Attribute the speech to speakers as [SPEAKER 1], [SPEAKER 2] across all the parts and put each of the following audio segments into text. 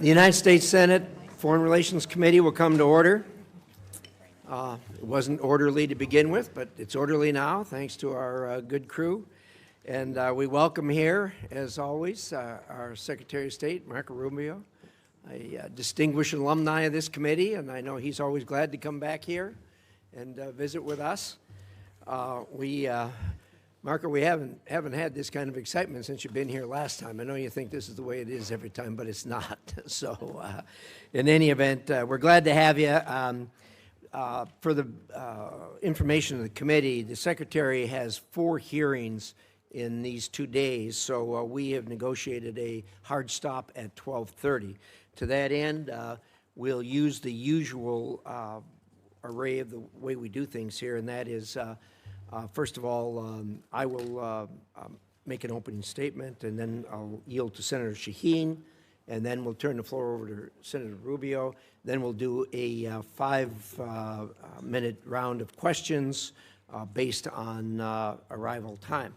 [SPEAKER 1] The United States Senate Foreign Relations Committee will come to order. It wasn't orderly to begin with, but it's orderly now, thanks to our good crew. And we welcome here, as always, our Secretary of State, Marco Rubio, a distinguished alumni of this committee, and I know he's always glad to come back here and visit with us. Marco, we haven't had this kind of excitement since you've been here last time. I know you think this is the way it is every time, but it's not. So in any event, we're glad to have you. For the information of the committee, the Secretary has 4 hearings in these 2 days, so we have negotiated a hard stop at 12:30. To that end, we'll use the usual array of the way we do things here, and that is first of all, I will make an opening statement, and then I'll yield to Senator Shaheen, and then we'll turn the floor over to Senator Rubio. Then we'll do a 5-minute round of questions based on arrival time.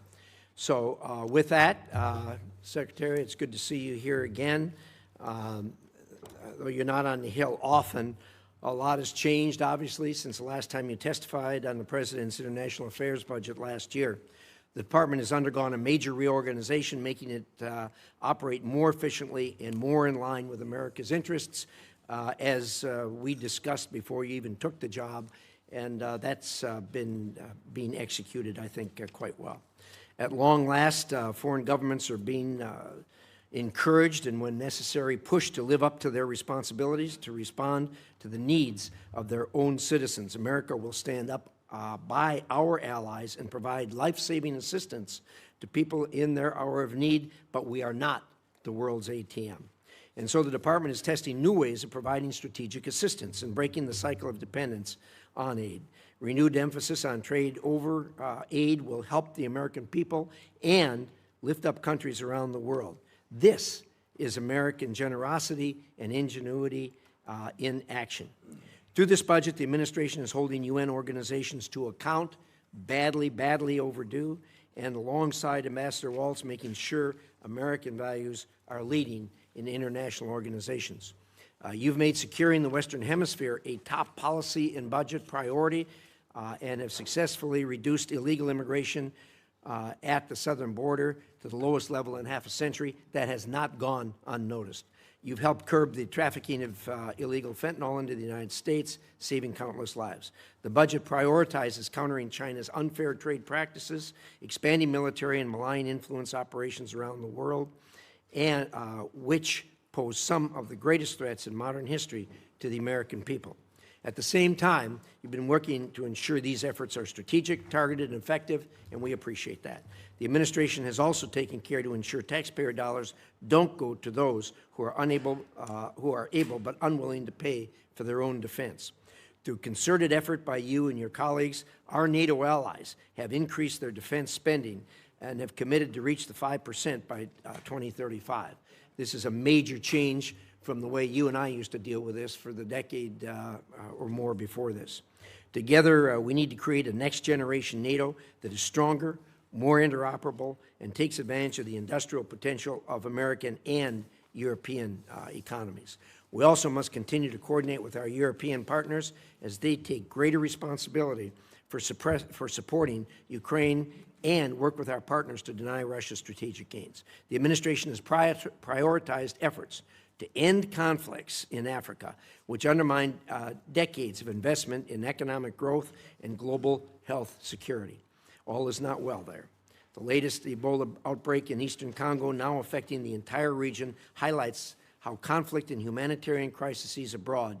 [SPEAKER 1] So with that, Secretary, it's good to see you here again. Though you're not on the Hill often, a lot has changed, obviously, since the last time you testified on the President's International Affairs budget last year. The Department has undergone a major reorganization, making it operate more efficiently and more in line with America's interests, as we discussed before you even took the job, and that's been being executed, I think, quite well. At long last, foreign governments are being encouraged and, when necessary, pushed to live up to their responsibilities to respond to the needs of their own citizens. America will stand up by our allies and provide life-saving assistance to people in their hour of need, but we are not the world's ATM. And so the Department is testing new ways of providing strategic assistance and breaking the cycle of dependence on aid. Renewed emphasis on trade over aid will help the American people and lift up countries around the world. This is American generosity and ingenuity in action. Through this budget, the administration is holding UN organizations to account, badly overdue, and alongside Ambassador Waltz, making sure American values are leading in international organizations. You've made securing the Western Hemisphere a top policy and budget priority and have successfully reduced illegal immigration at the southern border to the lowest level in half a century. That has not gone unnoticed. You've helped curb the trafficking of illegal fentanyl into the United States, saving countless lives. The budget prioritizes countering China's unfair trade practices, expanding military and malign influence operations around the world, and which pose some of the greatest threats in modern history to the American people. At the same time, you've been working to ensure these efforts are strategic, targeted, and effective, and we appreciate that. The administration has also taken care to ensure taxpayer dollars don't go to those who are able but unwilling to pay for their own defense. Through concerted effort by you and your colleagues, our NATO allies have increased their defense spending and have committed to reach the 5% by 2035. This is a major change from the way you and I used to deal with this for the decade or more before this. Together, we need to create a next-generation NATO that is stronger, more interoperable, and takes advantage of the industrial potential of American and European economies. We also must continue to coordinate with our European partners as they take greater responsibility for supporting Ukraine and work with our partners to deny Russia's strategic gains. The administration has prioritized efforts to end conflicts in Africa, which undermine decades of investment in economic growth and global health security. All is not well there. The latest Ebola outbreak in eastern Congo, now affecting the entire region, highlights how conflict and humanitarian crises abroad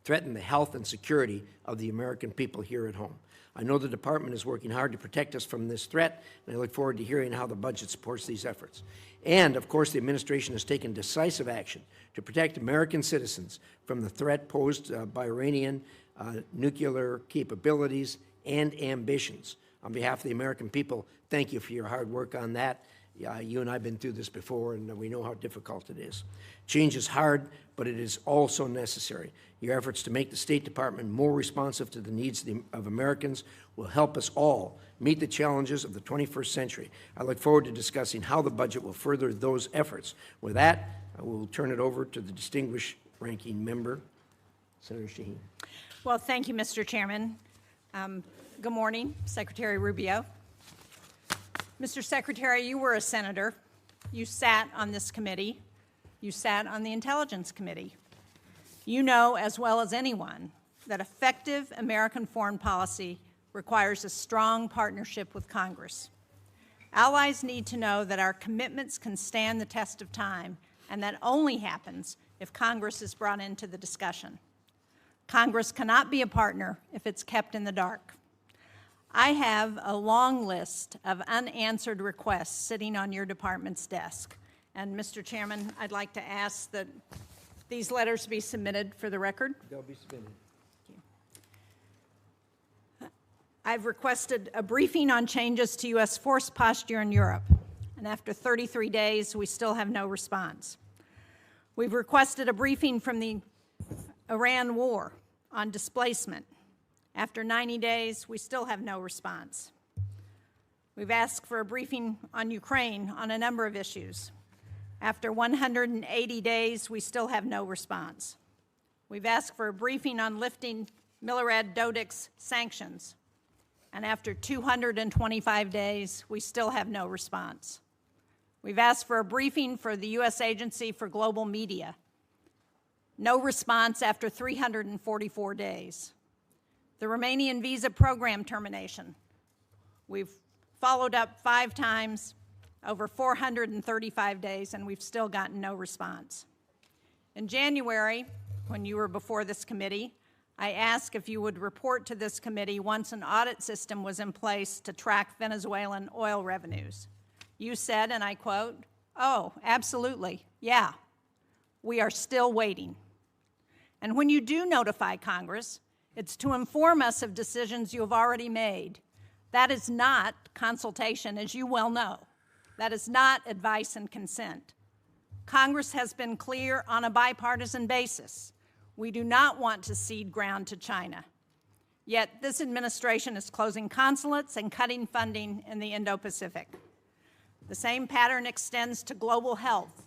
[SPEAKER 1] threaten the health and security of the American people here at home. I know the Department is working hard to protect us from this threat, and I look forward to hearing how the budget supports these efforts. And, of course, the administration has taken decisive action to protect American citizens from the threat posed by Iranian nuclear capabilities and ambitions. On behalf of the American people, thank you for your hard work on that. You and I have been through this before, and we know how difficult it is. Change is hard, but it is also necessary. Your efforts to make the State Department more responsive to the needs of Americans will help us all meet the challenges of the 21st century. I look forward to discussing how the budget will further those efforts. With that, I will turn it over to the distinguished ranking member, Senator Shaheen.
[SPEAKER 2] Well, thank you, Mr. Chairman. Good morning, Secretary Rubio. Mr. Secretary, you were a senator. You sat on this committee. You sat on the Intelligence Committee. You know as well as anyone that effective American foreign policy requires a strong partnership with Congress. Allies need to know that our commitments can stand the test of time, and that only happens if Congress is brought into the discussion. Congress cannot be a partner if it's kept in the dark. I have a long list of unanswered requests sitting on your department's desk. And Mr. Chairman, I'd like to ask that these letters be submitted for the record.
[SPEAKER 1] They'll be submitted.
[SPEAKER 2] I've requested a briefing on changes to U.S. force posture in Europe, and after 33 days, we still have no response. We've requested a briefing from the Iran war on displacement. After 90 days, we still have no response. We've asked for a briefing on Ukraine on a number of issues. After 180 days, we still have no response. We've asked for a briefing on lifting Milorad Dodik's sanctions. And after 225 days, we still have no response. We've asked for a briefing for the U.S. Agency for Global Media. No response after 344 days. The Romanian visa program termination. We've followed up 5 times over 435 days, and we've still gotten no response. In January, when you were before this committee, I asked if you would report to this committee once an audit system was in place to track Venezuelan oil revenues. You said, and I quote, "Oh, absolutely, yeah, we are still waiting." And when you do notify Congress, it's to inform us of decisions you have already made. That is not consultation, as you well know. That is not advice and consent. Congress has been clear on a bipartisan basis. We do not want to cede ground to China. Yet this administration is closing consulates and cutting funding in the Indo-Pacific. The same pattern extends to global health.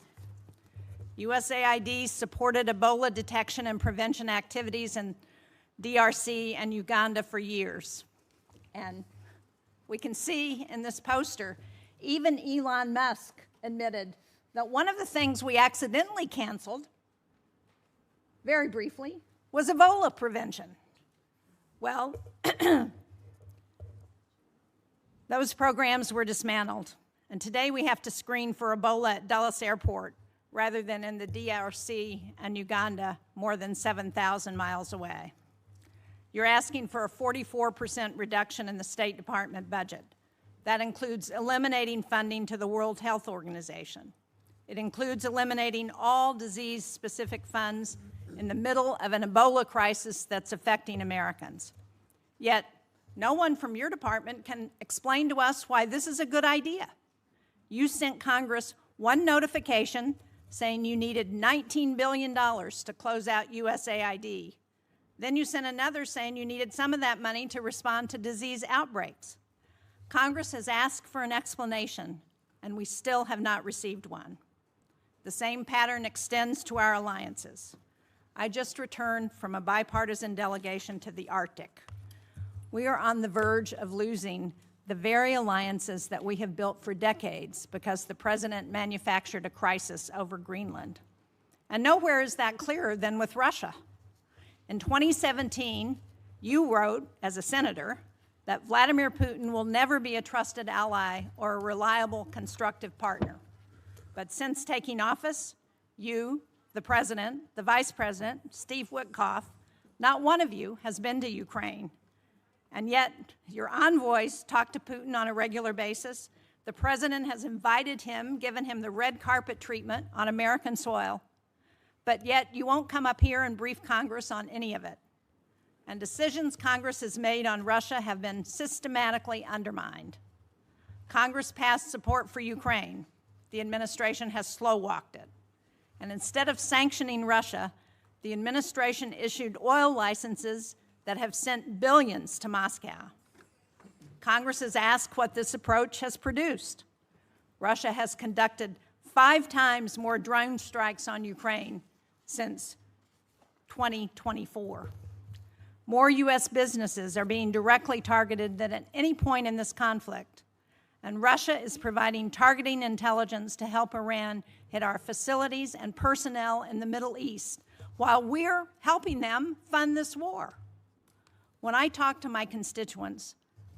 [SPEAKER 2] USAID supported Ebola detection and prevention activities in DRC and Uganda for years. And we can see in this poster, even Elon Musk admitted that one of the things we accidentally canceled, very briefly, was Ebola prevention. Well, those programs were dismantled. And today we have to screen for Ebola at Dulles Airport rather than in the DRC and Uganda more than 7,000 miles away. You're asking for a 44% reduction in the State Department budget. That includes eliminating funding to the World Health Organization. It includes eliminating all disease-specific funds in the middle of an Ebola crisis that's affecting Americans. Yet, no one from your department can explain to us why this is a good idea. You sent Congress one notification saying you needed $19 billion to close out USAID. Then you sent another saying you needed some of that money to respond to disease outbreaks. Congress has asked for an explanation, and we still have not received one. The same pattern extends to our alliances. I just returned from a bipartisan delegation to the Arctic. We are on the verge of losing the very alliances that we have built for decades because the president manufactured a crisis over Greenland. And nowhere is that clearer than with Russia. In 2017, you wrote, as a senator, that Vladimir Putin will never be a trusted ally or a reliable, constructive partner. But since taking office, you, the president, the vice president, Steve Witkoff, not one of you has been to Ukraine. And yet, your envoys talk to Putin on a regular basis. The president has invited him, given him the red carpet treatment on American soil. But yet, you won't come up here and brief Congress on any of it. And decisions Congress has made on Russia have been systematically undermined. Congress passed support for Ukraine. The administration has slow-walked it. And instead of sanctioning Russia, the administration issued oil licenses that have sent billions to Moscow. Congress has asked what this approach has produced. Russia has conducted 5 times more drone strikes on Ukraine since 2024. More U.S. businesses are being directly targeted than at any point in this conflict. And Russia is providing targeting intelligence to help Iran hit our facilities and personnel in the Middle East, while we're helping them fund this war. When I talk to my constituents,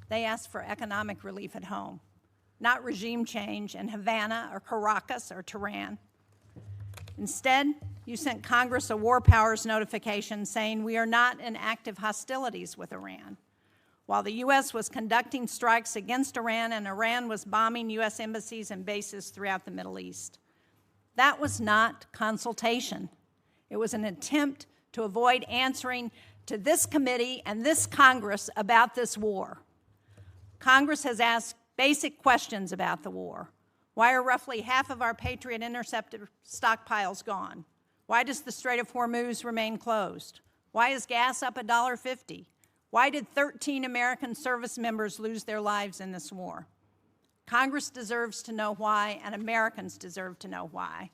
[SPEAKER 2] they ask for economic relief at home, not regime change in Havana or Caracas or Tehran. Instead, you sent Congress a war powers notification saying we are not in active hostilities with Iran, while the U.S. was conducting strikes against Iran and Iran was bombing U.S. embassies and bases throughout the Middle East. That was not consultation. It was an attempt to avoid answering to this committee and this Congress about this war. Congress has asked basic questions about the war. Why are roughly half of our Patriot interceptor stockpiles gone? Why does the Strait of Hormuz remain closed? Why is gas up $1.50? Why did 13 American service members lose their lives in this war? Congress deserves to know why, and Americans deserve to know why.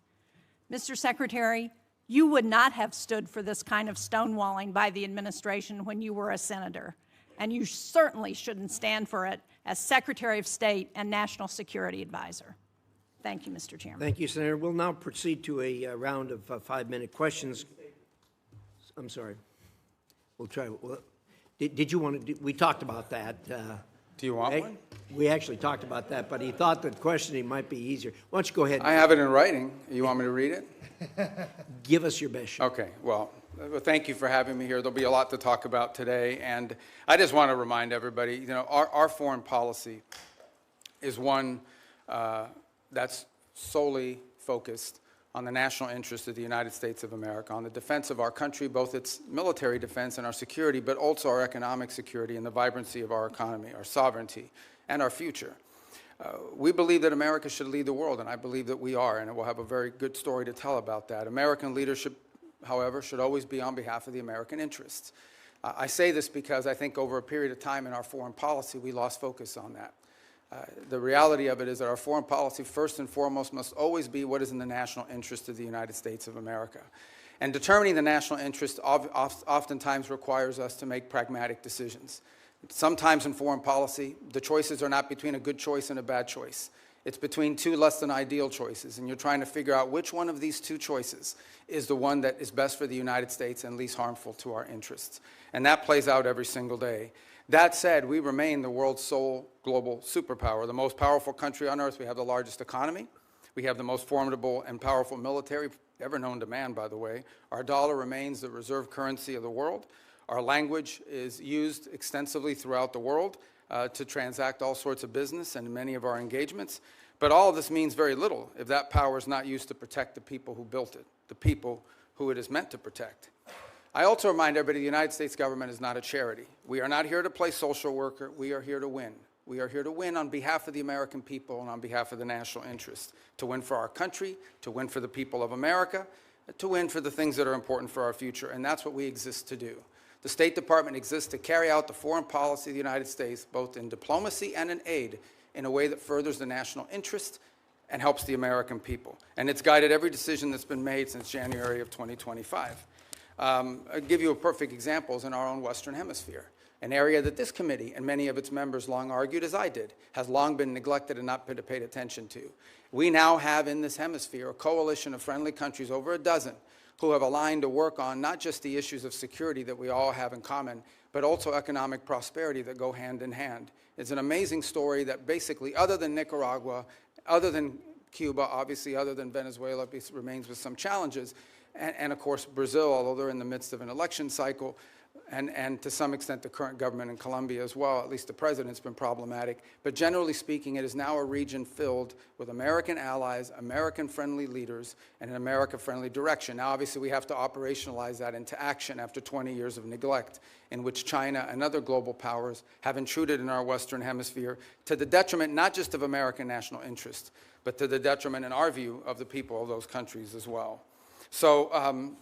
[SPEAKER 2] Mr. Secretary, you would not have stood for this kind of stonewalling by the administration when you were a senator, and you certainly shouldn't stand for it as Secretary of State and National Security Advisor. Thank you, Mr. Chairman.
[SPEAKER 1] Thank you, Senator. We'll now proceed to a round of 5-minute questions. I'm sorry. We'll try. Did you want to? We talked about that.
[SPEAKER 3] Do you want one?
[SPEAKER 1] We actually talked about that, but he thought that questioning might be easier. Why don't you go ahead?
[SPEAKER 3] I have it in writing. You want me to read it?
[SPEAKER 1] Give us your best shot.
[SPEAKER 3] Okay. Well, thank you for having me here. There'll be a lot to talk about today, and I just want to remind everybody, you know, our foreign policy is one that's solely focused on the national interest of the United States of America, on the defense of our country, both its military defense and our security, but also our economic security and the vibrancy of our economy, our sovereignty, and our future. We believe that America should lead the world, and I believe that we are, and we'll have a very good story to tell about that. American leadership, however, should always be on behalf of the American interests. I say this because I think over a period of time in our foreign policy, we lost focus on that. The reality of it is that our foreign policy, first and foremost, must always be what is in the national interest of the United States of America. And determining the national interest oftentimes requires us to make pragmatic decisions. Sometimes in foreign policy, the choices are not between a good choice and a bad choice. It's between 2 less than ideal choices, and you're trying to figure out which one of these 2 choices is the one that is best for the United States and least harmful to our interests. And that plays out every single day. That said, we remain the world's sole global superpower, the most powerful country on earth. We have the largest economy. We have the most formidable and powerful military ever known to man, by the way. Our dollar remains the reserve currency of the world. Our language is used extensively throughout the world to transact all sorts of business and many of our engagements. But all of this means very little if that power is not used to protect the people who built it, the people who it is meant to protect. I also remind everybody the United States government is not a charity. We are not here to play social worker. We are here to win. We are here to win on behalf of the American people and on behalf of the national interest, to win for our country, to win for the people of America, to win for the things that are important for our future, and that's what we exist to do. The State Department exists to carry out the foreign policy of the United States, both in diplomacy and in aid, in a way that furthers the national interest and helps the American people. And it's guided every decision that's been made since January of 2025. I'll give you a perfect example in our own Western Hemisphere, an area that this committee and many of its members long argued, as I did, has long been neglected and not been paid attention to. We now have in this hemisphere a coalition of friendly countries, over a dozen, who have aligned to work on not just the issues of security that we all have in common, but also economic prosperity that go hand in hand. It's an amazing story that basically, other than Nicaragua, other than Cuba, obviously other than Venezuela, remains with some challenges, and of course Brazil, although they're in the midst of an election cycle, and to some extent the current government in Colombia as well, at least the president's been problematic. But generally speaking, it is now a region filled with American allies, American-friendly leaders, and an America-friendly direction. Now, obviously, we have to operationalize that into action after 20 years of neglect, in which China and other global powers have intruded in our Western Hemisphere to the detriment not just of American national interest, but to the detriment, in our view, of the people of those countries as well. So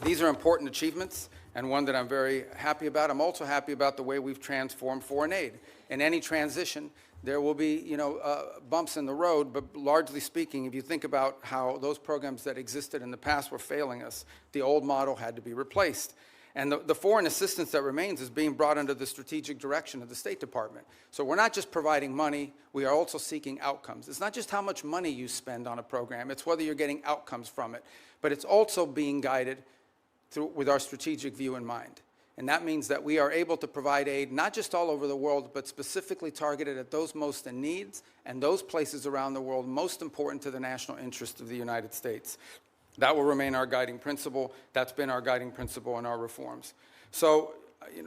[SPEAKER 3] these are important achievements, and one that I'm very happy about. I'm also happy about the way we've transformed foreign aid. In any transition, There will be, bumps in the road, but largely speaking, if you think about how those programs that existed in the past were failing us, the old model had to be replaced. And the foreign assistance that remains is being brought under the strategic direction of the State Department. So we're not just providing money, we are also seeking outcomes. It's not just how much money you spend on a program, it's whether you're getting outcomes from it. But it's also being guided with our strategic view in mind. And that means that we are able to provide aid not just all over the world, but specifically targeted at those most in need and those places around the world most important to the national interest of the United States. That will remain our guiding principle. That's been our guiding principle in our reforms. So, we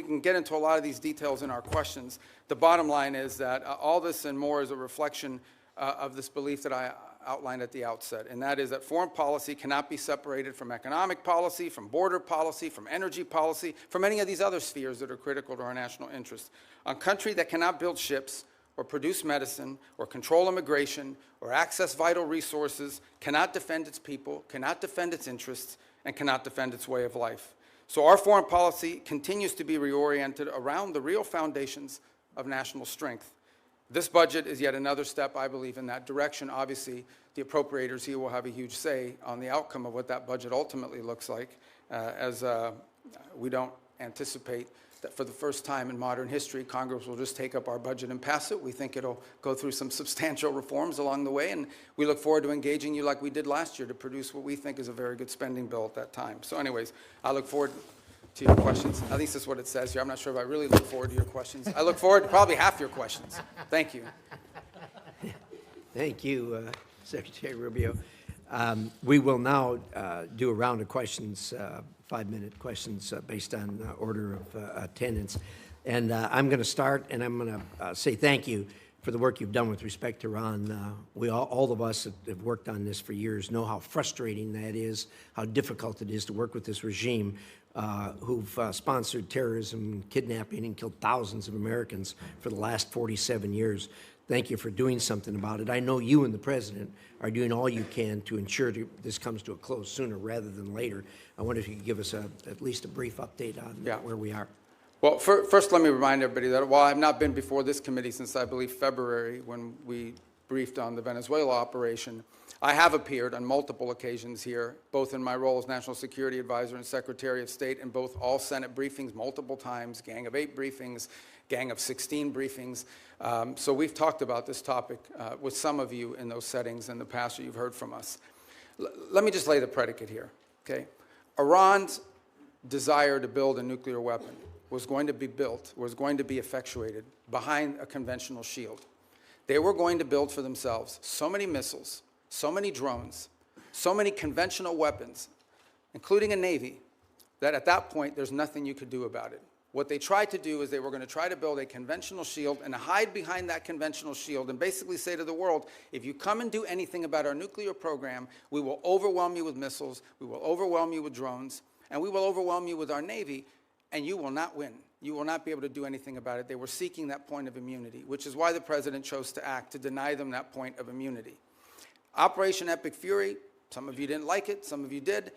[SPEAKER 3] can get into a lot of these details in our questions. The bottom line is that all this and more is a reflection of this belief that I outlined at the outset, and that is that foreign policy cannot be separated from economic policy, from border policy, from energy policy, from any of these other spheres that are critical to our national interests. A country that cannot build ships or produce medicine or control immigration or access vital resources cannot defend its people, cannot defend its interests, and cannot defend its way of life. So our foreign policy continues to be reoriented around the real foundations of national strength. This budget is yet another step, I believe, in that direction. Obviously, the appropriators here will have a huge say on the outcome of what that budget ultimately looks like, as we don't anticipate that for the first time in modern history, Congress will just take up our budget and pass it. We think it'll go through some substantial reforms along the way, and we look forward to engaging you like we did last year to produce what we think is a very good spending bill at that time. So anyways, I look forward to your questions. At least that's what it says here. I'm not sure if I really look forward to your questions. I look forward to probably half your questions. Thank you.
[SPEAKER 1] Thank you, Secretary Rubio. We will now do a round of questions, 5-minute questions based on order of attendance. And I'm going to start, and I'm going to say thank you for the work you've done with respect to Iran. All of us that have worked on this for years know how frustrating that is, how difficult it is to work with this regime who've sponsored terrorism, kidnapping, and killed thousands of Americans for the last 47 years. Thank you for doing something about it. I know you and the President are doing all you can to ensure this comes to a close sooner rather than later. I wonder if you could give us at least a brief update on where we are.
[SPEAKER 3] Well, first let me remind everybody that while I've not been before this committee since, I believe, February, when we briefed on the Venezuela operation, I have appeared on multiple occasions here, both in my role as National Security Advisor and Secretary of State, in both all Senate briefings multiple times, Gang of 8 briefings, Gang of 16 briefings. So we've talked about this topic with some of you in those settings in the past that you've heard from us. Let me just lay the predicate here, okay? Iran's desire to build a nuclear weapon was going to be effectuated behind a conventional shield. They were going to build for themselves so many missiles, so many drones, so many conventional weapons, including a navy, that at that point there's nothing you could do about it. What they tried to do is they were going to try to build a conventional shield and hide behind that conventional shield and basically say to the world, if you come and do anything about our nuclear program, we will overwhelm you with missiles, we will overwhelm you with drones, and we will overwhelm you with our navy, and you will not win. You will not be able to do anything about it. They were seeking that point of immunity, which is why the President chose to act, to deny them that point of immunity. Operation Epic Fury, some of you didn't like it, some of you did,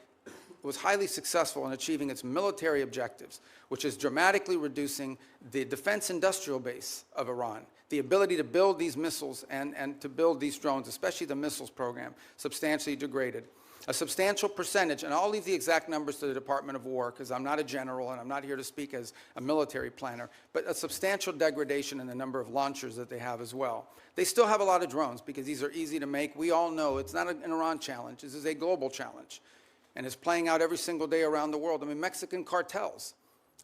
[SPEAKER 3] was highly successful in achieving its military objectives, which is dramatically reducing the defense industrial base of Iran, the ability to build these missiles and to build these drones, especially the missiles program, substantially degraded. A substantial percentage, and I'll leave the exact numbers to the Department of War because I'm not a general and I'm not here to speak as a military planner, but a substantial degradation in the number of launchers that they have as well. They still have a lot of drones because these are easy to make. We all know it's not an Iran challenge. This is a global challenge, and it's playing out every single day around the world. I mean, Mexican cartels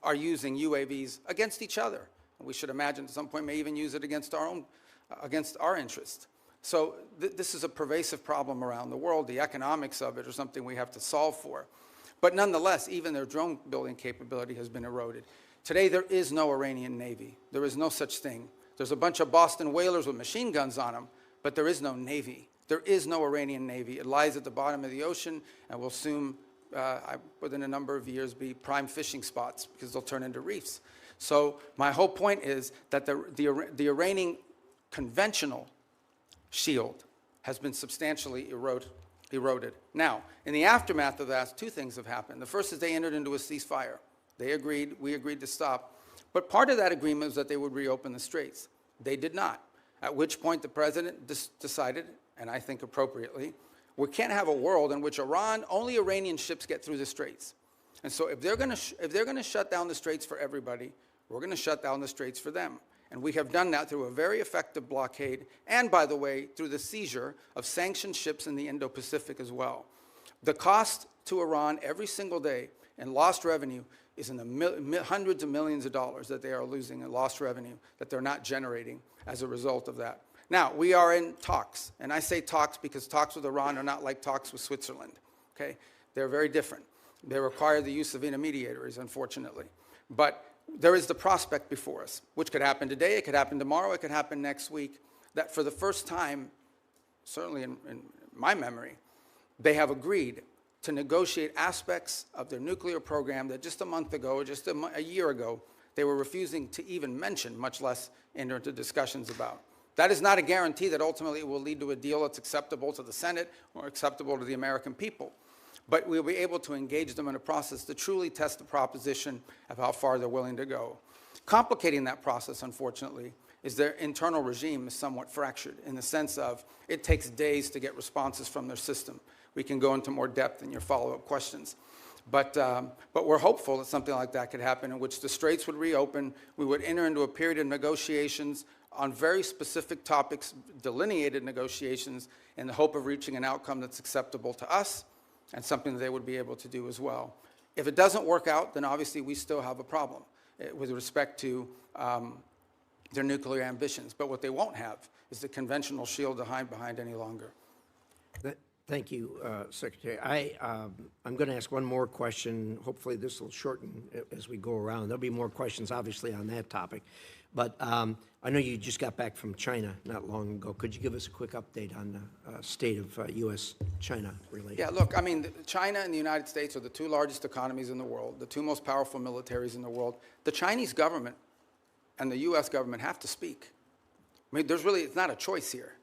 [SPEAKER 3] are using UAVs against each other. We should imagine at some point may even use it against our interests. So this is a pervasive problem around the world. The economics of it are something we have to solve for. But nonetheless, even their drone building capability has been eroded. Today, there is no Iranian Navy. There is no such thing. There's a bunch of Boston whalers with machine guns on them, but there is no Navy. There is no Iranian Navy. It lies at the bottom of the ocean and will soon, within a number of years, be prime fishing spots because they'll turn into reefs. So my whole point is that the Iranian conventional shield has been substantially eroded. Now, in the aftermath of that, 2 things have happened. The first is they entered into a ceasefire. We agreed to stop. But part of that agreement was that they would reopen the straits. They did not, at which point the president decided, and I think appropriately, we can't have a world in which only Iranian ships get through the straits. And so if they're going to shut down the straits for everybody, we're going to shut down the straits for them. And we have done that through a very effective blockade and, by the way, through the seizure of sanctioned ships in the Indo-Pacific as well. The cost to Iran every single day in lost revenue is in the hundreds of millions of dollars that they are losing in lost revenue that they're not generating as a result of that. Now, we are in talks, and I say talks because talks with Iran are not like talks with Switzerland, okay? They're very different. They require the use of intermediaries, unfortunately. But there is the prospect before us, which could happen today, it could happen tomorrow, it could happen next week, that for the first time, certainly in my memory, they have agreed to negotiate aspects of their nuclear program that just a month ago, or just a year ago, they were refusing to even mention, much less enter into discussions about. That is not a guarantee that ultimately it will lead to a deal that's acceptable to the Senate or acceptable to the American people. But we'll be able to engage them in a process to truly test the proposition of how far they're willing to go. Complicating that process, unfortunately, is their internal regime is somewhat fractured in the sense of it takes days to get responses from their system. We can go into more depth in your follow-up questions. But we're hopeful that something like that could happen in which the straits would reopen, we would enter into a period of negotiations on very specific topics, delineated negotiations, in the hope of reaching an outcome that's acceptable to us and something that they would be able to do as well. If it doesn't work out, then obviously we still have a problem with respect to their nuclear ambitions. But what they won't have is the conventional shield to hide behind any longer.
[SPEAKER 1] Thank you, Secretary. I'm going to ask one more question. Hopefully this will shorten as we go around. There'll be more questions, obviously, on that topic. But I know you just got back from China not long ago. Could you give us a quick update on the state of U.S.-China relations?
[SPEAKER 3] Yeah, look, I mean, China and the United States are the two largest economies in the world, the two most powerful militaries in the world. The Chinese government and the U.S. government have to speak. I mean, it's not a choice here.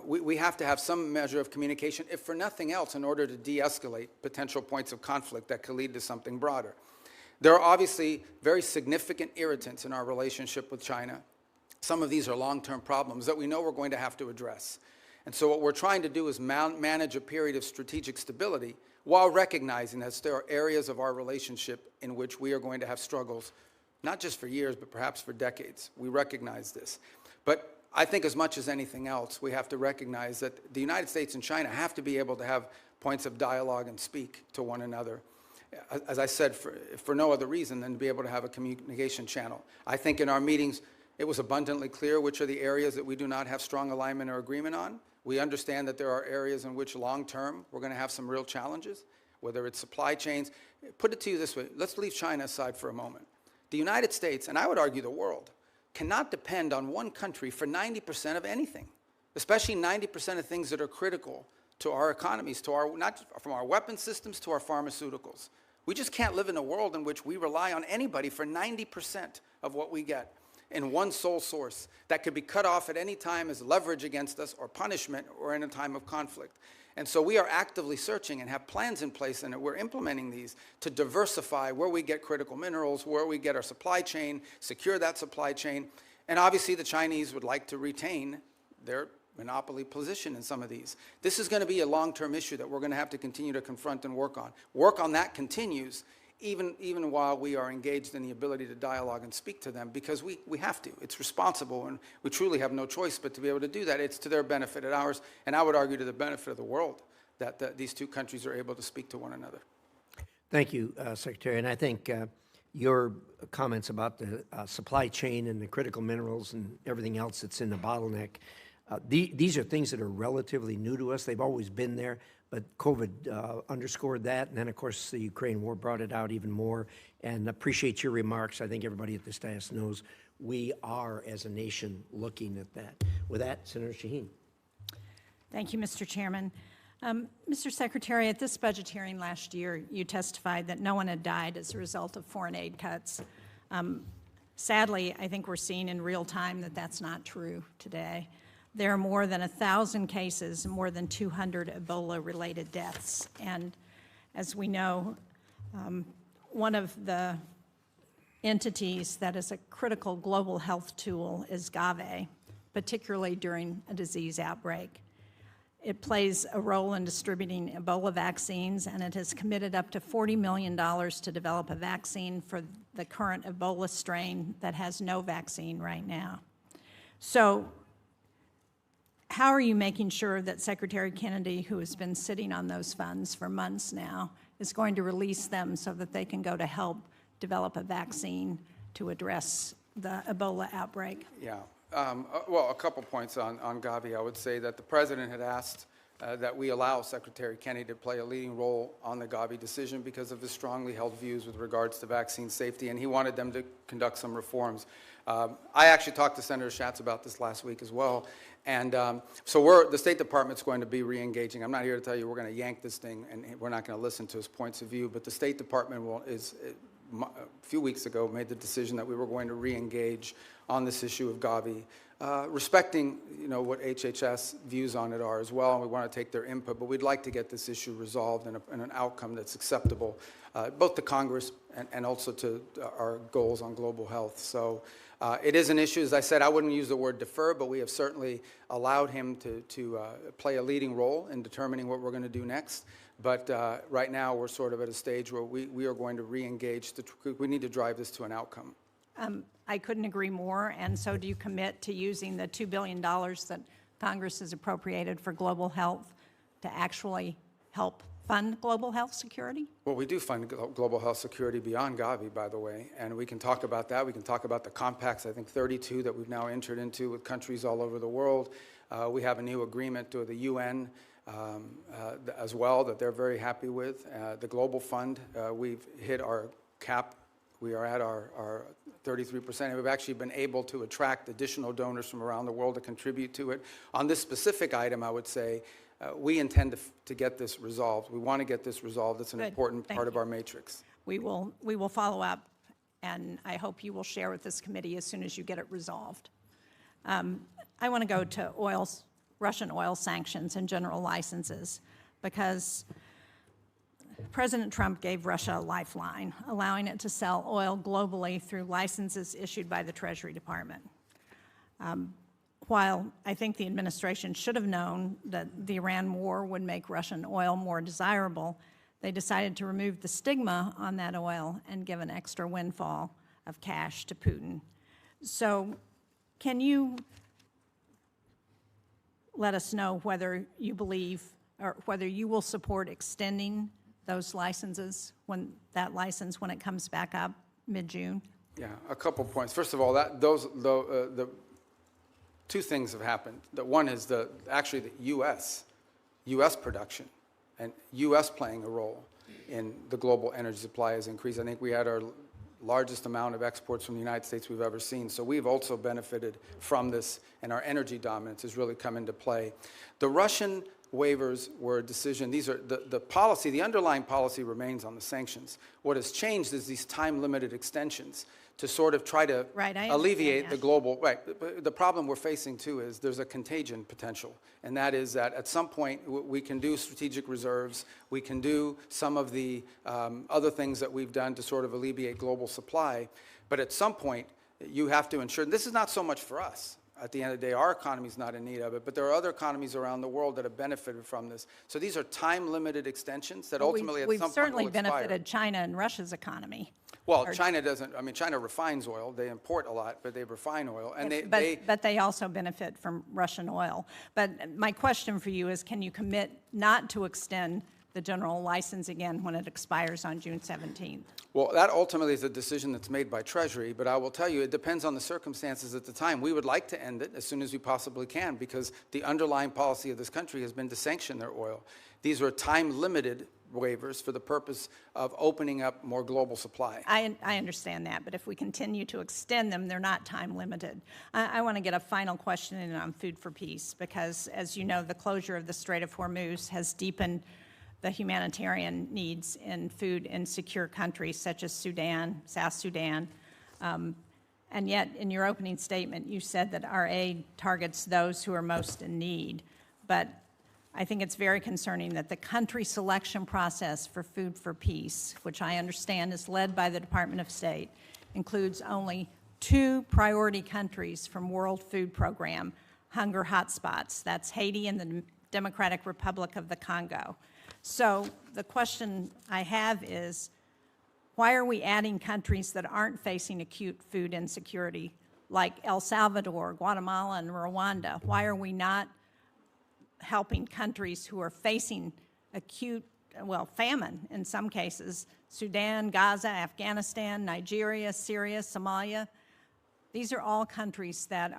[SPEAKER 3] We have to have some measure of communication, if for nothing else, in order to de-escalate potential points of conflict that could lead to something broader. There are obviously very significant irritants in our relationship with China. Some of these are long-term problems that we know we're going to have to address. And so what we're trying to do is manage a period of strategic stability while recognizing that there are areas of our relationship in which we are going to have struggles, not just for years, but perhaps for decades. We recognize this. But I think as much as anything else, we have to recognize that the United States and China have to be able to have points of dialogue and speak to one another. As I said, for no other reason than to be able to have a communication channel. I think in our meetings, it was abundantly clear which are the areas that we do not have strong alignment or agreement on. We understand that there are areas in which long-term we're going to have some real challenges, whether it's supply chains. Put it to you this way. Let's leave China aside for a moment. The United States, and I would argue the world, cannot depend on one country for 90% of anything, especially 90% of things that are critical to our economies, not from our weapon systems to our pharmaceuticals. We just can't live in a world in which we rely on anybody for 90% of what we get in one sole source that could be cut off at any time as leverage against us or punishment or in a time of conflict. And so we are actively searching and have plans in place, and we're implementing these to diversify where we get critical minerals, where we get our supply chain, secure that supply chain. And obviously the Chinese would like to retain their monopoly position in some of these. This is going to be a long-term issue that we're going to have to continue to confront and work on. Work on that continues even while we are engaged in the ability to dialogue and speak to them, because we have to. It's responsible, and we truly have no choice but to be able to do that. It's to their benefit and ours, and I would argue to the benefit of the world that these two countries are able to speak to one another.
[SPEAKER 1] Thank you, Secretary. And I think your comments about the supply chain and the critical minerals and everything else that's in the bottleneck, these are things that are relatively new to us. They've always been there, but COVID underscored that. And then, of course, the Ukraine war brought it out even more. And appreciate your remarks. I think everybody at this dais knows we are, as a nation, looking at that. With that, Senator Shaheen.
[SPEAKER 2] Thank you, Mr. Chairman. Mr. Secretary, at this budget hearing last year, you testified that no one had died as a result of foreign aid cuts. Sadly, I think we're seeing in real time that that's not true today. There are more than 1,000 cases, more than 200 Ebola-related deaths. And as we know, one of the entities that is a critical global health tool is Gavi, particularly during a disease outbreak. It plays a role in distributing Ebola vaccines, and it has committed up to $40 million to develop a vaccine for the current Ebola strain that has no vaccine right now. So how are you making sure that Secretary Kennedy, who has been sitting on those funds for months now, is going to release them so that they can go to help develop a vaccine to address the Ebola outbreak?
[SPEAKER 3] Yeah. Well, a couple points on Gavi. I would say that the president had asked that we allow Secretary Kennedy to play a leading role on the Gavi decision because of his strongly held views with regards to vaccine safety, and he wanted them to conduct some reforms. I actually talked to Senator Schatz about this last week as well, and so the State Department's going to be re-engaging. I'm not here to tell you we're going to yank this thing and we're not going to listen to his points of view, but the State Department a few weeks ago made the decision that we were going to re-engage on this issue of Gavi, respecting what HHS views on it are as well, and we want to take their input, but we'd like to get this issue resolved in an outcome that's acceptable, both to Congress and also to our goals on global health. So it is an issue. As I said, I wouldn't use the word defer, but we have certainly allowed him to play a leading role in determining what we're going to do next. But right now, we're sort of at a stage where we are going to re-engage. We need to drive this to an outcome.
[SPEAKER 2] I couldn't agree more, and so do you commit to using the $2 billion that Congress has appropriated for global health to actually help fund global health security?
[SPEAKER 3] Well, we do fund global health security beyond Gavi, by the way, and we can talk about that. We can talk about the compacts, I think 32 that we've now entered into with countries all over the world. We have a new agreement with the UN as well that they're very happy with. The Global Fund, we've hit our cap. We are at our 33%, and we've actually been able to attract additional donors from around the world to contribute to it. On this specific item, I would say, we intend to get this resolved. We want to get this resolved. It's an important part of our matrix.
[SPEAKER 2] We will follow up, and I hope you will share with this committee as soon as you get it resolved. I want to go to Russian oil sanctions and general licenses, because President Trump gave Russia a lifeline, allowing it to sell oil globally through licenses issued by the Treasury Department. While I think the administration should have known that the Iran war would make Russian oil more desirable, they decided to remove the stigma on that oil and give an extra windfall of cash to Putin. So can you let us know whether you believe or whether you will support extending those licenses, when it comes back up mid-June?
[SPEAKER 3] Yeah, a couple points. First of all, the two things have happened. One is actually the U.S. production and U.S. playing a role in the global energy supply has increased. I think we had our largest amount of exports from the United States we've ever seen. So we've also benefited from this, and our energy dominance has really come into play. The Russian waivers were a decision. These are the policy, the underlying policy remains on the sanctions. What has changed is these time-limited extensions to sort of try to alleviate the global, the problem we're facing too is there's a contagion potential, and that is that at some point we can do strategic reserves, we can do some of the other things that we've done to sort of alleviate global supply, but at some point you have to ensure, and this is not so much for us. At the end of the day, our economy is not in need of it, but there are other economies around the world that have benefited from this. So these are time-limited extensions that ultimately at some point will expire.
[SPEAKER 2] We've certainly benefited China and Russia's economy.
[SPEAKER 3] Well, China doesn't. I mean, China refines oil. They import a lot, but they refine oil, and
[SPEAKER 2] but they also benefit from Russian oil. But my question for you is, can you commit not to extend the general license again when it expires on June 17th?
[SPEAKER 3] Well, that ultimately is a decision that's made by Treasury, but I will tell you it depends on the circumstances at the time. We would like to end it as soon as we possibly can because the underlying policy of this country has been to sanction their oil. These are time-limited waivers for the purpose of opening up more global supply.
[SPEAKER 2] I understand that, but if we continue to extend them, they're not time-limited. I want to get a final question in on food for peace because, as you know, the closure of the Strait of Hormuz has deepened the humanitarian needs in food in secure countries such as Sudan, South Sudan. And yet, in your opening statement, you said that our aid targets those who are most in need. But I think it's very concerning that the country selection process for Food for Peace, which I understand is led by the Department of State, includes only 2 priority countries from World Food Program hunger hotspots. That's Haiti and the Democratic Republic of the Congo. So the question I have is, why are we adding countries that aren't facing acute food insecurity, like El Salvador, Guatemala, and Rwanda? Why are we not helping countries who are facing acute, well, famine in some cases? Sudan, Gaza, Afghanistan, Nigeria, Syria, Somalia. These are all countries that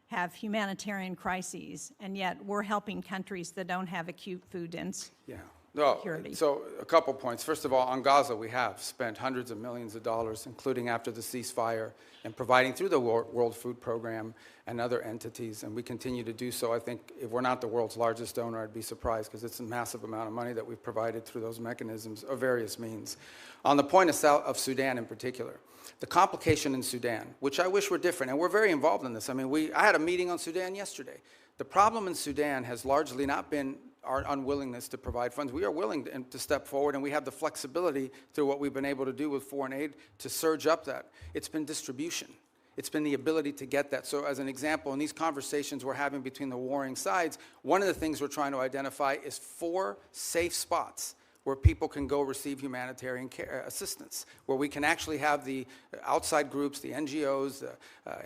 [SPEAKER 2] have humanitarian crises, and yet we're helping countries that don't have acute food insecurity.
[SPEAKER 3] So a couple points. First of all, on Gaza, we have spent hundreds of millions of dollars, including after the ceasefire, and providing through the World Food Program and other entities, and we continue to do so. I think if we're not the world's largest donor, I'd be surprised, because it's a massive amount of money that we've provided through those mechanisms of various means. On the point of Sudan in particular, the complication in Sudan, which I wish were different, and we're very involved in this. I mean, I had a meeting on Sudan yesterday. The problem in Sudan has largely not been our unwillingness to provide funds. We are willing to step forward, and we have the flexibility through what we've been able to do with foreign aid to surge up that. It's been distribution. It's been the ability to get that. So as an example, in these conversations we're having between the warring sides, one of the things we're trying to identify is 4 safe spots where people can go receive humanitarian care, assistance, where we can actually have the outside groups, the NGOs, the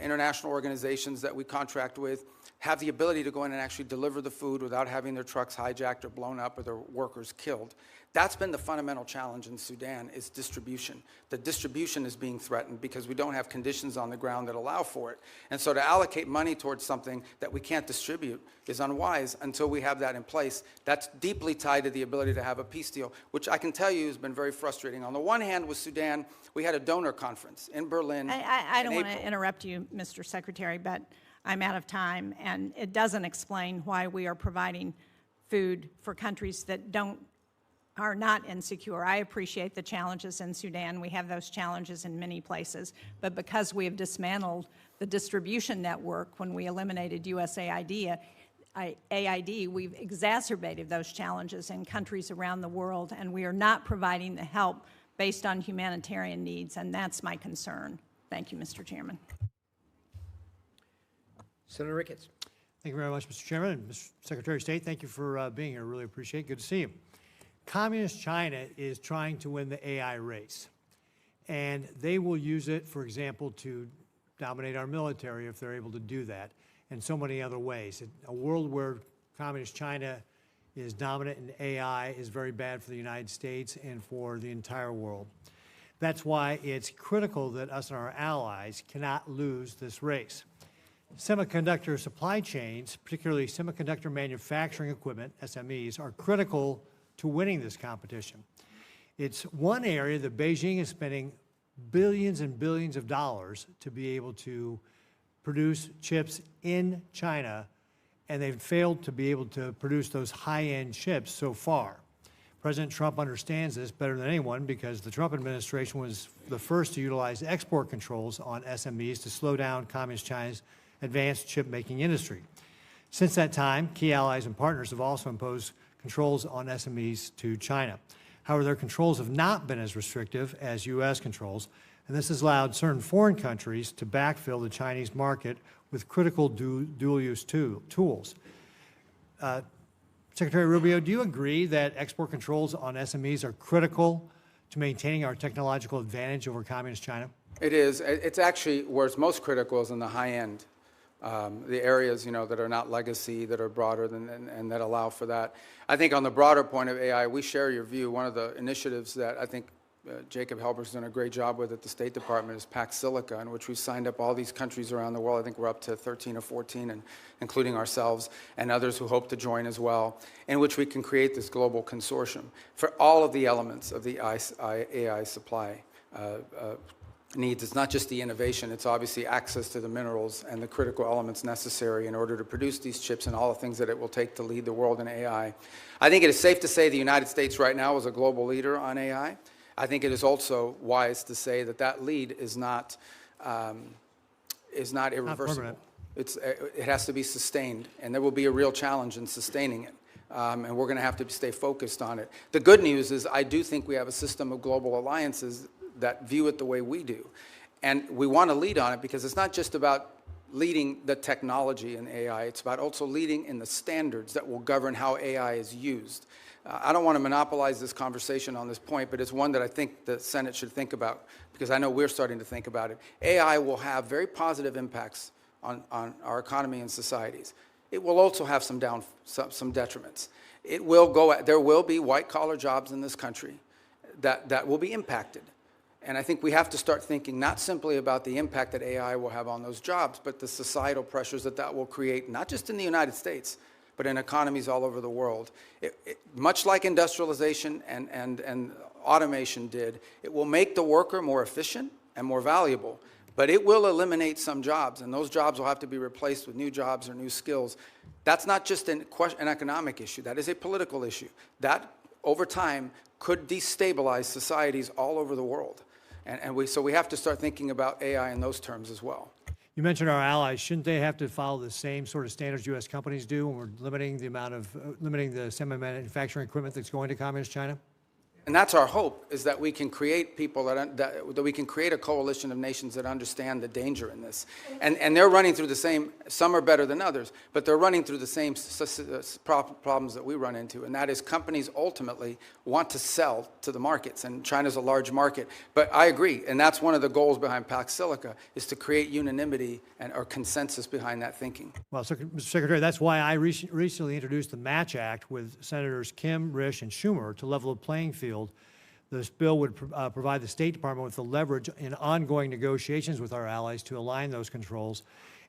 [SPEAKER 3] international organizations that we contract with, have the ability to go in and actually deliver the food without having their trucks hijacked or blown up or their workers killed. That's been the fundamental challenge in Sudan, is distribution. The distribution is being threatened because we don't have conditions on the ground that allow for it. And so to allocate money towards something that we can't distribute is unwise until we have that in place. That's deeply tied to the ability to have a peace deal, which I can tell you has been very frustrating. On the one hand, with Sudan, we had a donor conference in Berlin.
[SPEAKER 2] I don't want to interrupt you, Mr. Secretary, but I'm out of time, and it doesn't explain why we are providing food for countries that are not insecure. I appreciate the challenges in Sudan. We have those challenges in many places. But because we have dismantled the distribution network when we eliminated USAID, we've exacerbated those challenges in countries around the world, and we are not providing the help based on humanitarian needs, and that's my concern. Thank you, Mr. Chairman.
[SPEAKER 1] Senator Ricketts.
[SPEAKER 4] Thank you very much, Mr. Chairman. And Mr. Secretary of State, thank you for being here. Really appreciate it. Good to see you. Communist China is trying to win the AI race, and they will use it, for example, to dominate our military if they're able to do that, and so many other ways. A world where Communist China is dominant in AI is very bad for the United States and for the entire world. That's why it's critical that us and our allies cannot lose this race. Semiconductor supply chains, particularly semiconductor manufacturing equipment, SMEs, are critical to winning this competition. It's one area that Beijing is spending billions and billions of dollars to be able to produce chips in China, and they've failed to be able to produce those high-end chips so far. President Trump understands this better than anyone because the Trump administration was the first to utilize export controls on SMEs to slow down Communist China's advanced chip-making industry. Since that time, key allies and partners have also imposed controls on SMEs to China. However, their controls have not been as restrictive as U.S. controls, and this has allowed certain foreign countries to backfill the Chinese market with critical dual-use tools. Secretary Rubio, do you agree that export controls on SMEs are critical to maintaining our technological advantage over Communist China?
[SPEAKER 3] It is. It's actually where it's most critical is in the high end. The areas, that are not legacy, that are broader and that allow for that. I think on the broader point of AI, we share your view. One of the initiatives that I think Jacob Helber's done a great job with at the State Department is Pax Silica, in which we signed up all these countries around the world. I think we're up to 13 or 14, and including ourselves and others who hope to join as well, in which we can create this global consortium for all of the elements of the AI supply needs. It's not just the innovation, it's obviously access to the minerals and the critical elements necessary in order to produce these chips and all the things that it will take to lead the world in AI. I think it is safe to say the United States right now is a global leader on AI. I think it is also wise to say that that lead is not irreversible. It has to be sustained, and there will be a real challenge in sustaining it. And we're going to have to stay focused on it. The good news is I do think we have a system of global alliances that view it the way we do. And we want to lead on it because it's not just about leading the technology in AI. It's about also leading in the standards that will govern how AI is used. I don't want to monopolize this conversation on this point, but it's one that I think the Senate should think about because I know we're starting to think about it. AI will have very positive impacts on our economy and societies. It will also have some detriments. There will be white-collar jobs in this country that will be impacted. And I think we have to start thinking not simply about the impact that AI will have on those jobs, but the societal pressures that will create, not just in the United States, but in economies all over the world. Much like industrialization and automation did, it will make the worker more efficient and more valuable, but it will eliminate some jobs, and those jobs will have to be replaced with new jobs or new skills. That's not just an economic issue. That is a political issue. That, over time, could destabilize societies all over the world. So we have to start thinking about AI in those terms as well.
[SPEAKER 4] You mentioned our allies. Shouldn't they have to follow the same sort of standards U.S. companies do when we're limiting the semi-manufacturing equipment that's going to Communist China?
[SPEAKER 3] And that's our hope, is that we can create people that we can create a coalition of nations that understand the danger in this. And they're running through the same, some are better than others, but they're running through the same problems that we run into, and that is companies ultimately want to sell to the markets, and China's a large market. But I agree, and that's one of the goals behind Pax Silica, is to create unanimity or consensus behind that thinking.
[SPEAKER 4] Well, Mr. Secretary, that's why I recently introduced the Match Act with Senators Kim, Risch, and Schumer to level the playing field. This bill would provide the State Department with the leverage in ongoing negotiations with our allies to align those controls.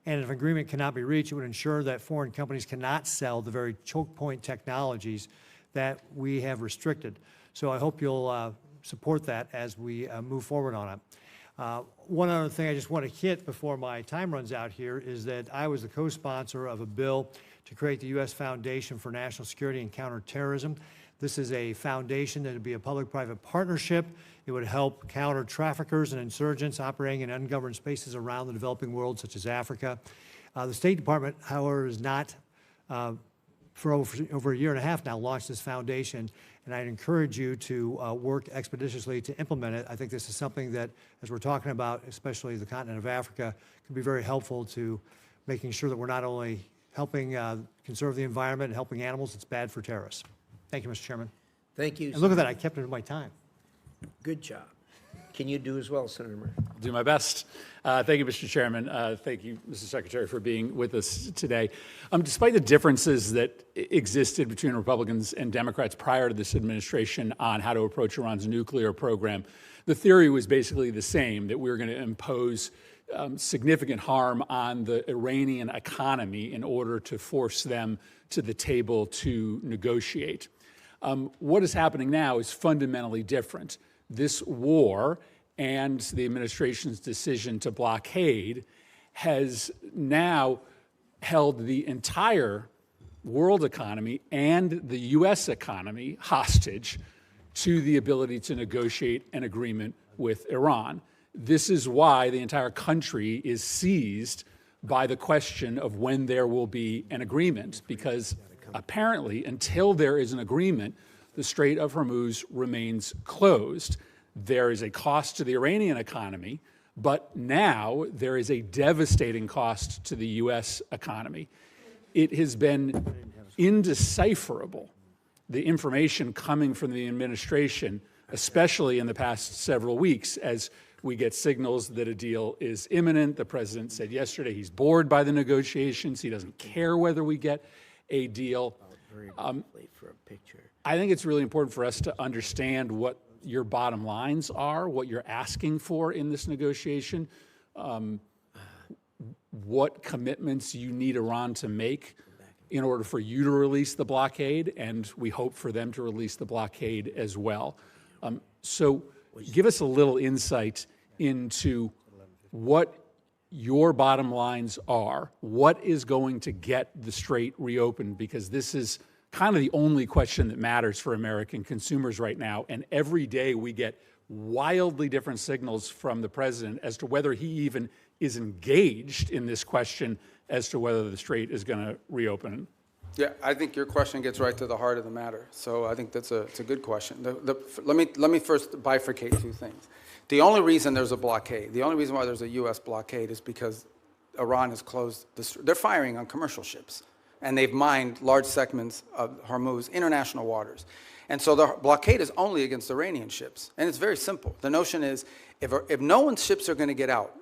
[SPEAKER 4] And if agreement cannot be reached, it would ensure that foreign companies cannot sell the very choke point technologies that we have restricted. So I hope you'll support that as we move forward on it. One other thing I just want to hit before my time runs out here is that I was the co-sponsor of a bill to create the U.S. Foundation for National Security and Counterterrorism. This is a foundation that would be a public-private partnership. It would help counter traffickers and insurgents operating in ungoverned spaces around the developing world, such as Africa. The State Department, however, has not, for over a year and a half now, launched this foundation, and I'd encourage you to work expeditiously to implement it. I think this is something that, as we're talking about, especially the continent of Africa, can be very helpful to making sure that we're not only helping conserve the environment and helping animals, it's bad for terrorists. Thank you, Mr. Chairman.
[SPEAKER 1] Thank you.
[SPEAKER 4] And look at that, I kept it in my time.
[SPEAKER 1] Good job. Can you do as well, Senator Murphy?
[SPEAKER 5] I'll do my best. Thank you, Mr. Chairman. Thank you, Mr. Secretary, for being with us today. Despite the differences that existed between Republicans and Democrats prior to this administration on how to approach Iran's nuclear program, the theory was basically the same, that we were going to impose significant harm on the Iranian economy in order to force them to the table to negotiate. What is happening now is fundamentally different. This war and the administration's decision to blockade has now held the entire world economy and the U.S. economy hostage to the ability to negotiate an agreement with Iran. This is why the entire country is seized by the question of when there will be an agreement, because apparently, until there is an agreement, the Strait of Hormuz remains closed. There is a cost to the Iranian economy, but now there is a devastating cost to the U.S. economy. It has been indecipherable, the information coming from the administration, especially in the past several weeks, as we get signals that a deal is imminent. The president said yesterday he's bored by the negotiations. He doesn't care whether we get a deal. I think it's really important for us to understand what your bottom lines are, what you're asking for in this negotiation, what commitments you need Iran to make in order for you to release the blockade, and we hope for them to release the blockade as well. So give us a little insight into what your bottom lines are, what is going to get the strait reopened, because this is kind of the only question that matters for American consumers right now. And every day we get wildly different signals from the president as to whether he even is engaged in this question as to whether the strait is going to reopen.
[SPEAKER 3] Yeah, I think your question gets right to the heart of the matter. So I think it's a good question. Let me first bifurcate two things. The only reason there's a blockade, the only reason why there's a U.S. blockade is because Iran has closed they're firing on commercial ships, and they've mined large segments of Hormuz, international waters. And so the blockade is only against Iranian ships. And it's very simple. The notion is if no one's ships are going to get out,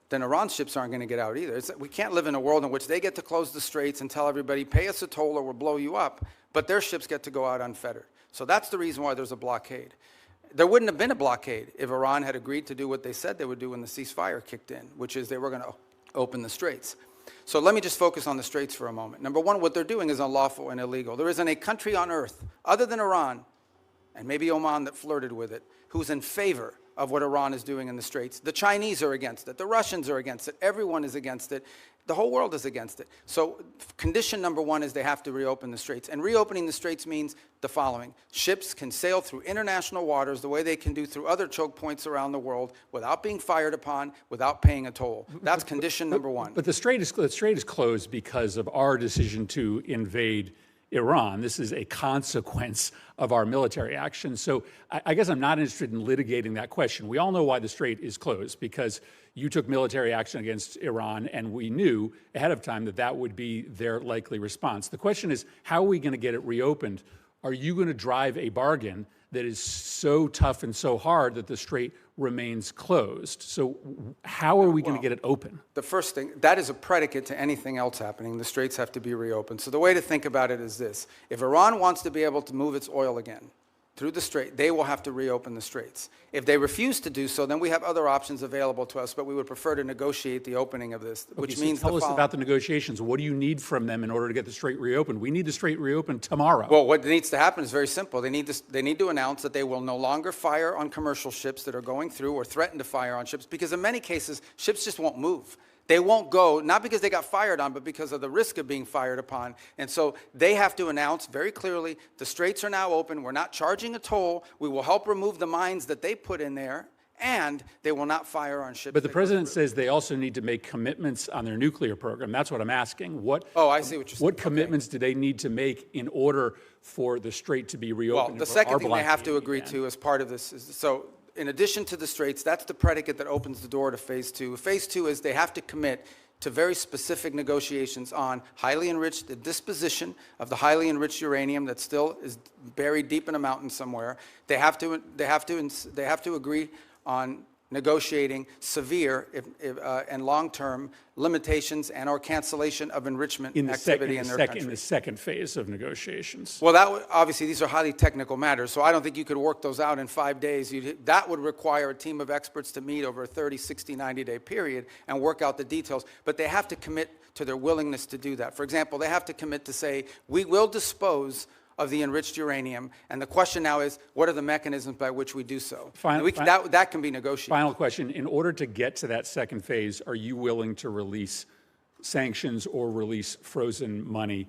[SPEAKER 3] then Iran's ships aren't going to get out either. We can't live in a world in which they get to close the straits and tell everybody, pay us a toll or we'll blow you up, but their ships get to go out unfettered. So that's the reason why there's a blockade. There wouldn't have been a blockade if Iran had agreed to do what they said they would do when the ceasefire kicked in, which is they were going to open the straits. So let me just focus on the straits for a moment. Number one, what they're doing is unlawful and illegal. There isn't a country on earth, other than Iran, and maybe Oman that flirted with it, who's in favor of what Iran is doing in the straits. The Chinese are against it. The Russians are against it. Everyone is against it. The whole world is against it. So condition number one is they have to reopen the straits. And reopening the straits means the following. Ships can sail through international waters the way they can do through other choke points around the world without being fired upon, without paying a toll. That's condition number one.
[SPEAKER 5] But the strait is closed because of our decision to invade Iran. This is a consequence of our military action. So I guess I'm not interested in litigating that question. We all know why the strait is closed, because you took military action against Iran, and we knew ahead of time that that would be their likely response. The question is, how are we going to get it reopened? Are you going to drive a bargain that is so tough and so hard that the strait remains closed? So how are we going to get it open?
[SPEAKER 3] The first thing, that is a predicate to anything else happening. The straits have to be reopened. So the way to think about it is this. If Iran wants to be able to move its oil again through the strait, they will have to reopen the straits. If they refuse to do so, then we have other options available to us, but we would prefer to negotiate the opening of this, which means
[SPEAKER 5] tell us about the negotiations. What do you need from them in order to get the strait reopened? We need the strait reopened tomorrow.
[SPEAKER 3] Well, what needs to happen is very simple. They need to announce that they will no longer fire on commercial ships that are going through or threaten to fire on ships, because in many cases, ships just won't move. They won't go, not because they got fired on, but because of the risk of being fired upon. And so they have to announce very clearly, the straits are now open. We're not charging a toll. We will help remove the mines that they put in there, and they will not fire on ships.
[SPEAKER 5] But the president says they also need to make commitments on their nuclear program. That's what I'm asking.
[SPEAKER 3] Oh, I see what you're saying.
[SPEAKER 5] What commitments do they need to make in order for the strait to be reopened?
[SPEAKER 3] Well, the second thing they have to agree to as part of this is, so in addition to the straits, that's the predicate that opens the door to phase two. Phase two is they have to commit to very specific negotiations on highly enriched, the disposition of the highly enriched uranium that still is buried deep in a mountain somewhere. They have to agree on negotiating severe and long-term limitations and or cancellation of enrichment activity in their country.
[SPEAKER 5] In the second phase of negotiations.
[SPEAKER 3] Well, obviously, these are highly technical matters, so I don't think you could work those out in 5 days. That would require a team of experts to meet over a 30, 60, 90-day period and work out the details. But they have to commit to their willingness to do that. For example, they have to commit to say, we will dispose of the enriched uranium, and the question now is, what are the mechanisms by which we do so? That can be negotiated.
[SPEAKER 5] Final question. In order to get to that second phase, are you willing to release sanctions or release frozen money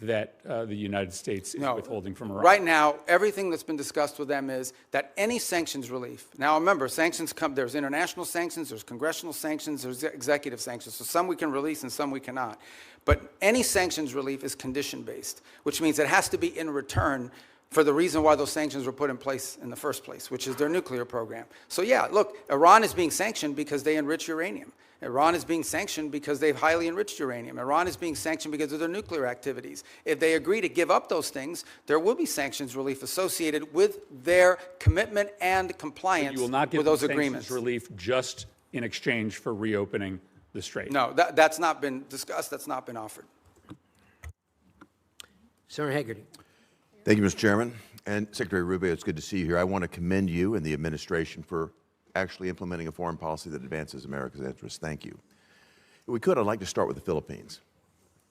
[SPEAKER 5] that the United States is withholding from Iran?
[SPEAKER 3] Right now, everything that's been discussed with them is that any sanctions relief, now remember, sanctions come, there's international sanctions, there's congressional sanctions, there's executive sanctions, so some we can release and some we cannot. But any sanctions relief is condition-based, which means it has to be in return for the reason why those sanctions were put in place in the first place, which is their nuclear program. So yeah, look, Iran is being sanctioned because they enrich uranium. Iran is being sanctioned because they've highly enriched uranium. Iran is being sanctioned because of their nuclear activities. If they agree to give up those things, there will be sanctions relief associated with their commitment and compliance with those agreements.
[SPEAKER 5] You will not give sanctions relief just in exchange for reopening the strait?
[SPEAKER 3] No, that's not been discussed. That's not been offered.
[SPEAKER 1] Senator Hagerty.
[SPEAKER 6] Thank you, Mr. Chairman. And Secretary Rubio, it's good to see you here. I want to commend you and the administration for actually implementing a foreign policy that advances America's interests. Thank you. If we could, I'd like to start with the Philippines,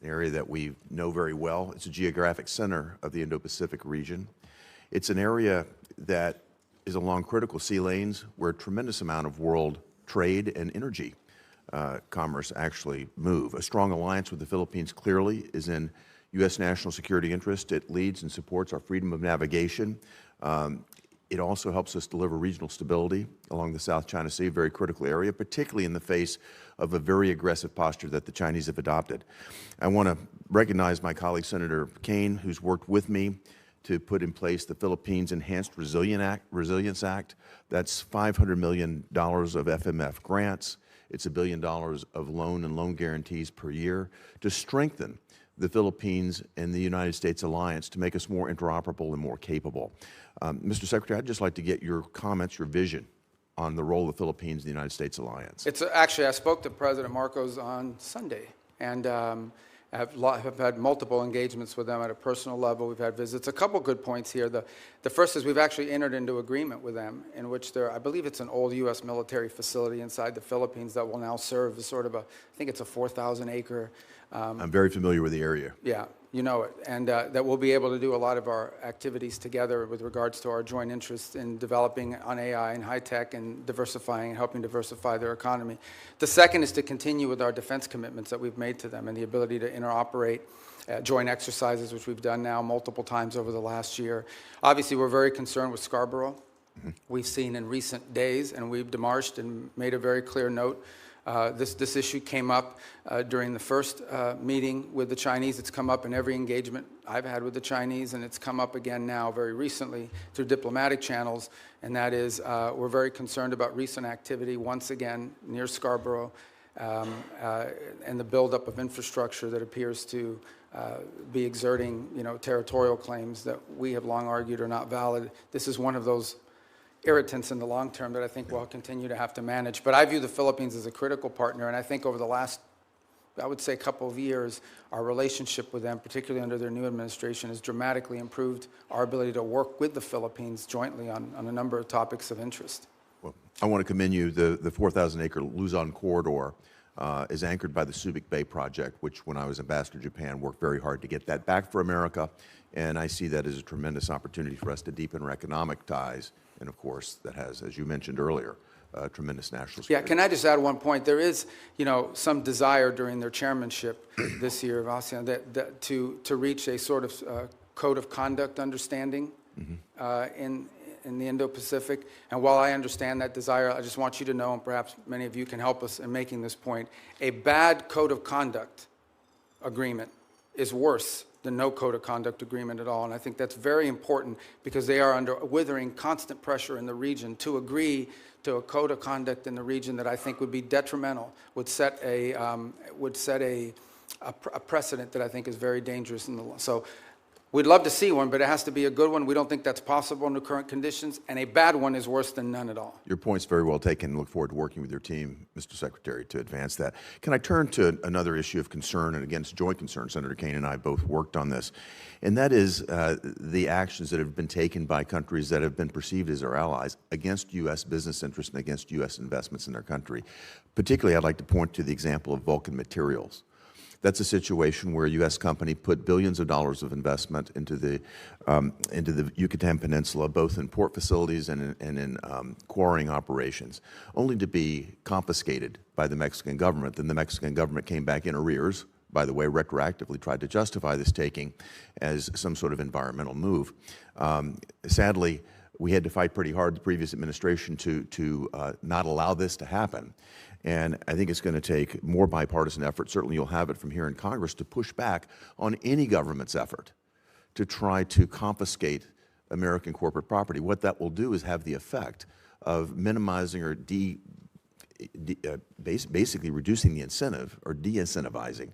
[SPEAKER 6] an area that we know very well. It's a geographic center of the Indo-Pacific region. It's an area that is along critical sea lanes where a tremendous amount of world trade and energy commerce actually move. A strong alliance with the Philippines clearly is in U.S. national security interest. It leads and supports our freedom of navigation. It also helps us deliver regional stability along the South China Sea, a very critical area, particularly in the face of a very aggressive posture that the Chinese have adopted. I want to recognize my colleague, Senator Kane, who's worked with me to put in place the Philippines Enhanced Resilience Act. That's $500 million of FMF grants. It's $1 billion of loan and loan guarantees per year to strengthen the Philippines and the United States alliance to make us more interoperable and more capable. Mr. Secretary, I'd just like to get your comments, your vision on the role of the Philippines in the United States alliance.
[SPEAKER 3] It's actually, I spoke to President Marcos on Sunday, and have had multiple engagements with them at a personal level. We've had visits. A couple good points here. The first is we've actually entered into agreement with them in which I believe it's an old U.S. military facility inside the Philippines that will now serve as sort of I think it's a 4,000-acre.
[SPEAKER 6] I'm very familiar with the area.
[SPEAKER 3] Yeah, you know it. And that we'll be able to do a lot of our activities together with regards to our joint interests in developing on AI and high tech and diversifying and helping diversify their economy. The second is to continue with our defense commitments that we've made to them and the ability to interoperate joint exercises, which we've done now multiple times over the last year. Obviously, we're very concerned with Scarborough. We've seen in recent days, and we've demarched and made a very clear note. This issue came up during the first meeting with the Chinese. It's come up in every engagement I've had with the Chinese, and it's come up again now very recently through diplomatic channels, and that is we're very concerned about recent activity once again near Scarborough and the buildup of infrastructure that appears to be exerting, territorial claims that we have long argued are not valid. This is one of those irritants in the long term that I think we'll continue to have to manage. But I view the Philippines as a critical partner, and I think over the last, I would say, couple of years, our relationship with them, particularly under their new administration, has dramatically improved our ability to work with the Philippines jointly on a number of topics of interest.
[SPEAKER 6] Well, I want to commend you. The 4,000-acre Luzon corridor is anchored by the Subic Bay project, which when I was ambassador to Japan, worked very hard to get that back for America, and I see that as a tremendous opportunity for us to deepen our economic ties. And of course, that has, as you mentioned earlier, tremendous national security.
[SPEAKER 3] Yeah, can I just add one point? There is, some desire during their chairmanship this year of ASEAN that to reach a sort of code of conduct understanding in the Indo-Pacific. And while I understand that desire, I just want you to know, and perhaps many of you can help us in making this point, a bad code of conduct agreement is worse than no code of conduct agreement at all. And I think that's very important because they are under withering constant pressure in the region to agree to a code of conduct in the region that I think would be detrimental, would set a precedent that I think is very dangerous in the law. So we'd love to see one, but it has to be a good one. We don't think that's possible under current conditions, and a bad one is worse than none at all.
[SPEAKER 6] Your point's very well taken. Look forward to working with your team, Mr. Secretary, to advance that. Can I turn to another issue of concern, and again, it's joint concern. Senator Kane and I both worked on this, and that is the actions that have been taken by countries that have been perceived as our allies against U.S. business interests and against U.S. investments in their country. Particularly, I'd like to point to the example of Vulcan Materials. That's a situation where a U.S. company put billions of dollars of investment into the Yucatan Peninsula, both in port facilities and in quarrying operations, only to be confiscated by the Mexican government. Then the Mexican government came back in arrears, by the way, retroactively tried to justify this taking as some sort of environmental move. Sadly, we had to fight pretty hard, the previous administration, to not allow this to happen. And I think it's going to take more bipartisan effort, certainly you'll have it from here in Congress, to push back on any government's effort to try to confiscate American corporate property. What that will do is have the effect of minimizing or basically reducing the incentive or de-incentivizing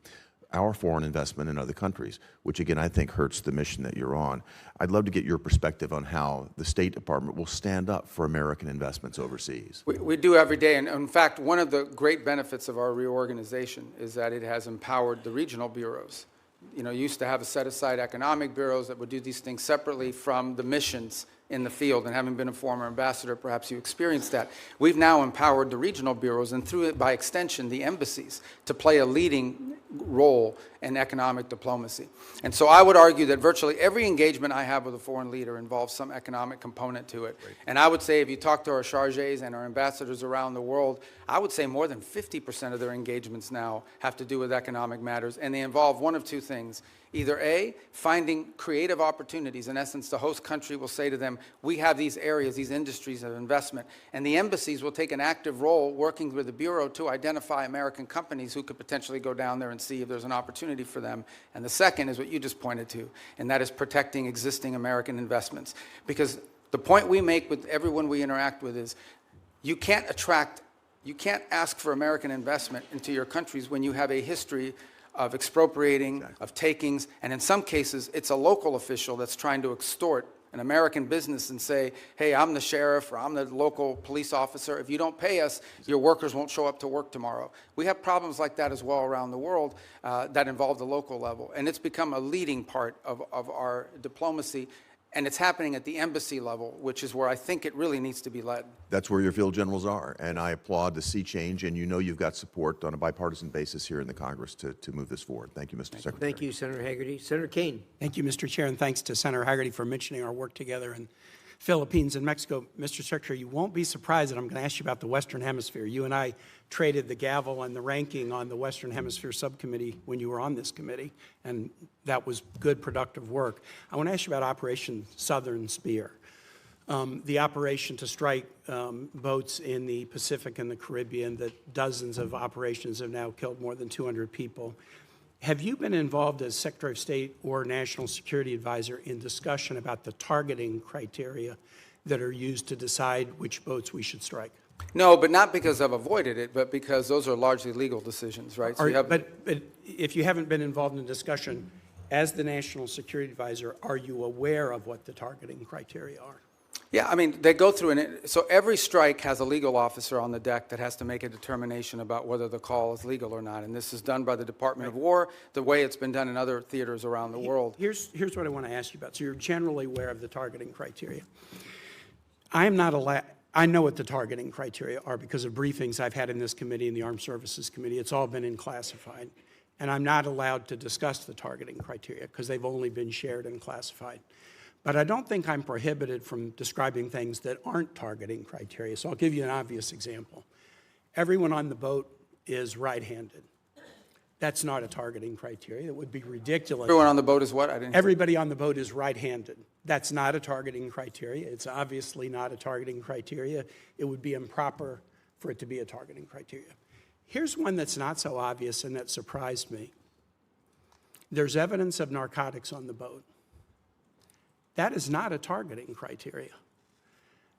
[SPEAKER 6] our foreign investment in other countries, which again I think hurts the mission that you're on. I'd love to get your perspective on how the State Department will stand up for American investments overseas.
[SPEAKER 3] We do every day, and in fact, one of the great benefits of our reorganization is that it has empowered the regional bureaus. You used to have set-aside economic bureaus that would do these things separately from the missions in the field, and having been a former ambassador, perhaps you experienced that. We've now empowered the regional bureaus, and through it, by extension, the embassies, to play a leading role in economic diplomacy. And so I would argue that virtually every engagement I have with a foreign leader involves some economic component to it. Right. And I would say if you talk to our chargés and our ambassadors around the world, I would say more than 50% of their engagements now have to do with economic matters, and they involve one of two things. Either A, finding creative opportunities. In essence, the host country will say to them, we have these areas, these industries of investment, and the embassies will take an active role working with the Bureau to identify American companies who could potentially go down there and see if there's an opportunity for them. And the second is what you just pointed to, and that is protecting existing American investments. Because the point we make with everyone we interact with is you can't ask for American investment into your countries when you have a history of expropriating, of takings, and in some cases, it's a local official that's trying to extort an American business and say, hey, I'm the sheriff or I'm the local police officer. If you don't pay us, your workers won't show up to work tomorrow. We have problems like that as well around the world that involve the local level, and it's become a leading part of our diplomacy. And it's happening at the embassy level, which is where I think it really needs to be led.
[SPEAKER 6] That's where your field generals are, and I applaud the sea change, and you know you've got support on a bipartisan basis here in the Congress to move this forward. Thank you, Mr. Secretary.
[SPEAKER 1] Thank you, Senator Hagerty. Senator Kane.
[SPEAKER 7] Thank you, Mr. Chair, and thanks to Senator Hagerty for mentioning our work together in Philippines and Mexico. Mr. Secretary, you won't be surprised that I'm going to ask you about the Western Hemisphere. You and I traded the gavel and the ranking on the Western Hemisphere subcommittee when you were on this committee, and that was good, productive work. I want to ask you about Operation Southern Spear, the operation to strike boats in the Pacific and the Caribbean, that dozens of operations have now killed more than 200 people. Have you been involved as Secretary of State or National Security Advisor in discussion about the targeting criteria that are used to decide which boats we should strike?
[SPEAKER 3] No, but not because I've avoided it, but because those are largely legal decisions, right? So
[SPEAKER 7] But if you haven't been involved in discussion, as the National Security Advisor, are you aware of what the targeting criteria are?
[SPEAKER 3] Yeah, I mean, they go through, so every strike has a legal officer on the deck that has to make a determination about whether the call is legal or not. And this is done by the Department of War, the way it's been done in other theaters around the world.
[SPEAKER 7] Here's what I want to ask you about. So you're generally aware of the targeting criteria. I am not allowed. I know what the targeting criteria are because of briefings I've had in this committee and the Armed Services Committee. It's all been in classified. And I'm not allowed to discuss the targeting criteria because they've only been shared and classified. But I don't think I'm prohibited from describing things that aren't targeting criteria. So I'll give you an obvious example. Everyone on the boat is right-handed. That's not a targeting criteria. It would be ridiculous.
[SPEAKER 3] Everyone on the boat is what?
[SPEAKER 7] Everybody on the boat is right-handed. That's not a targeting criteria. It's obviously not a targeting criteria. It would be improper for it to be a targeting criteria. Here's one that's not so obvious and that surprised me. There's evidence of narcotics on the boat. That is not a targeting criteria.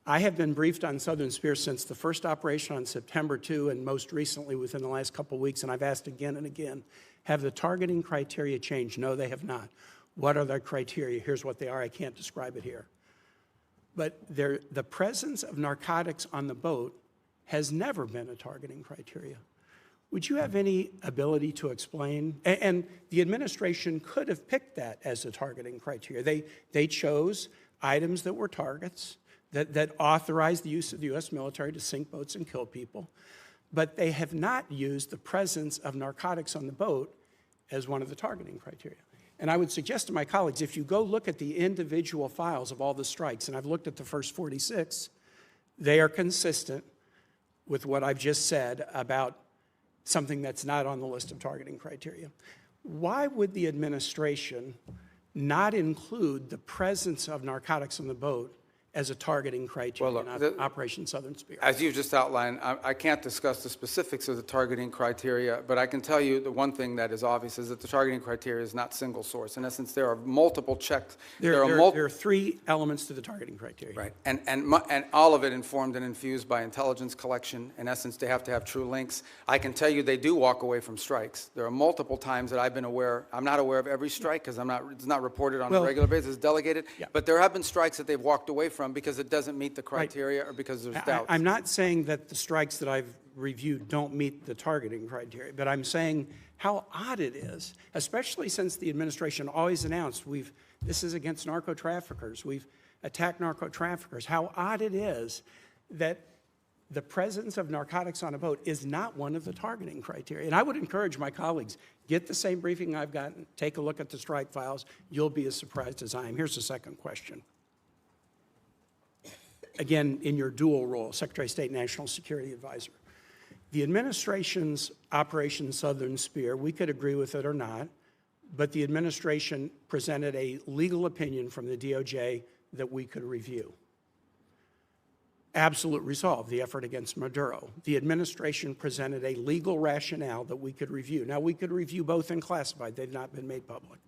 [SPEAKER 7] I have been briefed on Southern Spear since the first operation on September 2 and most recently within the last couple of weeks, and I've asked again and again, have the targeting criteria changed? No, they have not. What are the criteria? Here's what they are. I can't describe it here. But the presence of narcotics on the boat has never been a targeting criteria. Would you have any ability to explain? And the administration could have picked that as a targeting criteria. They chose items that were targets, that authorized the use of the U.S. military to sink boats and kill people, but they have not used the presence of narcotics on the boat as one of the targeting criteria. And I would suggest to my colleagues, if you go look at the individual files of all the strikes, and I've looked at the first 46, they are consistent with what I've just said about something that's not on the list of targeting criteria. Why would the administration not include the presence of narcotics on the boat as a targeting criteria in Operation Southern Spear?
[SPEAKER 3] As you just outlined, I can't discuss the specifics of the targeting criteria, but I can tell you the one thing that is obvious is that the targeting criteria is not single source. In essence, there are multiple checks.
[SPEAKER 7] There are three elements to the targeting criteria.
[SPEAKER 3] Right, and all of it informed and infused by intelligence collection. In essence, they have to have true links. I can tell you they do walk away from strikes. There are multiple times that I've been aware. I'm not aware of every strike because it's not reported on a regular basis. It's delegated. Yeah. But there have been strikes that they've walked away from because it doesn't meet the criteria or because there's doubts.
[SPEAKER 7] I'm not saying that the strikes that I've reviewed don't meet the targeting criteria, but I'm saying how odd it is, especially since the administration always announced this is against narco traffickers. We've attacked narco traffickers. How odd it is that the presence of narcotics on a boat is not one of the targeting criteria. And I would encourage my colleagues, get the same briefing I've gotten, take a look at the strike files. You'll be as surprised as I am. Here's the second question. Again, in your dual role, Secretary of State, National Security Advisor. The administration's Operation Southern Spear, we could agree with it or not, but the administration presented a legal opinion from the DOJ that we could review. Absolute resolve, the effort against Maduro. The administration presented a legal rationale that we could review. Now, we could review both in classified. They've not been made public.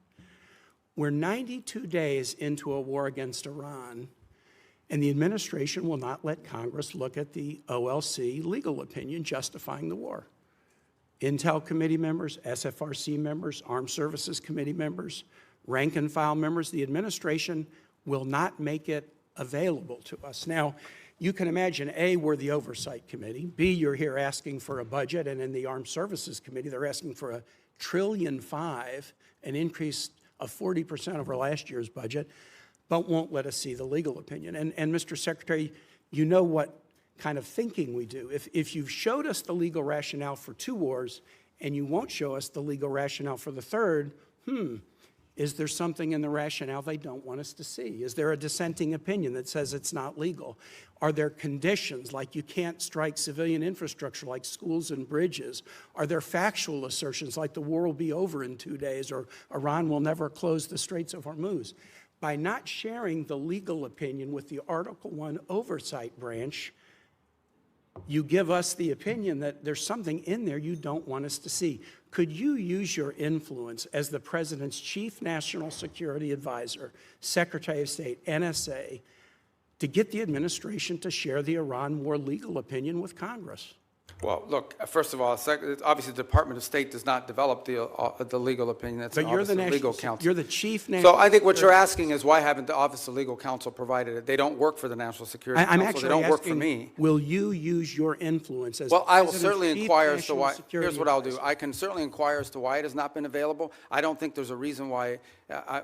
[SPEAKER 7] We're 92 days into a war against Iran, and the administration will not let Congress look at the OLC legal opinion justifying the war. Intel committee members, SFRC members, Armed Services Committee members, rank and file members, the administration will not make it available to us. Now, you can imagine, A, we're the Oversight Committee. B, you're here asking for a budget, and in the Armed Services Committee, they're asking for $1.5 trillion, an increase of 40% over last year's budget, but won't let us see the legal opinion. And Mr. Secretary, you know what kind of thinking we do. If you've showed us the legal rationale for 2 wars and you won't show us the legal rationale for the third, is there something in the rationale they don't want us to see? Is there a dissenting opinion that says it's not legal? Are there conditions like you can't strike civilian infrastructure like schools and bridges? Are there factual assertions like the war will be over in 2 days or Iran will never close the Straits of Hormuz? By not sharing the legal opinion with the Article I Oversight Branch, you give us the opinion that there's something in there you don't want us to see. Could you use your influence as the President's Chief National Security Advisor, Secretary of State, NSA, to get the administration to share the Iran war legal opinion with Congress?
[SPEAKER 3] Well, look, first of all, obviously the Department of State does not develop the legal opinion. That's
[SPEAKER 7] But you're the
[SPEAKER 3] legal counsel.
[SPEAKER 7] You're the chief national.
[SPEAKER 3] So I think what you're asking is why haven't the Office of Legal Counsel provided it? They don't work for the National Security
[SPEAKER 7] I'm
[SPEAKER 3] Council.
[SPEAKER 7] actually
[SPEAKER 3] They don't
[SPEAKER 7] asking,
[SPEAKER 3] work for me.
[SPEAKER 7] Will you use your influence as
[SPEAKER 3] Well, I will
[SPEAKER 7] President's
[SPEAKER 3] certainly
[SPEAKER 7] Chief
[SPEAKER 3] inquire as to
[SPEAKER 7] National
[SPEAKER 3] why.
[SPEAKER 7] Security
[SPEAKER 3] Here's what I'll do.
[SPEAKER 7] Advisor?
[SPEAKER 3] I can certainly inquire as to why it has not been available. I don't think there's a reason why. I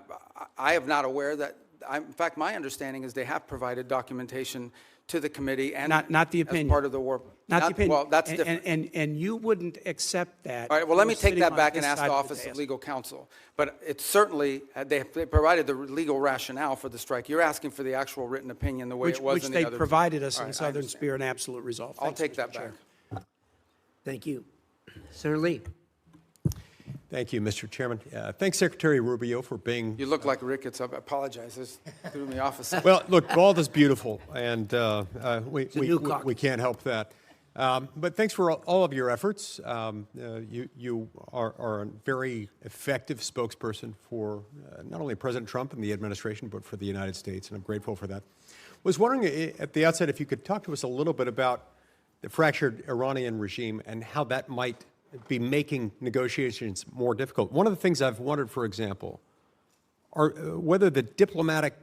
[SPEAKER 3] am not aware that. In fact, my understanding is they have provided documentation to the committee and
[SPEAKER 7] Not the opinion.
[SPEAKER 3] as part of the war.
[SPEAKER 7] Not the opinion.
[SPEAKER 3] Well, that's different.
[SPEAKER 7] And you wouldn't accept that.
[SPEAKER 3] All right, well, let me
[SPEAKER 7] You're
[SPEAKER 3] take
[SPEAKER 7] sitting
[SPEAKER 3] that
[SPEAKER 7] on
[SPEAKER 3] back
[SPEAKER 7] this
[SPEAKER 3] and ask
[SPEAKER 7] side
[SPEAKER 3] the
[SPEAKER 7] of
[SPEAKER 3] Office of
[SPEAKER 7] dais.
[SPEAKER 3] Legal Counsel. But it's certainly, they provided the legal rationale for the strike. You're asking for the actual written opinion the way it was
[SPEAKER 7] Which
[SPEAKER 3] in
[SPEAKER 7] they
[SPEAKER 3] the other.
[SPEAKER 7] provided us
[SPEAKER 3] All
[SPEAKER 7] in
[SPEAKER 3] right, I
[SPEAKER 7] Southern
[SPEAKER 3] understand.
[SPEAKER 7] Spirit and Absolute Resolve.
[SPEAKER 3] I'll
[SPEAKER 7] Thanks,
[SPEAKER 3] take
[SPEAKER 7] Mr.
[SPEAKER 3] that
[SPEAKER 7] Chair.
[SPEAKER 3] back.
[SPEAKER 1] Thank you. Senator Lee.
[SPEAKER 8] Thank you, Mr. Chairman. Thanks, Secretary Rubio, for being...
[SPEAKER 3] You look like rickets. I apologize. This threw me off a second.
[SPEAKER 8] Well, look, bald is beautiful, and we
[SPEAKER 1] new caucus.
[SPEAKER 8] can't help that. But thanks for all of your efforts. You are a very effective spokesperson for not only President Trump and the administration, but for the United States, and I'm grateful for that. Was wondering at the outset if you could talk to us a little bit about the fractured Iranian regime and how that might be making negotiations more difficult. One of the things I've wondered, for example, are whether the diplomatic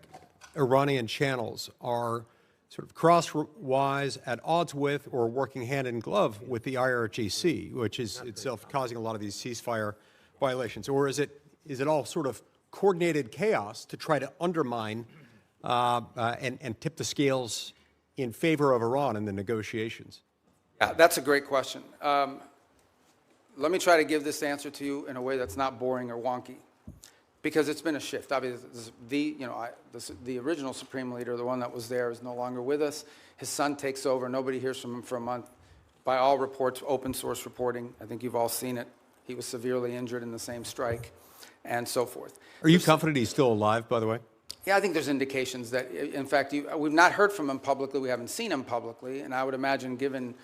[SPEAKER 8] Iranian channels are sort of crosswise, at odds with, or working hand in glove with the IRGC, which is itself causing a lot of these ceasefire violations, or is it all sort of coordinated chaos to try to undermine and tip the scales in favor of Iran in the negotiations?
[SPEAKER 3] Yeah, that's a great question. Let me try to give this answer to you in a way that's not boring or wonky, because it's been a shift. Obviously, the original Supreme Leader, the one that was there, is no longer with us. His son takes over. Nobody hears from him for a month. By all reports, open source reporting, I think you've all seen it. He was severely injured in the same strike, and so forth.
[SPEAKER 8] Are you confident he's still alive, by the way?
[SPEAKER 3] Yeah, I think there's indications that, in fact, we've not heard from him publicly. We haven't seen him publicly, and I would imagine, given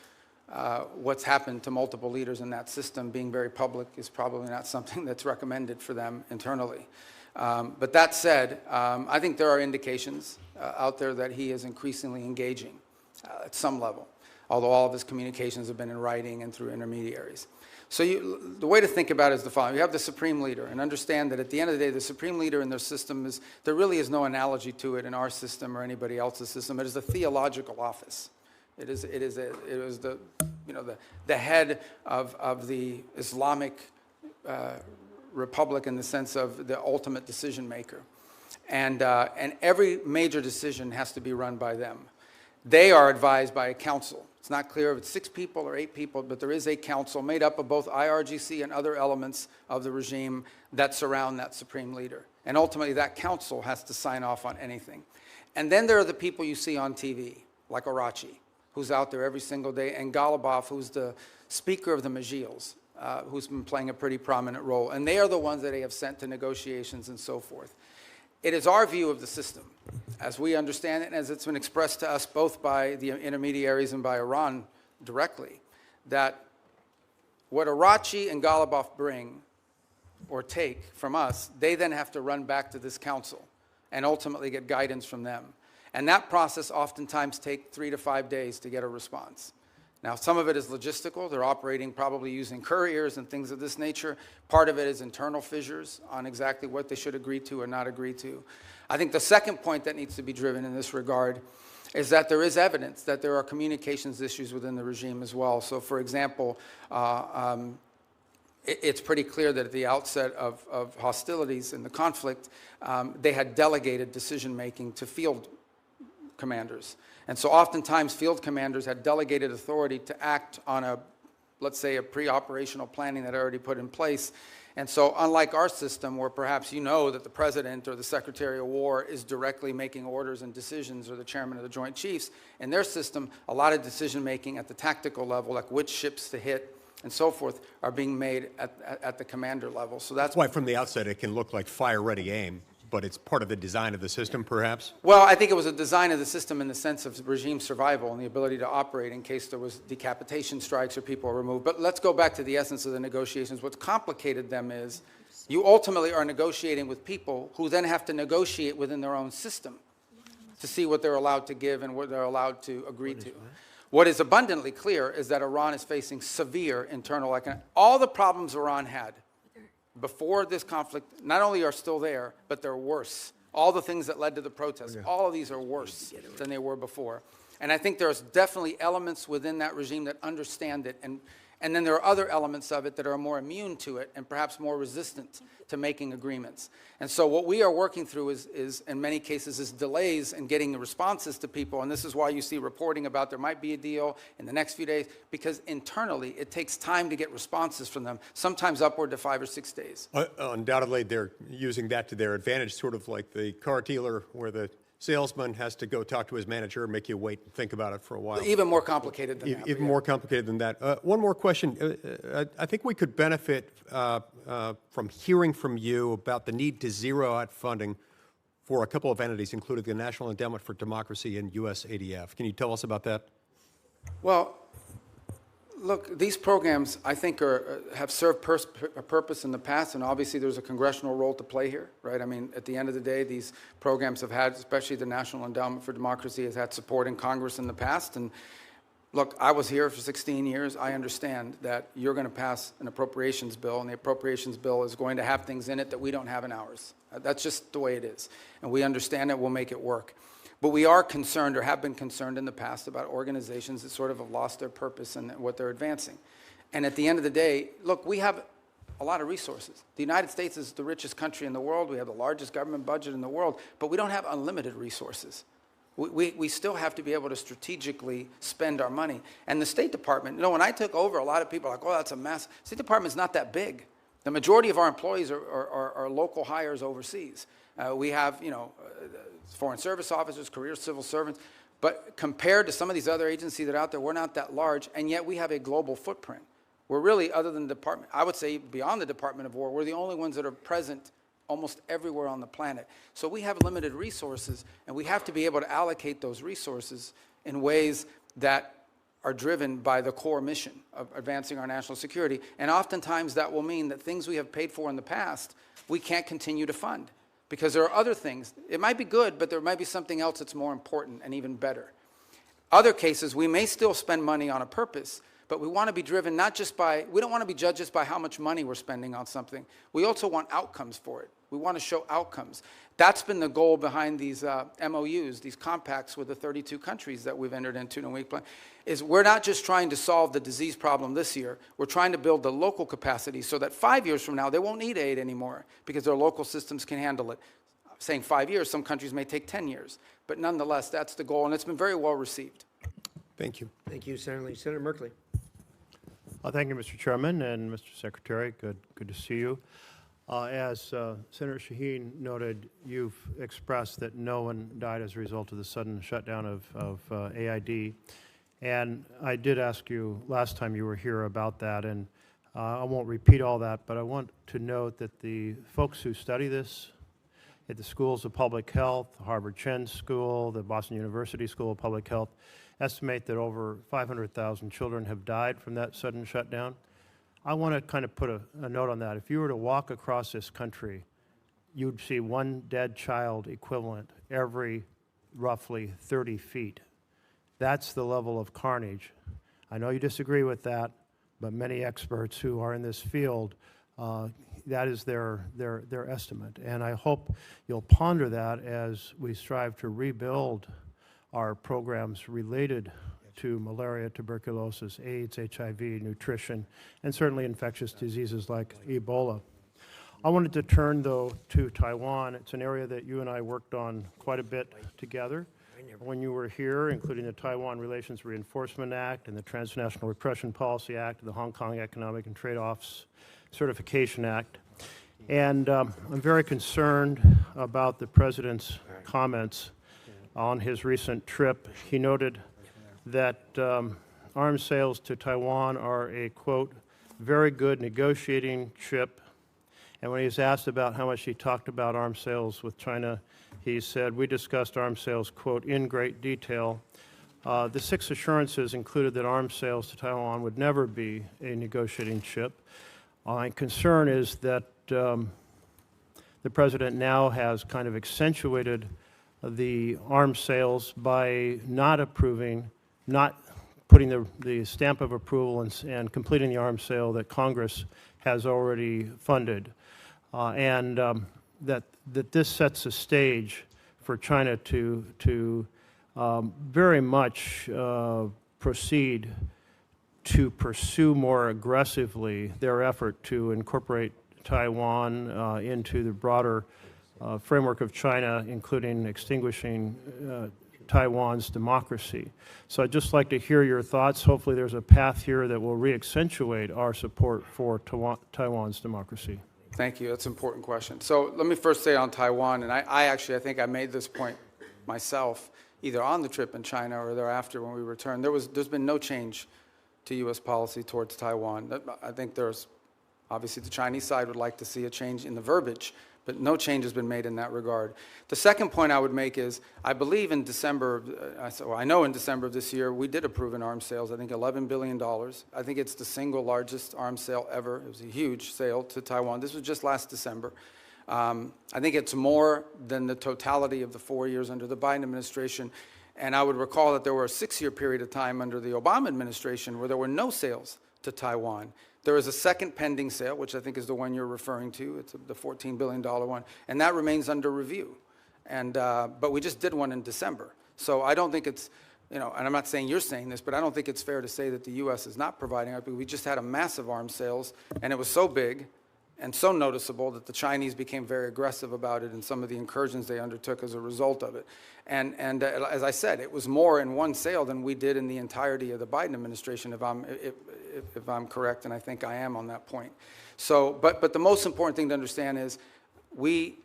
[SPEAKER 3] what's happened to multiple leaders in that system, being very public is probably not something that's recommended for them internally. But that said, I think there are indications out there that he is increasingly engaging at some level, although all of his communications have been in writing and through intermediaries. So the way to think about it is the following. You have the Supreme Leader, and understand that at the end of the day, the Supreme Leader in their system there really is no analogy to it in our system or anybody else's system. It is a theological office. It was the head of the Islamic Republic in the sense of the ultimate decision maker, and every major decision has to be run by them. They are advised by a council. It's not clear if it's 6 people or 8 people, but there is a council made up of both IRGC and other elements of the regime that surround that Supreme Leader, and ultimately that council has to sign off on anything. And then there are the people you see on TV, like Arachi, who's out there every single day, and Golubov, who's the speaker of the Majlis. who's been playing a pretty prominent role. And they are the ones that they have sent to negotiations and so forth. It is our view of the system, as we understand it, and as it's been expressed to us both by the intermediaries and by Iran directly, that what Arachi and Ghalibaf bring or take from us, they then have to run back to this council and ultimately get guidance from them. And that process oftentimes takes 3 to 5 days to get a response. Now, some of it is logistical. They're operating probably using couriers and things of this nature. Part of it is internal fissures on exactly what they should agree to or not agree to. I think the second point that needs to be driven in this regard is that there is evidence that there are communications issues within the regime as well. So, for example, it's pretty clear that at the outset of hostilities in the conflict, they had delegated decision-making to field commanders. And so oftentimes field commanders had delegated authority to act on a, let's say, a pre-operational planning that had already put in place. And so unlike our system, where perhaps you know that the president or the secretary of war is directly making orders and decisions, or the chairman of the Joint Chiefs, in their system, a lot of decision-making at the tactical level, like which ships to hit and so forth, are being made at the commander level. So that's
[SPEAKER 8] why from the outset it can look like fire-ready aim, but it's part of the design of the system, perhaps?
[SPEAKER 3] Well, I think it was a design of the system in the sense of regime survival and the ability to operate in case there was decapitation strikes or people are removed. But let's go back to the essence of the negotiations. What's complicated them is you ultimately are negotiating with people who then have to negotiate within their own system to see what they're allowed to give and what they're allowed to agree to. What is abundantly clear is that Iran is facing severe internal economic. All the problems Iran had before this conflict not only are still there, but they're worse. All the things that led to the protests, all of these are worse than they were before. And I think there's definitely elements within that regime that understand it. And then there are other elements of it that are more immune to it and perhaps more resistant to making agreements. And so what we are working through is in many cases, is delays in getting the responses to people. And this is why you see reporting about there might be a deal in the next few days, because internally it takes time to get responses from them, sometimes upward to 5 or 6 days.
[SPEAKER 8] Undoubtedly, they're using that to their advantage, sort of like the car dealer where the salesman has to go talk to his manager and make you wait and think about it for a while.
[SPEAKER 3] Even more complicated than that.
[SPEAKER 8] Even more complicated than that. One more question. I think we could benefit from hearing from you about the need to zero out funding for a couple of entities, including the National Endowment for Democracy and USADF. Can you tell us about that?
[SPEAKER 3] Well, look, these programs, I think, have served a purpose in the past, and obviously there's a congressional role to play here, right? I mean, at the end of the day, these programs have had, especially the National Endowment for Democracy, has had support in Congress in the past. And look, I was here for 16 years. I understand that you're going to pass an appropriations bill, and the appropriations bill is going to have things in it that we don't have in ours. That's just the way it is. And we understand it. We'll make it work. But we are concerned, or have been concerned in the past, about organizations that sort of have lost their purpose and what they're advancing. And at the end of the day, look, we have a lot of resources. The United States is the richest country in the world. We have the largest government budget in the world, but we don't have unlimited resources. We still have to be able to strategically spend our money. And the State Department, you know, when I took over, a lot of people are like, oh, that's a mess. State Department's not that big. The majority of our employees are local hires overseas. We have, you know, foreign service officers, career civil servants, but compared to some of these other agencies that are out there, we're not that large, and yet we have a global footprint. We're really, other than the department, I would say beyond the Department of War, we're the only ones that are present almost everywhere on the planet. So we have limited resources, and we have to be able to allocate those resources in ways that are driven by the core mission of advancing our national security. And oftentimes that will mean that things we have paid for in the past, we can't continue to fund. Because there are other things. It might be good, but there might be something else that's more important and even better. Other cases, we may still spend money on a purpose, but we want to be driven not just by, we don't want to be judged just by how much money we're spending on something. We also want outcomes for it. We want to show outcomes. That's been the goal behind these MOUs, these compacts with the 32 countries that we've entered into in a week plan, is we're not just trying to solve the disease problem this year. We're trying to build the local capacity so that 5 years from now, they won't need aid anymore because their local systems can handle it. I'm saying 5 years, some countries may take 10 years. But nonetheless, that's the goal, and it's been very well received.
[SPEAKER 8] Thank you.
[SPEAKER 1] Thank you, Senator Lee. Senator Merkley.
[SPEAKER 9] Thank you, Mr. Chairman, and Mr. Secretary. Good to see you. As Senator Shaheen noted, you've expressed that no one died as a result of the sudden shutdown of AID. And I did ask you last time you were here about that, and I won't repeat all that, but I want to note that the folks who study this at the schools of public health, the Harvard Chen School, the Boston University School of Public Health, estimate that over 500,000 children have died from that sudden shutdown. I want to kind of put a note on that. If you were to walk across this country, you'd see one dead child equivalent every roughly 30 feet. That's the level of carnage. I know you disagree with that, but many experts who are in this field, that is their estimate. And I hope you'll ponder that as we strive to rebuild our programs related to malaria, tuberculosis, AIDS, HIV, nutrition, and certainly infectious diseases like Ebola. I wanted to turn, though, to Taiwan. It's an area that you and I worked on quite a bit together when you were here, including the Taiwan Relations Reinforcement Act and the Transnational Repression Policy Act, the Hong Kong Economic and Trade Office Certification Act. And I'm very concerned about the President's comments on his recent trip. He noted that arms sales to Taiwan are a, quote, very good negotiating chip. And when he was asked about how much he talked about arms sales with China, he said, we discussed arms sales, quote, in great detail. The 6 assurances included that arms sales to Taiwan would never be a negotiating chip. My concern is that the President now has kind of accentuated the arms sales by not approving, not putting the stamp of approval and completing the arms sale that Congress has already funded. That this sets a stage for China to very much proceed to pursue more aggressively their effort to incorporate Taiwan into the broader framework of China, including extinguishing Taiwan's democracy. So I'd just like to hear your thoughts. Hopefully there's a path here that will re-accentuate our support for Taiwan's democracy.
[SPEAKER 3] Thank you. That's an important question. So let me first say on Taiwan, and I think I made this point myself, either on the trip in China or thereafter when we returned. There's been no change to U.S. policy towards Taiwan. I think obviously the Chinese side would like to see a change in the verbiage, but no change has been made in that regard. The second point I would make is, I believe in December, I know in December of this year, we did approve an arms sales, I think $11 billion. I think it's the single largest arms sale ever. It was a huge sale to Taiwan. This was just last December. I think it's more than the totality of the 4 years under the Biden administration. And I would recall that there were a 6-year period of time under the Obama administration where there were no sales to Taiwan. There is a second pending sale, which I think is the one you're referring to. It's the $14 billion one, and that remains under review. But we just did one in December. So I don't think it's, and I'm not saying you're saying this, but I don't think it's fair to say that the U.S. is not providing it. We just had a massive arms sales, and it was so big and so noticeable that the Chinese became very aggressive about it in some of the incursions they undertook as a result of it. And as I said, it was more in one sale than we did in the entirety of the Biden administration, if I'm correct, and I think I am on that point. So, but the most important thing to understand is we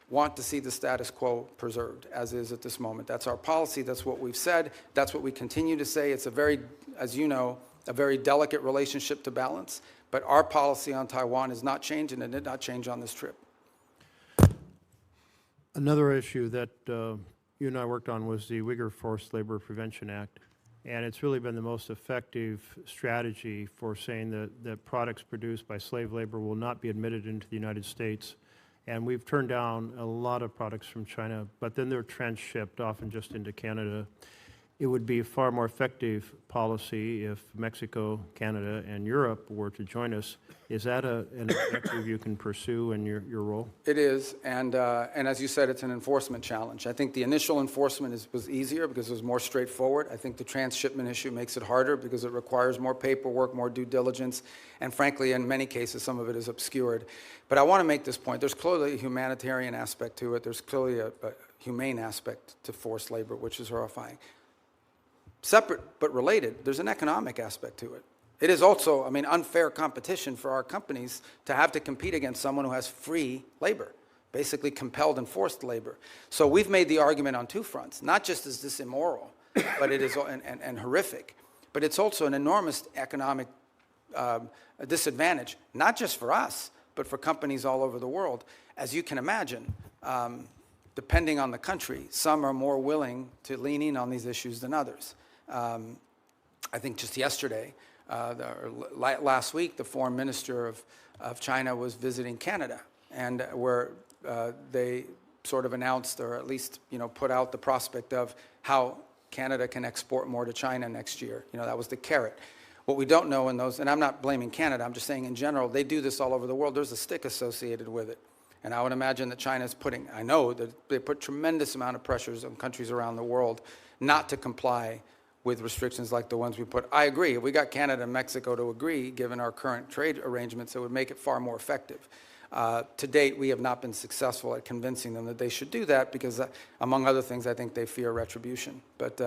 [SPEAKER 3] want to see the status quo preserved, as is at this moment. That's our policy. That's what we've said. That's what we continue to say. It's a very, as you know, a very delicate relationship to balance. But our policy on Taiwan has not changed, and it did not change on this trip.
[SPEAKER 9] Another issue that you and I worked on was the Uyghur Forced Labor Prevention Act. And it's really been the most effective strategy for saying that products produced by slave labor will not be admitted into the United States. And we've turned down a lot of products from China, but then they're transshipped, often just into Canada. It would be a far more effective policy if Mexico, Canada, and Europe were to join us. Is that an objective you can pursue in your role?
[SPEAKER 3] It is, and as you said, it's an enforcement challenge. I think the initial enforcement was easier because it was more straightforward. I think the transshipment issue makes it harder because it requires more paperwork, more due diligence, and frankly, in many cases, some of it is obscured. But I want to make this point. There's clearly a humanitarian aspect to it. There's clearly a humane aspect to forced labor, which is horrifying. Separate but related, there's an economic aspect to it. It is also, unfair competition for our companies to have to compete against someone who has free labor, basically compelled and forced labor. So we've made the argument on two fronts. Not just is this immoral, but it is and horrific, but it's also an enormous economic a disadvantage, not just for us, but for companies all over the world. As you can imagine, depending on the country, some are more willing to lean in on these issues than others. I think just yesterday, last week, the foreign minister of China was visiting Canada, and where they sort of announced, or at least put out the prospect of how Canada can export more to China next year. That was the carrot. What we don't know in those, and I'm not blaming Canada, I'm just saying in general, they do this all over the world. There's a stick associated with it. And I would imagine that China's putting, I know that they put tremendous amount of pressures on countries around the world not to comply with restrictions like the ones we put. I agree, if we got Canada and Mexico to agree, given our current trade arrangements, it would make it far more effective. To date, we have not been successful at convincing them that they should do that because, among other things, I think they fear retribution. But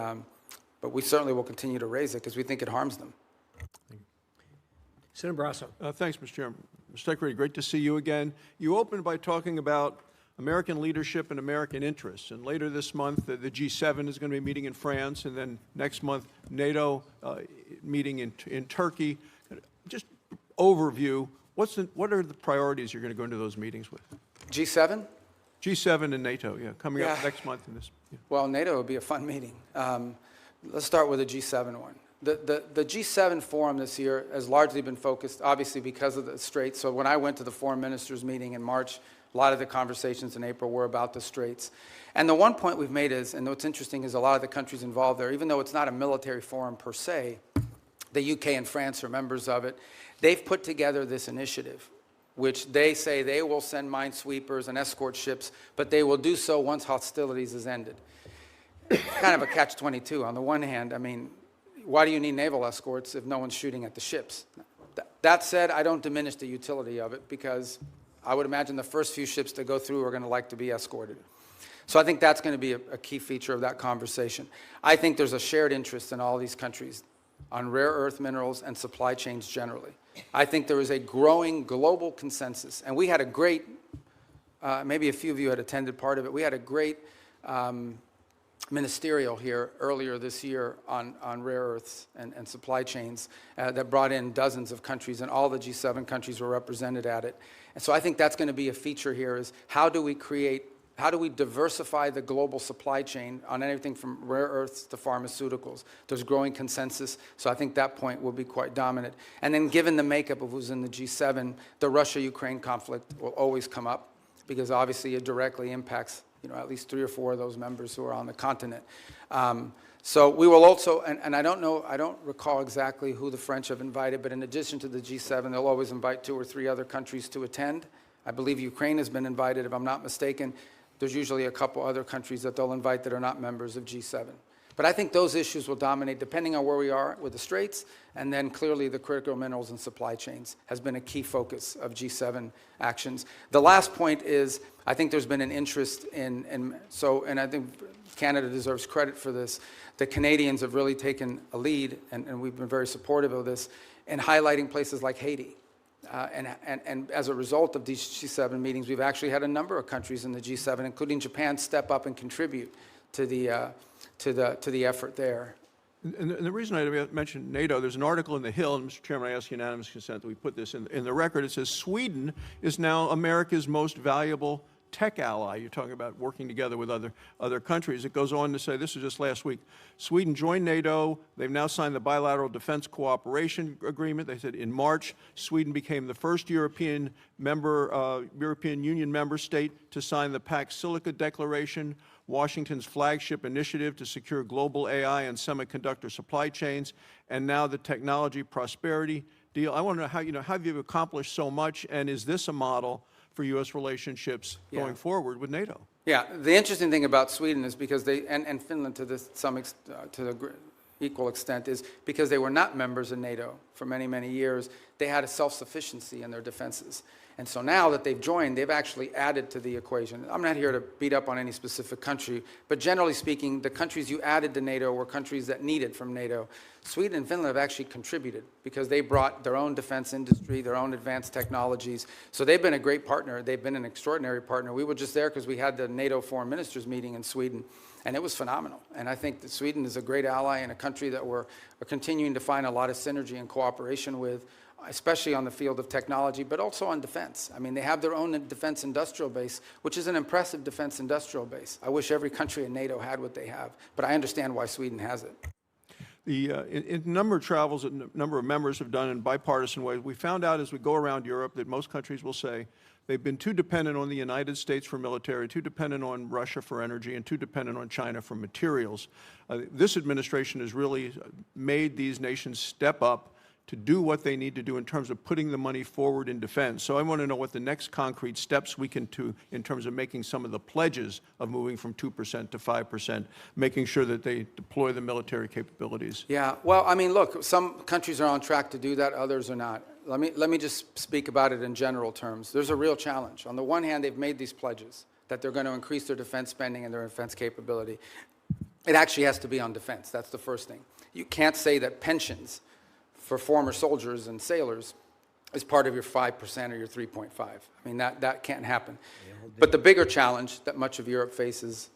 [SPEAKER 3] we certainly will continue to raise it because we think it harms them.
[SPEAKER 1] Senator Barrasso.
[SPEAKER 10] Thanks, Mr. Chairman. Mr. Secretary, great to see you again. You opened by talking about American leadership and American interests. And later this month, the G7 is going to be meeting in France, and then next month, NATO meeting in Turkey. Just overview, what are the priorities you're going to go into those meetings with?
[SPEAKER 3] G7?
[SPEAKER 10] G7 and NATO, yeah, coming up next month. In this. Yeah.
[SPEAKER 3] Well, NATO would be a fun meeting. Let's start with the G7 one. The G7 forum this year has largely been focused, obviously, because of the Straits. So when I went to the foreign ministers meeting in March, a lot of the conversations in April were about the Straits. And the one point we've made is, and what's interesting is a lot of the countries involved there, even though it's not a military forum per se, the UK and France are members of it, they've put together this initiative, which they say they will send minesweepers and escort ships, but they will do so once hostilities is ended. It's kind of a catch-22. On the one hand, I mean, why do you need naval escorts if no one's shooting at the ships? That said, I don't diminish the utility of it because I would imagine the first few ships that go through are going to like to be escorted. So I think that's going to be a key feature of that conversation. I think there's a shared interest in all these countries on rare earth minerals and supply chains generally. I think there is a growing global consensus, and we had a great, maybe a few of you had attended part of it, we had a great ministerial here earlier this year on rare earths and supply chains that brought in dozens of countries, and all the G7 countries were represented at it. And so I think that's going to be a feature here is how do we diversify the global supply chain on anything from rare earths to pharmaceuticals? There's growing consensus, so I think that point will be quite dominant. And then given the makeup of who's in the G7, the Russia-Ukraine conflict will always come up because obviously it directly impacts at least 3 or 4 of those members who are on the continent. So we will also, and I don't recall exactly who the French have invited, but in addition to the G7, they'll always invite 2 or 3 other countries to attend. I believe Ukraine has been invited, if I'm not mistaken. There's usually a couple other countries that they'll invite that are not members of G7. But I think those issues will dominate depending on where we are with the Straits, and then clearly the critical minerals and supply chains has been a key focus of G7 actions. The last point is, I think there's been an interest and I think Canada deserves credit for this. The Canadians have really taken a lead, and we've been very supportive of this, in highlighting places like Haiti. And as a result of these G7 meetings, we've actually had a number of countries in the G7, including Japan, step up and contribute to the effort there.
[SPEAKER 10] And the reason I mentioned NATO, there's an article in The Hill, and Mr. Chairman, I ask unanimous consent that we put this in the record. It says Sweden is now America's most valuable tech ally. You're talking about working together with other countries. It goes on to say, this was just last week, Sweden joined NATO. They've now signed the bilateral defense cooperation agreement. They said in March, Sweden became the first European Union member state to sign the Pax Silica Declaration, Washington's flagship initiative to secure global AI and semiconductor supply chains, and now the technology prosperity deal. I want to know how you've accomplished so much, and is this a model for U.S. relationships going forward with NATO?
[SPEAKER 3] Yeah, the interesting thing about Sweden is because they, and Finland to the equal extent, is because they were not members of NATO for many, many years, they had a self-sufficiency in their defenses. And so now that they've joined, they've actually added to the equation. I'm not here to beat up on any specific country, but generally speaking, the countries you added to NATO were countries that needed from NATO. Sweden and Finland have actually contributed because they brought their own defense industry, their own advanced technologies. So they've been a great partner. They've been an extraordinary partner. We were just there because we had the NATO foreign ministers meeting in Sweden, and it was phenomenal. And I think that Sweden is a great ally and a country that we're continuing to find a lot of synergy and cooperation with especially on the field of technology, but also on defense. I mean, they have their own defense industrial base, which is an impressive defense industrial base. I wish every country in NATO had what they have, but I understand why Sweden has it.
[SPEAKER 10] In a number of travels that a number of members have done in bipartisan ways, we found out as we go around Europe that most countries will say they've been too dependent on the United States for military, too dependent on Russia for energy, and too dependent on China for materials. This administration has really made these nations step up to do what they need to do in terms of putting the money forward in defense. So I want to know what the next concrete steps we can do in terms of making some of the pledges of moving from 2% to 5%, making sure that they deploy the military capabilities.
[SPEAKER 3] Yeah, well, I mean, look, some countries are on track to do that, others are not. Let me just speak about it in general terms. There's a real challenge. On the one hand, they've made these pledges that they're going to increase their defense spending and their defense capability. It actually has to be on defense. That's the first thing. You can't say that pensions for former soldiers and sailors is part of your 5% or your 3.5. I mean, that can't happen. But the bigger challenge that much of Europe faces,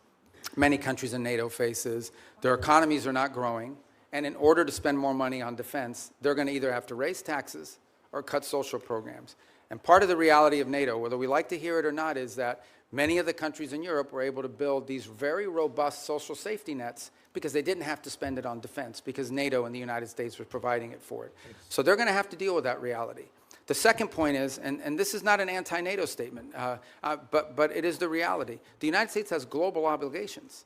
[SPEAKER 3] many countries in NATO faces, their economies are not growing, and in order to spend more money on defense, they're going to either have to raise taxes or cut social programs. And part of the reality of NATO, whether we like to hear it or not, is that many of the countries in Europe were able to build these very robust social safety nets because they didn't have to spend it on defense because NATO and the United States were providing it for it. So they're going to have to deal with that reality. The second point is, and this is not an anti-NATO statement, but it is the reality. The United States has global obligations.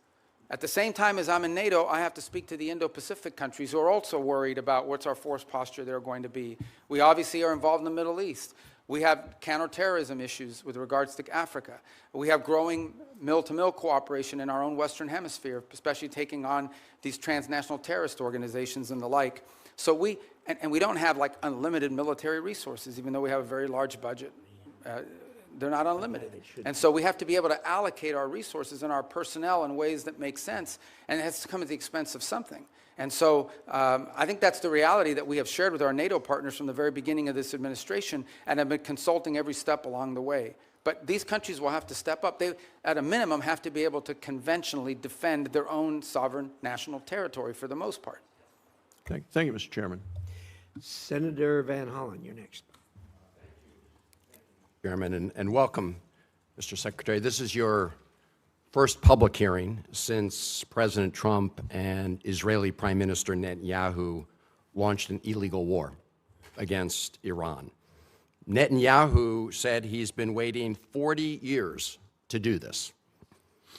[SPEAKER 3] At the same time as I'm in NATO, I have to speak to the Indo-Pacific countries who are also worried about what's our force posture they're going to be. We obviously are involved in the Middle East. We have counterterrorism issues with regards to Africa. We have growing mill-to-mill cooperation in our own Western Hemisphere, especially taking on these transnational terrorist organizations and the like. So we don't have like unlimited military resources, even though we have a very large budget. They're not unlimited. And so we have to be able to allocate our resources and our personnel in ways that make sense, and it has to come at the expense of something. And so I think that's the reality that we have shared with our NATO partners from the very beginning of this administration and have been consulting every step along the way. But these countries will have to step up. They, at a minimum, have to be able to conventionally defend their own sovereign national territory for the most part.
[SPEAKER 10] Thank you, Mr. Chairman.
[SPEAKER 1] Senator Van Hollen, you're next.
[SPEAKER 11] Chairman, and welcome, Mr. Secretary. This is your first public hearing since President Trump and Israeli Prime Minister Netanyahu launched an illegal war against Iran. Netanyahu said he's been waiting 40 years to do this.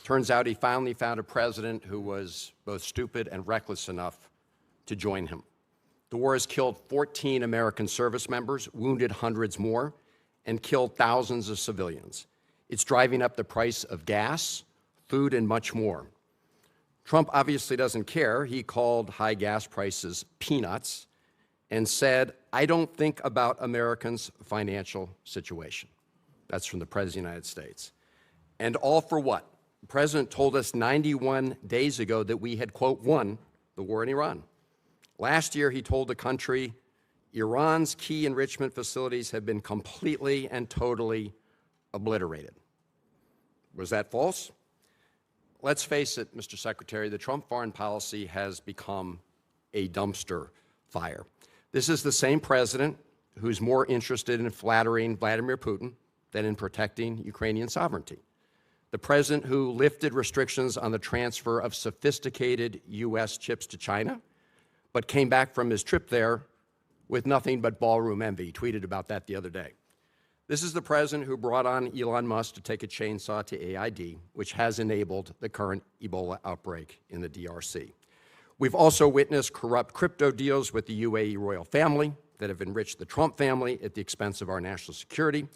[SPEAKER 11] Turns out he finally found a president who was both stupid and reckless enough to join him. The war has killed 14 American service members, wounded hundreds more, and killed thousands of civilians. It's driving up the price of gas, food, and much more. Trump obviously doesn't care. He called high gas prices peanuts and said, "I don't think about Americans' financial situation." That's from the President of the United States. And all for what? The President told us 91 days ago that we had, quote, won the war in Iran. Last year, he told the country, Iran's key enrichment facilities have been completely and totally obliterated. Was that false? Let's face it, Mr. Secretary, the Trump foreign policy has become a dumpster fire. This is the same president who's more interested in flattering Vladimir Putin than in protecting Ukrainian sovereignty. The president who lifted restrictions on the transfer of sophisticated U.S. chips to China, but came back from his trip there with nothing but ballroom envy. He tweeted about that the other day. This is the president who brought on Elon Musk to take a chainsaw to AID, which has enabled the current Ebola outbreak in the DRC. We've also witnessed corrupt crypto deals with the UAE royal family that have enriched the Trump family at the expense of our national security.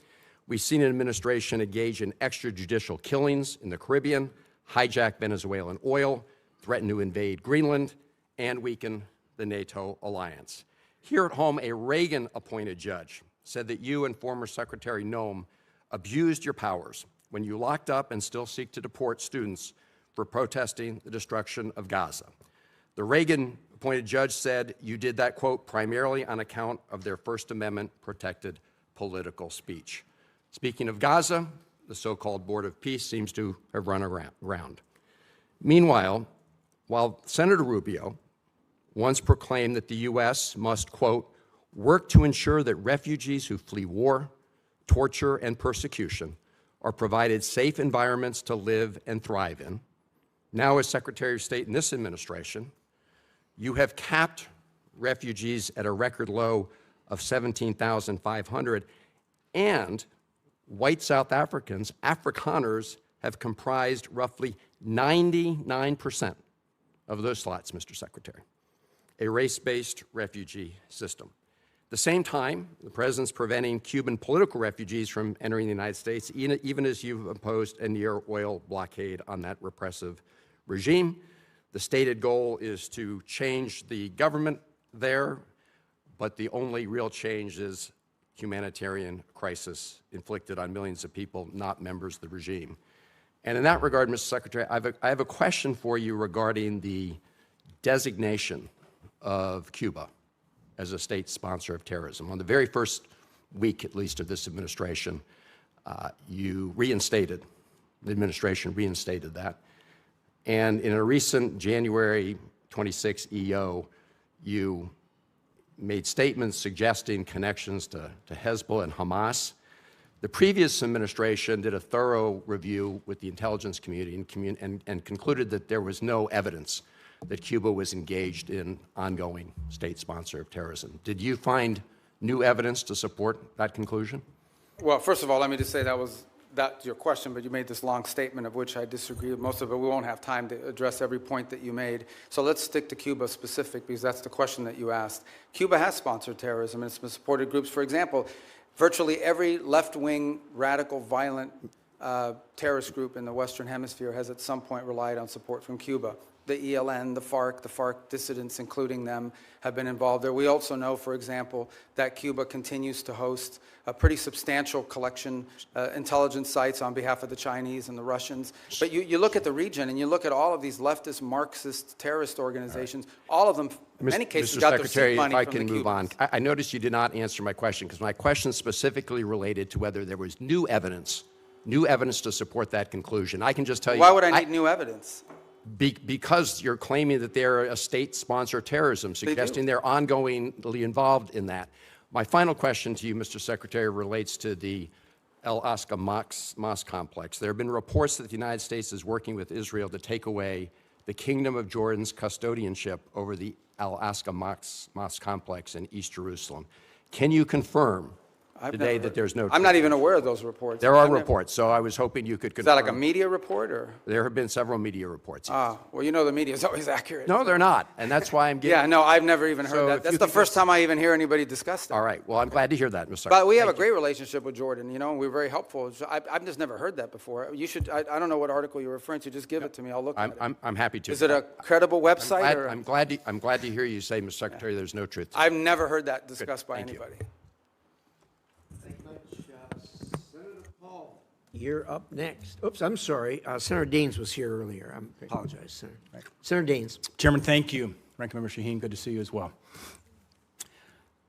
[SPEAKER 11] We've seen an administration engage in extrajudicial killings in the Caribbean, hijack Venezuelan oil, threaten to invade Greenland, and weaken the NATO alliance. Here at home, a Reagan-appointed judge said that you and former Secretary Noem abused your powers when you locked up and still seek to deport students for protesting the destruction of Gaza. The Reagan-appointed judge said you did that, quote, primarily on account of their First Amendment-protected political speech. Speaking of Gaza, the so-called Board of Peace seems to have run around. Meanwhile, while Senator Rubio once proclaimed that the U.S. must, quote, work to ensure that refugees who flee war, torture, and persecution are provided safe environments to live and thrive in. Now, as Secretary of State in this administration, you have capped refugees at a record low of 17,500, and white South Africans, Afrikaners, have comprised roughly 99% of those slots, Mr. Secretary, a race-based refugee system. At the same time, the President's preventing Cuban political refugees from entering the United States, even as you've imposed a near oil blockade on that repressive regime. The stated goal is to change the government there, but the only real change is humanitarian crisis inflicted on millions of people, not members of the regime. And in that regard, Mr. Secretary, I have a question for you regarding the designation of Cuba as a state sponsor of terrorism. On the very first week, at least, of this administration, the administration reinstated that. And in a recent January 26 EO, you made statements suggesting connections to Hezbollah and Hamas. The previous administration did a thorough review with the intelligence community and concluded that there was no evidence that Cuba was engaged in ongoing state sponsor of terrorism. Did you find new evidence to support that conclusion?
[SPEAKER 3] Well, first of all, let me just say that's your question, but you made this long statement of which I disagree with most of it. We won't have time to address every point that you made. So let's stick to Cuba specific, because that's the question that you asked. Cuba has sponsored terrorism, and it's been supported groups. For example, virtually every left-wing, radical, violent terrorist group in the Western Hemisphere has at some point relied on support from Cuba. The ELN, the FARC dissidents, including them, have been involved there. We also know, for example, that Cuba continues to host a pretty substantial collection intelligence sites on behalf of the Chinese and the Russians. But you look at the region and you look at all of these leftist Marxist terrorist organizations, all of them, in many cases, got their seed money from the Cubans.
[SPEAKER 11] Mr. Secretary, if I can move on. I noticed you did not answer my question, because my question specifically related to whether there was new evidence to support that conclusion. I can just tell you—
[SPEAKER 3] Why would I need new evidence?
[SPEAKER 11] Because you're claiming that they're a state sponsor of terrorism, suggesting they're ongoingly involved in that. My final question to you, Mr. Secretary, relates to the Al-Aqsa Mosque complex. There have been reports that the United States is working with Israel to take away the Kingdom of Jordan's custodianship over the Al-Aqsa Mosque complex in East Jerusalem. Can you confirm today that there's no—
[SPEAKER 3] I'm not even aware of those reports.
[SPEAKER 11] There are reports, so I was hoping you could confirm.
[SPEAKER 3] Is that like a media report, or?
[SPEAKER 11] There have been several media reports.
[SPEAKER 3] Ah, well, you know the media is always accurate.
[SPEAKER 11] No, they're not, and that's why I'm getting—
[SPEAKER 3] Yeah, no, I've never even heard that. That's the first time I even hear anybody discuss that.
[SPEAKER 11] All right, well, I'm glad to hear that, Mr. Secretary.
[SPEAKER 3] But we have a great relationship with Jordan, you know, and we're very helpful. So I've just never heard that before. You should— I don't know what article you're referring to. Just give it to me. I'll look at it.
[SPEAKER 11] I'm happy to.
[SPEAKER 3] Is it a credible website?
[SPEAKER 11] I'm glad to hear you say, Mr. Secretary, there's no truth to it.
[SPEAKER 3] I've never heard that discussed by
[SPEAKER 11] Thank you.
[SPEAKER 3] anybody.
[SPEAKER 1] You're up next. Oops, I'm sorry. Senator Daines was here earlier. I apologize, Senator. Right. Senator Daines.
[SPEAKER 12] Chairman, thank you. Ranking Member Shaheen, good to see you as well.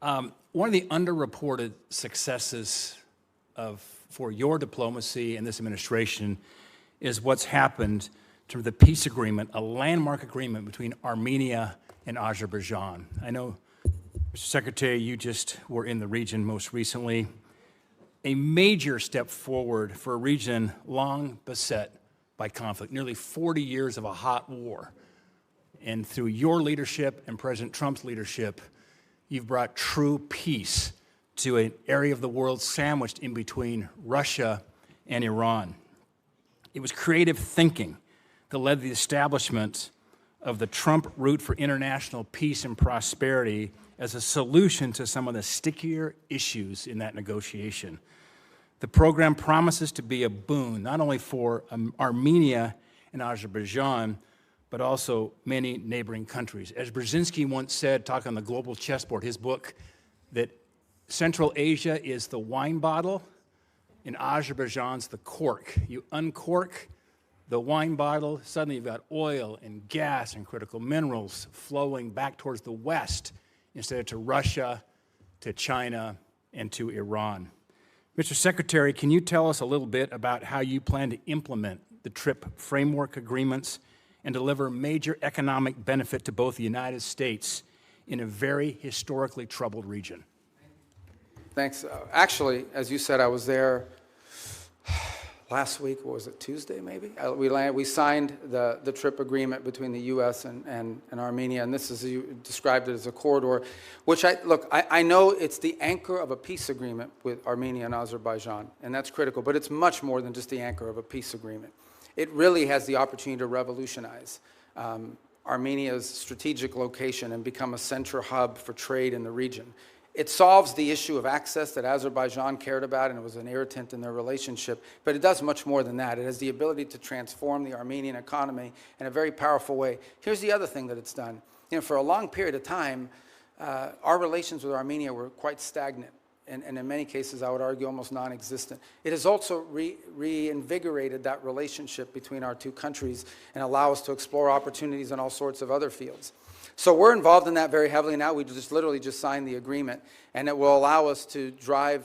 [SPEAKER 12] One of the underreported successes for your diplomacy and this administration is what's happened to the peace agreement, a landmark agreement between Armenia and Azerbaijan. I know, Mr. Secretary, you just were in the region most recently. A major step forward for a region long beset by conflict, nearly 40 years of a hot war. And through your leadership and President Trump's leadership, you've brought true peace to an area of the world sandwiched in between Russia and Iran. It was creative thinking that led to the establishment of the Trump route for international peace and prosperity as a solution to some of the stickier issues in that negotiation. The program promises to be a boon, not only for Armenia and Azerbaijan, but also many neighboring countries. As Brzezinski once said, talking on the global chessboard, his book, that Central Asia is the wine bottle and Azerbaijan's the cork. You uncork the wine bottle, suddenly you've got oil and gas and critical minerals flowing back towards the West instead of to Russia, to China, and to Iran. Mr. Secretary, can you tell us a little bit about how you plan to implement the TRIP framework agreements and deliver major economic benefit to both the United States in a very historically troubled region?
[SPEAKER 3] Thanks. Actually, as you said, I was there last week. What was it, Tuesday maybe? We signed the trip agreement between the U.S. and Armenia, and this is, you described it as a corridor, which I know it's the anchor of a peace agreement with Armenia and Azerbaijan, and that's critical, but it's much more than just the anchor of a peace agreement. It really has the opportunity to revolutionize Armenia's strategic location and become a central hub for trade in the region. It solves the issue of access that Azerbaijan cared about, and it was an irritant in their relationship, but it does much more than that. It has the ability to transform the Armenian economy in a very powerful way. Here's the other thing that it's done. You know, for a long period of time, our relations with Armenia were quite stagnant, and in many cases, I would argue, almost non-existent. It has also reinvigorated that relationship between our two countries and allow us to explore opportunities in all sorts of other fields. So we're involved in that very heavily now. We literally just signed the agreement, and it will allow us to drive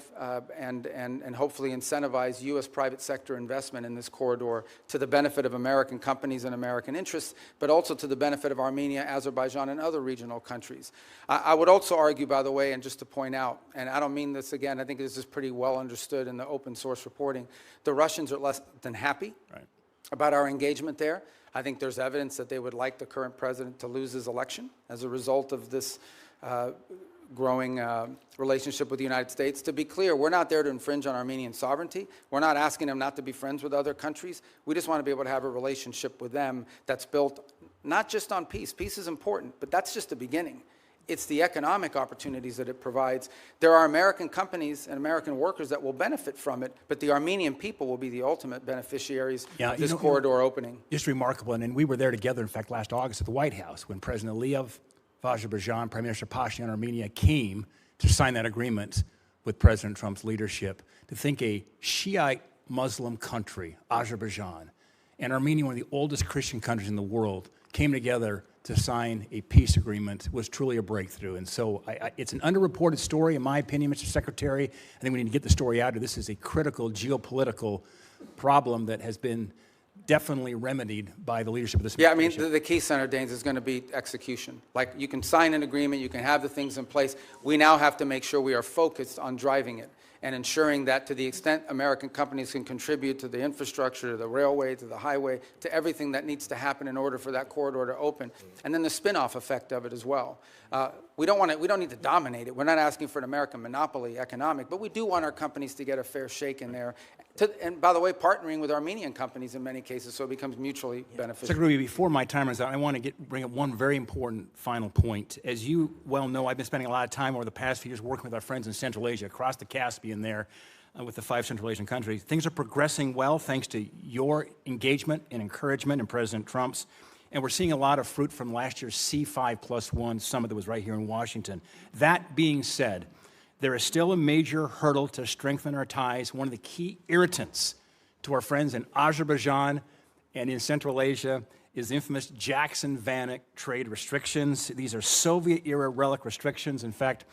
[SPEAKER 3] and hopefully incentivize U.S. private sector investment in this corridor to the benefit of American companies and American interests, but also to the benefit of Armenia, Azerbaijan, and other regional countries. I would also argue, by the way, and just to point out, and I don't mean this again, I think this is pretty well understood in the open source reporting, the Russians are less than happy about our engagement there. I think there's evidence that they would like the current president to lose his election as a result of this growing relationship with the United States. To be clear, we're not there to infringe on Armenian sovereignty. We're not asking them not to be friends with other countries. We just want to be able to have a relationship with them that's built not just on peace. Peace is important, but that's just the beginning. It's the economic opportunities that it provides. There are American companies and American workers that will benefit from it, but the Armenian people will be the ultimate beneficiaries of this corridor opening.
[SPEAKER 12] Just remarkable, and we were there together, in fact, last August at the White House when President Aliyev of Azerbaijan, Prime Minister Pashinyan of Armenia came to sign that agreement with President Trump's leadership. To think a Shiite Muslim country, Azerbaijan, and Armenia, one of the oldest Christian countries in the world, came together to sign a peace agreement was truly a breakthrough. And so it's an underreported story, in my opinion, Mr. Secretary. I think we need to get the story out. This is a critical geopolitical problem that has been definitely remedied by the leadership of this administration.
[SPEAKER 3] Yeah, I mean, the key, Senator Daines, is going to be execution. Like, you can sign an agreement, you can have the things in place. We now have to make sure we are focused on driving it and ensuring that to the extent American companies can contribute to the infrastructure, to the railway, to the highway, to everything that needs to happen in order for that corridor to open, and then the spin-off effect of it as well. We don't need to dominate it. We're not asking for an American monopoly economic, but we do want our companies to get a fair shake in there. And by the way, partnering with Armenian companies in many cases, so it becomes mutually beneficial.
[SPEAKER 12] Secretary Rubio, before my time runs out, I want to bring up one very important final point. As you well know, I've been spending a lot of time over the past few years working with our friends in Central Asia, across the Caspian there, with the 5 Central Asian countries. Things are progressing well thanks to your engagement and encouragement and President Trump's. And we're seeing a lot of fruit from last year's C5+1 summit that was right here in Washington. That being said, there is still a major hurdle to strengthen our ties. One of the key irritants to our friends in Azerbaijan and in Central Asia is the infamous Jackson-Vanik trade restrictions. These are Soviet-era relic restrictions. In fact,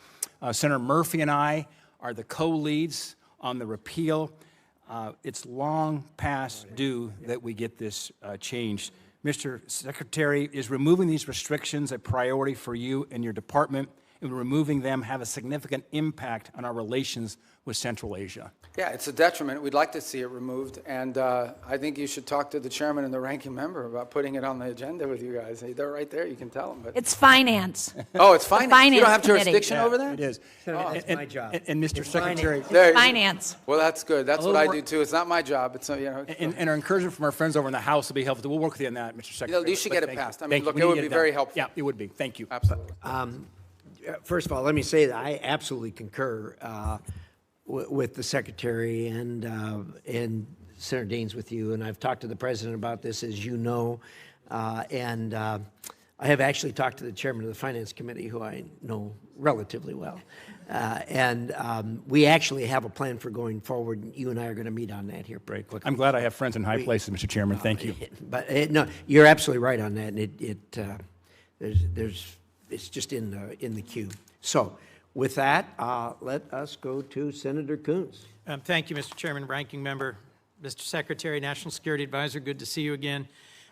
[SPEAKER 12] Senator Murphy and I are the co-leads on the repeal. It's long past due that we get this changed. Mr. Secretary, is removing these restrictions a priority for you and your department? And removing them have a significant impact on our relations with Central Asia?
[SPEAKER 3] Yeah, it's a detriment. We'd like to see it removed, and I think you should talk to the chairman and the ranking member about putting it on the agenda with you guys. They're right there. You can tell them. But
[SPEAKER 2] It's finance.
[SPEAKER 3] oh, it's finance. You don't have
[SPEAKER 2] committee.
[SPEAKER 3] jurisdiction over that?
[SPEAKER 12] It is.
[SPEAKER 1] That's my job.
[SPEAKER 12] And Mr. Secretary,
[SPEAKER 2] Finance.
[SPEAKER 3] Well, that's good. That's what I do too. It's not my job. It's
[SPEAKER 12] and our encouragement from our friends over in the House will be helpful. We'll work with you on that, Mr. Secretary.
[SPEAKER 3] You should get it passed. I mean, look,
[SPEAKER 12] We
[SPEAKER 3] it
[SPEAKER 12] need
[SPEAKER 3] would
[SPEAKER 12] to
[SPEAKER 3] be
[SPEAKER 12] get
[SPEAKER 3] very
[SPEAKER 12] done.
[SPEAKER 3] helpful.
[SPEAKER 12] Yeah, it would be. Thank you.
[SPEAKER 3] Absolutely.
[SPEAKER 1] First of all, let me say that I absolutely concur with the Secretary and Senator Daines with you, and I've talked to the President about this, as you know, and I have actually talked to the Chairman of the Finance Committee, who I know relatively well, and we actually have a plan for going forward, and you and I are going to meet on that here very quickly.
[SPEAKER 12] I'm glad I have friends in high places, Mr. Chairman. Thank you.
[SPEAKER 1] But no, you're absolutely right on that, and it's just in the queue. So, with that, let us go to Senator Coons.
[SPEAKER 13] Thank you, Mr. Chairman, Ranking Member, Mr. Secretary, National Security Advisor. Good to see you again.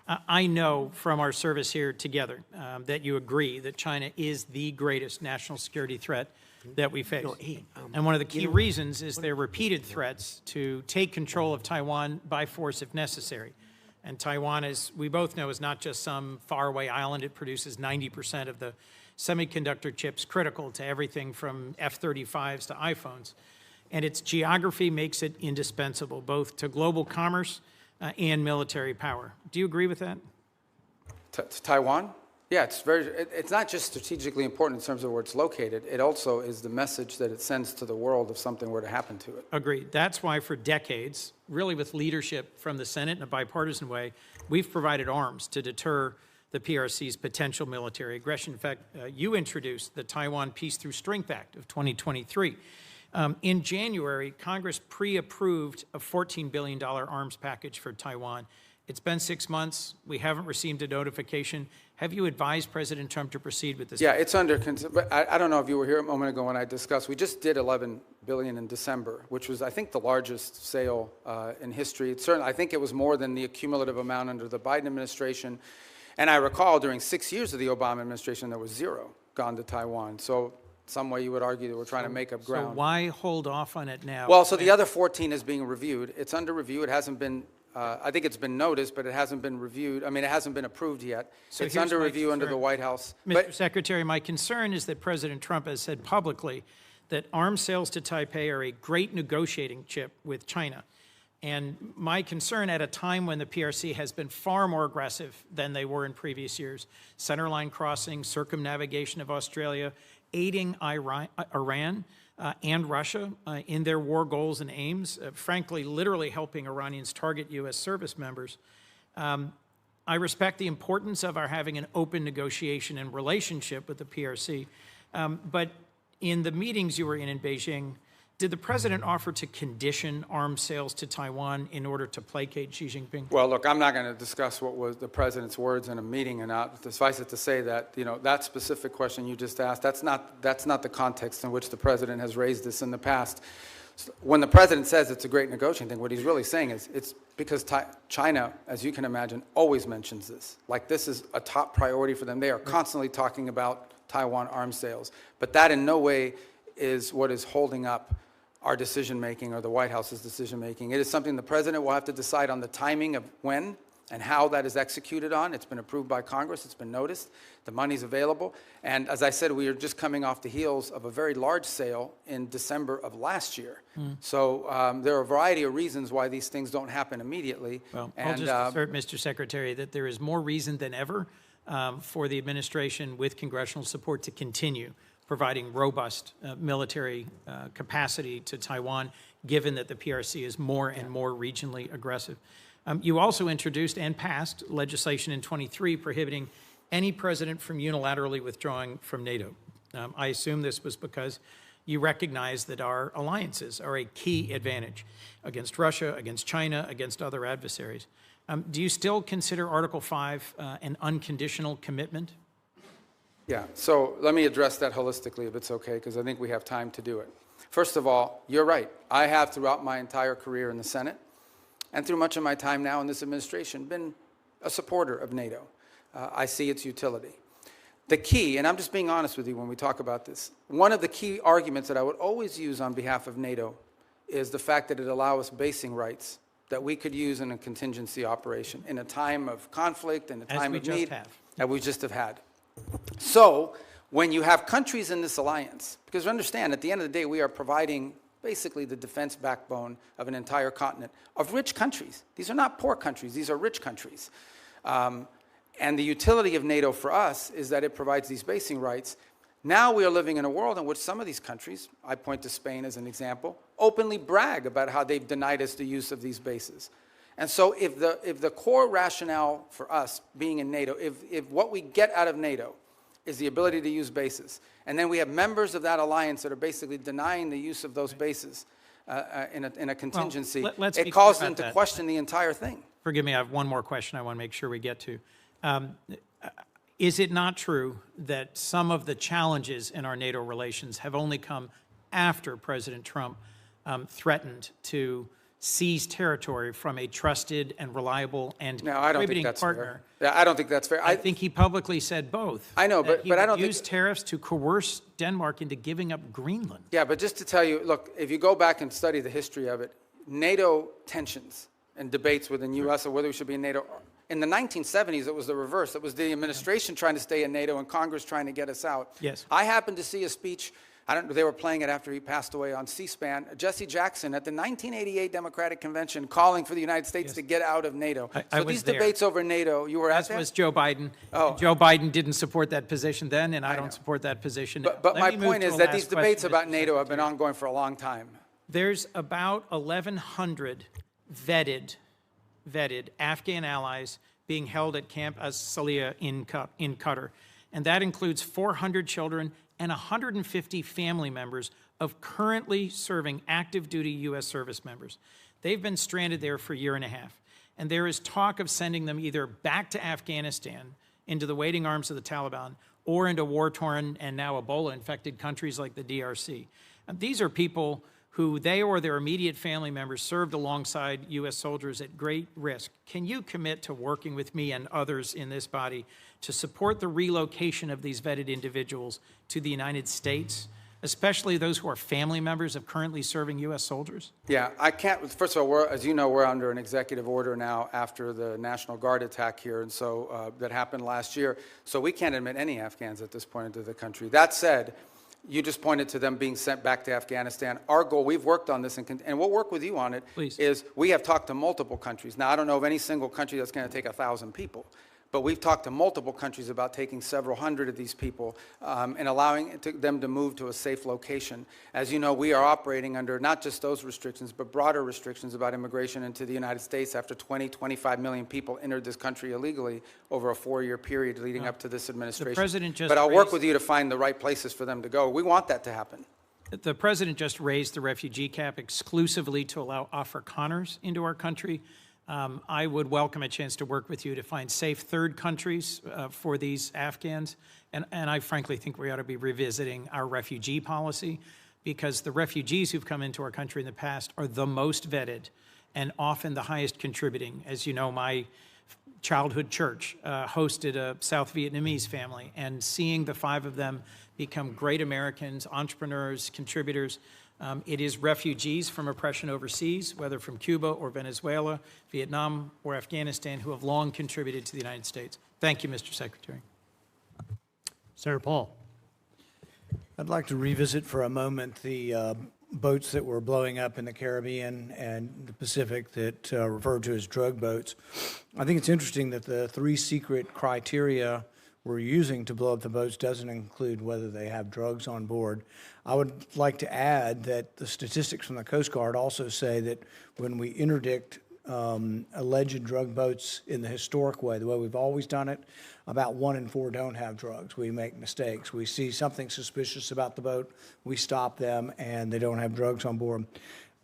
[SPEAKER 13] I know from our service here together that you agree that China is the greatest national security threat that we face. And one of the key reasons is their repeated threats to take control of Taiwan by force if necessary. And Taiwan, as we both know, is not just some faraway island. It produces 90% of the semiconductor chips critical to everything from F-35s to iPhones. And its geography makes it indispensable, both to global commerce and military power. Do you agree with that?
[SPEAKER 3] Taiwan? Yeah, it's not just strategically important in terms of where it's located. It also is the message that it sends to the world if something were to happen to it.
[SPEAKER 13] Agreed. That's why for decades, really with leadership from the Senate in a bipartisan way, we've provided arms to deter the PRC's potential military aggression. In fact, you introduced the Taiwan Peace Through Strength Act of 2023. In January, Congress pre-approved a $14 billion arms package for Taiwan. It's been 6 months. We haven't received a notification. Have you advised President Trump to proceed with this?
[SPEAKER 3] Yeah, it's under but I don't know if you were here a moment ago when I discussed. We just did $11 billion in December, which was, I think, the largest sale in history. It's certainly, I think it was more than the cumulative amount under the Biden administration. And I recall during 6 years of the Obama administration, there was zero gone to Taiwan. So some way you would argue that we're trying to make up ground.
[SPEAKER 13] So why hold off on it now?
[SPEAKER 3] Well, so the other 14 is being reviewed. It's under review. It hasn't been. I think it's been noticed, but it hasn't been reviewed. I mean, it hasn't been approved yet. So it's under review under the White House.
[SPEAKER 13] Mr. Secretary, my concern is that President Trump has said publicly that arms sales to Taipei are a great negotiating chip with China. And my concern at a time when the PRC has been far more aggressive than they were in previous years, centerline crossing, circumnavigation of Australia, aiding Iran and Russia in their war goals and aims, frankly, literally helping Iranians target U.S. service members. I respect the importance of our having an open negotiation and relationship with the PRC, but in the meetings you were in Beijing, did the president offer to condition arms sales to Taiwan in order to placate Xi Jinping?
[SPEAKER 3] Well, look, I'm not going to discuss what was the president's words in a meeting and not. Suffice it to say that, you know, that specific question you just asked, that's not the context in which the president has raised this in the past. When the president says it's a great negotiating thing, what he's really saying is it's because China, as you can imagine, always mentions this. Like, this is a top priority for them. They are constantly talking about Taiwan arms sales. But that in no way is what is holding up our decision-making or the White House's decision-making. It is something the president will have to decide on the timing of when and how that is executed on. It's been approved by Congress. It's been noticed. The money's available. And as I said, we are just coming off the heels of a very large sale in December of last year. So there are a variety of reasons why these things don't happen immediately.
[SPEAKER 13] Well, I'll just assert, Mr. Secretary, that there is more reason than ever for the administration with congressional support to continue providing robust military capacity to Taiwan, given that the PRC is more and more regionally aggressive. You also introduced and passed legislation in 23 prohibiting any president from unilaterally withdrawing from NATO. I assume this was because you recognize that our alliances are a key advantage against Russia, against China, against other adversaries. Do you still consider Article 5 an unconditional commitment?
[SPEAKER 3] Yeah, so let me address that holistically if it's okay, because I think we have time to do it. First of all, you're right. I have throughout my entire career in the Senate and through much of my time now in this administration been a supporter of NATO. I see its utility. The key, and I'm just being honest with you when we talk about this, one of the key arguments that I would always use on behalf of NATO is the fact that it allows us basing rights that we could use in a contingency operation in a time of conflict, in a time of need, that we just have had. So when you have countries in this alliance, because understand, at the end of the day, we are providing basically the defense backbone of an entire continent of rich countries. These are not poor countries. These are rich countries. And the utility of NATO for us is that it provides these basing rights. Now we are living in a world in which some of these countries, I point to Spain as an example, openly brag about how they've denied us the use of these bases. And so if the core rationale for us being in NATO, if what we get out of NATO is the ability to use bases, and then we have members of that alliance that are basically denying the use of those bases in a contingency,
[SPEAKER 13] well,
[SPEAKER 3] it calls them to question the entire thing.
[SPEAKER 13] Forgive me, I have one more question I want to make sure we get to. Is it not true that some of the challenges in our NATO relations have only come after President Trump threatened to seize territory from a trusted and reliable and
[SPEAKER 3] No, I don't think
[SPEAKER 13] contributing
[SPEAKER 3] that's
[SPEAKER 13] partner.
[SPEAKER 3] fair. Yeah, I don't think that's fair.
[SPEAKER 13] I think he publicly said both.
[SPEAKER 3] I know,
[SPEAKER 13] that
[SPEAKER 3] but
[SPEAKER 13] he
[SPEAKER 3] I
[SPEAKER 13] would
[SPEAKER 3] don't think-
[SPEAKER 13] use tariffs to coerce Denmark into giving up Greenland.
[SPEAKER 3] Yeah, but just to tell you, look, if you go back and study the history of it, NATO tensions and debates within U.S. or whether we should be in NATO, in the 1970s, it was the reverse. It was the administration trying to stay in NATO and Congress trying to get us out.
[SPEAKER 13] Yes.
[SPEAKER 3] I happened to see a speech, they were playing it after he passed away on C-SPAN, Jesse Jackson at the 1988 Democratic Convention calling for the United States to get out of NATO.
[SPEAKER 13] I
[SPEAKER 3] So
[SPEAKER 13] was
[SPEAKER 3] these
[SPEAKER 13] there.
[SPEAKER 3] debates over NATO, you were at
[SPEAKER 13] As
[SPEAKER 3] that?
[SPEAKER 13] was Joe Biden.
[SPEAKER 3] Oh.
[SPEAKER 13] Joe Biden didn't support that position then, and I don't support that position now.
[SPEAKER 3] But
[SPEAKER 13] Let
[SPEAKER 3] my
[SPEAKER 13] me move
[SPEAKER 3] point
[SPEAKER 13] to
[SPEAKER 3] is
[SPEAKER 13] a
[SPEAKER 3] that
[SPEAKER 13] last
[SPEAKER 3] these debates
[SPEAKER 13] question,
[SPEAKER 3] about
[SPEAKER 13] Mr.
[SPEAKER 3] NATO have been ongoing for a long time.
[SPEAKER 13] There's about 1,100 vetted Afghan allies being held at Camp As-Salih in Qatar. And that includes 400 children and 150 family members of currently serving active duty U.S. service members. They've been stranded there for a year and a half. And there is talk of sending them either back to Afghanistan into the waiting arms of the Taliban or into war-torn and now Ebola-infected countries like the DRC. And these are people who they or their immediate family members served alongside U.S. soldiers at great risk. Can you commit to working with me and others in this body to support the relocation of these vetted individuals to the United States, especially those who are family members of currently serving U.S. soldiers?
[SPEAKER 3] Yeah, I can't, first of all, as you know, we're under an executive order now after the National Guard attack here, and so that happened last year. So we can't admit any Afghans at this point into the country. That said, you just pointed to them being sent back to Afghanistan. Our goal, we've worked on this, and we'll work with you on it,
[SPEAKER 13] Please.
[SPEAKER 3] is we have talked to multiple countries. Now, I don't know of any single country that's going to take 1,000 people, but we've talked to multiple countries about taking several hundred of these people and allowing them to move to a safe location. As you know, we are operating under not just those restrictions, but broader restrictions about immigration into the United States after 25 million people entered this country illegally over a 4-year period leading up to this administration.
[SPEAKER 13] President just
[SPEAKER 3] but I'll work
[SPEAKER 13] raised-
[SPEAKER 3] with you to find the right places for them to go. We want that to happen.
[SPEAKER 13] The president just raised the refugee cap exclusively to allow Afrikaners into our country. I would welcome a chance to work with you to find safe third countries for these Afghans. And I frankly think we ought to be revisiting our refugee policy, because the refugees who've come into our country in the past are the most vetted and often the highest contributing. As you know, my childhood church hosted a South Vietnamese family, and seeing the 5 of them become great Americans, entrepreneurs, contributors. It is refugees from oppression overseas, whether from Cuba or Venezuela, Vietnam or Afghanistan, who have long contributed to the United States. Thank you, Mr. Secretary.
[SPEAKER 4] Senator Paul.
[SPEAKER 14] I'd like to revisit for a moment the boats that were blowing up in the Caribbean and the Pacific that referred to as drug boats. I think it's interesting that the 3 secret criteria we're using to blow up the boats doesn't include whether they have drugs on board. I would like to add that the statistics from the Coast Guard also say that when we interdict alleged drug boats in the historic way, the way we've always done it, about 1 in 4 don't have drugs. We make mistakes. We see something suspicious about the boat, we stop them, and they don't have drugs on board.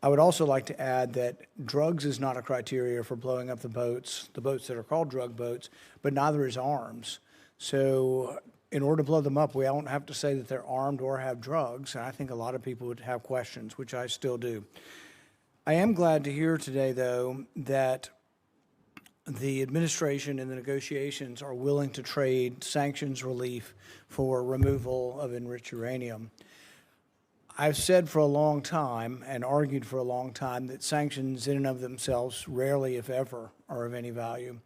[SPEAKER 14] I would also like to add that drugs is not a criteria for blowing up the boats that are called drug boats, but neither is arms. So in order to blow them up, we don't have to say that they're armed or have drugs, and I think a lot of people would have questions, which I still do. I am glad to hear today, though, that the administration and the negotiations are willing to trade sanctions relief for removal of enriched uranium. I've said for a long time and argued for a long time that sanctions in and of themselves rarely, if ever, are of any value.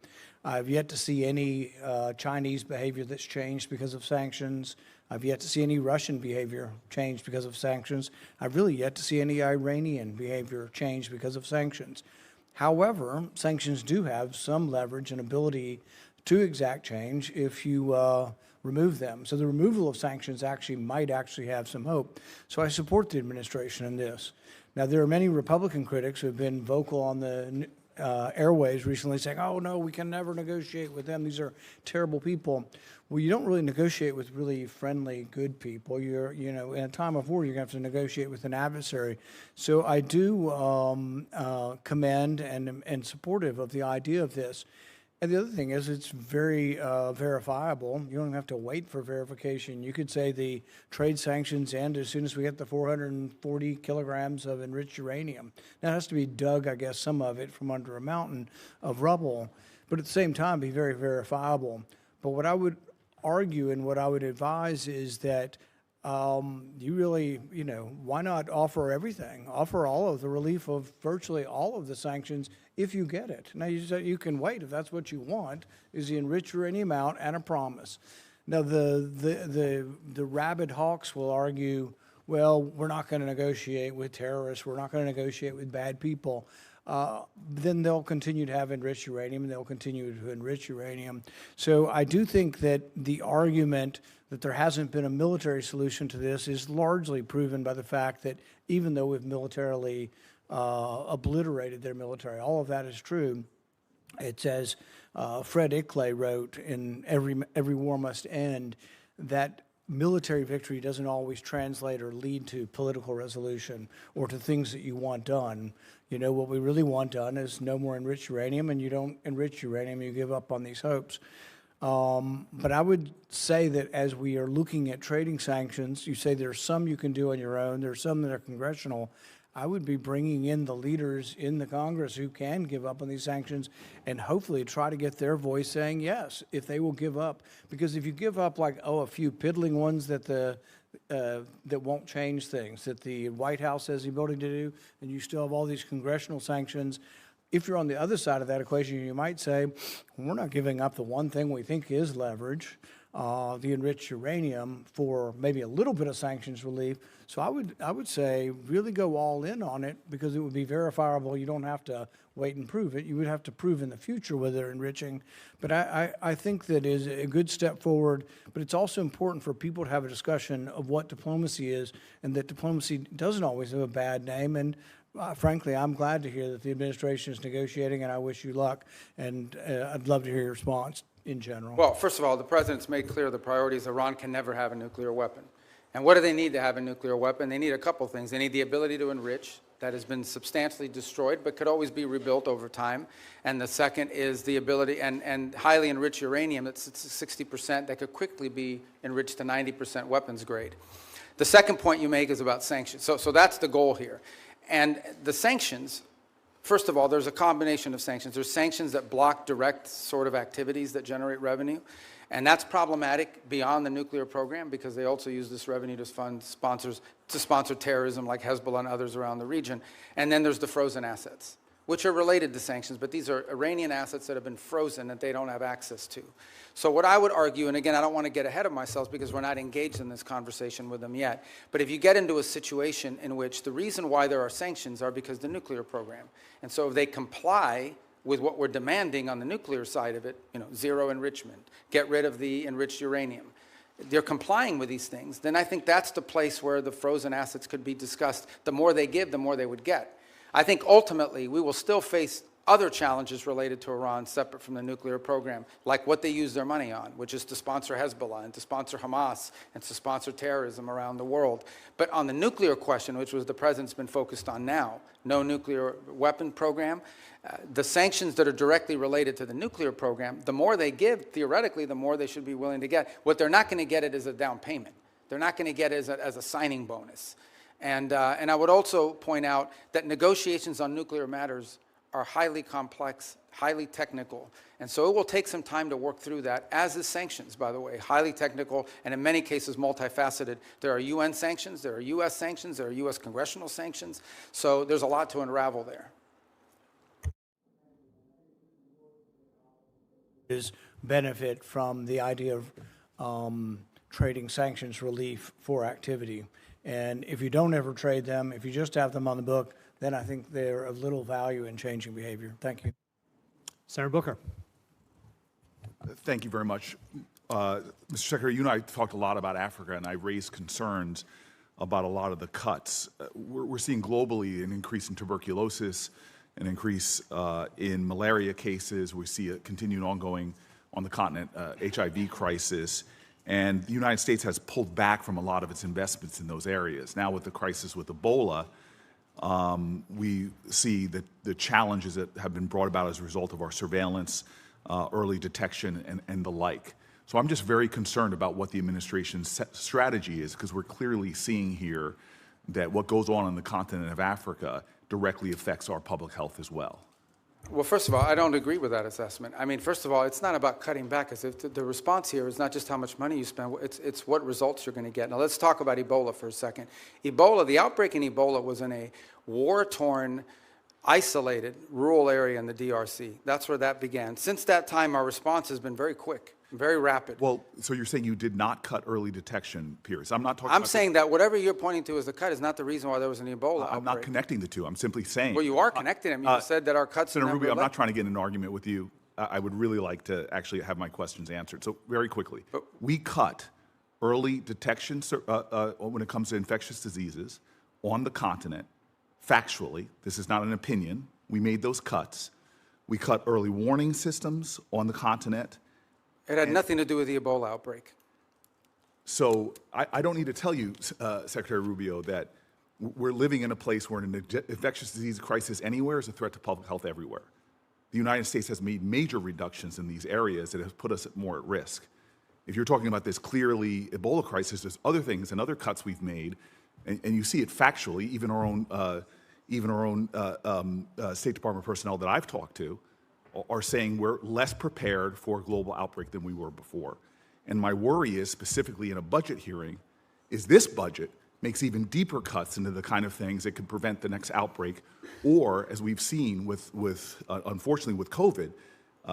[SPEAKER 14] I've yet to see any Chinese behavior that's changed because of sanctions. I've yet to see any Russian behavior change because of sanctions. I've really yet to see any Iranian behavior change because of sanctions. However, sanctions do have some leverage and ability to exact change if you remove them. So the removal of sanctions might actually have some hope. So I support the administration in this. Now, there are many Republican critics who have been vocal on the airwaves recently saying, oh, no, we can never negotiate with them. These are terrible people. Well, you don't really negotiate with really friendly, good people. In a time of war, you're going to have to negotiate with an adversary. So I do commend and supportive of the idea of this. And the other thing is it's very verifiable. You don't have to wait for verification. You could say the trade sanctions end as soon as we get the 440 kilograms of enriched uranium. Now, it has to be dug, I guess, some of it from under a mountain of rubble, but at the same time be very verifiable. But what I would argue and what I would advise is that you really, why not offer everything? Offer all of the relief of virtually all of the sanctions if you get it. Now, you can wait if that's what you want, is the enriched uranium out and a promise. Now, the rabid hawks will argue, well, we're not going to negotiate with terrorists. We're not going to negotiate with bad people. Then they'll continue to have enriched uranium, and they'll continue to enrich uranium. So I do think that the argument that there hasn't been a military solution to this is largely proven by the fact that even though we've militarily obliterated their military, all of that is true. It's as Fred Ickley wrote in Every War Must End, that military victory doesn't always translate or lead to political resolution or to things that you want done. What we really want done is no more enriched uranium, and you don't enrich uranium, you give up on these hopes. But I would say that as we are looking at trading sanctions, you say there's some you can do on your own, there's some that are congressional. I would be bringing in the leaders in the Congress who can give up on these sanctions and hopefully try to get their voice saying yes, if they will give up. Because if you give up a few piddling ones that that won't change things, that the White House has the ability to do, and you still have all these congressional sanctions, if you're on the other side of that equation, you might say, we're not giving up the one thing we think is leverage, the enriched uranium, for maybe a little bit of sanctions relief. So I would say really go all in on it, because it would be verifiable. You don't have to wait and prove it. You would have to prove in the future whether they're enriching. But I think that is a good step forward. But it's also important for people to have a discussion of what diplomacy is, and that diplomacy doesn't always have a bad name. And frankly, I'm glad to hear that the administration is negotiating, and I wish you luck. And I'd love to hear your response in general.
[SPEAKER 3] Well, first of all, the president's made clear the priority is Iran can never have a nuclear weapon. And what do they need to have a nuclear weapon? They need a couple things. They need the ability to enrich. That has been substantially destroyed, but could always be rebuilt over time. And the second is the ability, and highly enriched uranium, that's 60%, that could quickly be enriched to 90% weapons grade. The second point you make is about sanctions. So that's the goal here. And the sanctions, first of all, there's a combination of sanctions. There's sanctions that block direct sort of activities that generate revenue. And that's problematic beyond the nuclear program, because they also use this revenue to fund sponsor terrorism like Hezbollah and others around the region. And then there's the frozen assets, which are related to sanctions, but these are Iranian assets that have been frozen that they don't have access to. So what I would argue, and again, I don't want to get ahead of myself because we're not engaged in this conversation with them yet, but if you get into a situation in which the reason why there are sanctions are because of the nuclear program, and so if they comply with what we're demanding on the nuclear side of it, zero enrichment, get rid of the enriched uranium, they're complying with these things, then I think that's the place where the frozen assets could be discussed. The more they give, the more they would get. I think ultimately we will still face other challenges related to Iran separate from the nuclear program, like what they use their money on, which is to sponsor Hezbollah and to sponsor Hamas and to sponsor terrorism around the world. But on the nuclear question, which was the president's been focused on now, no nuclear weapon program, the sanctions that are directly related to the nuclear program, the more they give, theoretically, the more they should be willing to get. What they're not going to get it as a down payment. They're not going to get it as a signing bonus. And I would also point out that negotiations on nuclear matters are highly complex, highly technical. And so it will take some time to work through that, as is sanctions, by the way, highly technical and in many cases multifaceted. There are UN sanctions, there are US sanctions, there are US congressional sanctions. So there's a lot to unravel there.
[SPEAKER 14] Is benefit from the idea of trading sanctions relief for activity. And if you don't ever trade them, if you just have them on the book, then I think they're of little value in changing behavior. Thank you.
[SPEAKER 4] Senator Booker.
[SPEAKER 15] Thank you very much. Mr. Secretary, you and I talked a lot about Africa, and I raised concerns about a lot of the cuts. We're seeing globally an increase in tuberculosis, an increase in malaria cases. We see a continued ongoing on the continent HIV crisis. And the United States has pulled back from a lot of its investments in those areas. Now with the crisis with Ebola, we see that the challenges that have been brought about as a result of our surveillance early detection, and the like. So I'm just very concerned about what the administration's strategy is, because we're clearly seeing here that what goes on the continent of Africa directly affects our public health as well.
[SPEAKER 3] Well, first of all, I don't agree with that assessment. I mean, first of all, it's not about cutting back. As if the response here is not just how much money you spend, it's what results you're going to get. Now, let's talk about Ebola for a second. Ebola, the outbreak in Ebola was in a war-torn, isolated rural area in the DRC. That's where that began. Since that time, our response has been very quick, very rapid.
[SPEAKER 15] Well, so you're saying you did not cut early detection periods. I'm not talking
[SPEAKER 3] I'm
[SPEAKER 15] about
[SPEAKER 3] saying that whatever you're pointing to as the cut is not the reason why there was an Ebola outbreak.
[SPEAKER 15] I'm not connecting the two. I'm simply saying.
[SPEAKER 3] Well, you are connecting them. You said that our cuts...
[SPEAKER 15] Senator Rubio, I'm not trying to get in an argument with you. I would really like to actually have my questions answered. So very quickly, we cut early detection when it comes to infectious diseases on the continent. Factually, this is not an opinion. We made those cuts. We cut early warning systems on the continent.
[SPEAKER 3] It had nothing to do with the Ebola outbreak.
[SPEAKER 15] So I don't need to tell you, Secretary Rubio, that we're living in a place where an infectious disease crisis anywhere is a threat to public health everywhere. The United States has made major reductions in these areas that have put us more at risk. If you're talking about this clearly Ebola crisis, there's other things and other cuts we've made, and you see it factually. Even our own State Department personnel that I've talked to are saying we're less prepared for a global outbreak than we were before. And my worry is, specifically in a budget hearing, is this budget makes even deeper cuts into the kind of things that could prevent the next outbreak, or, as we've seen unfortunately with COVID,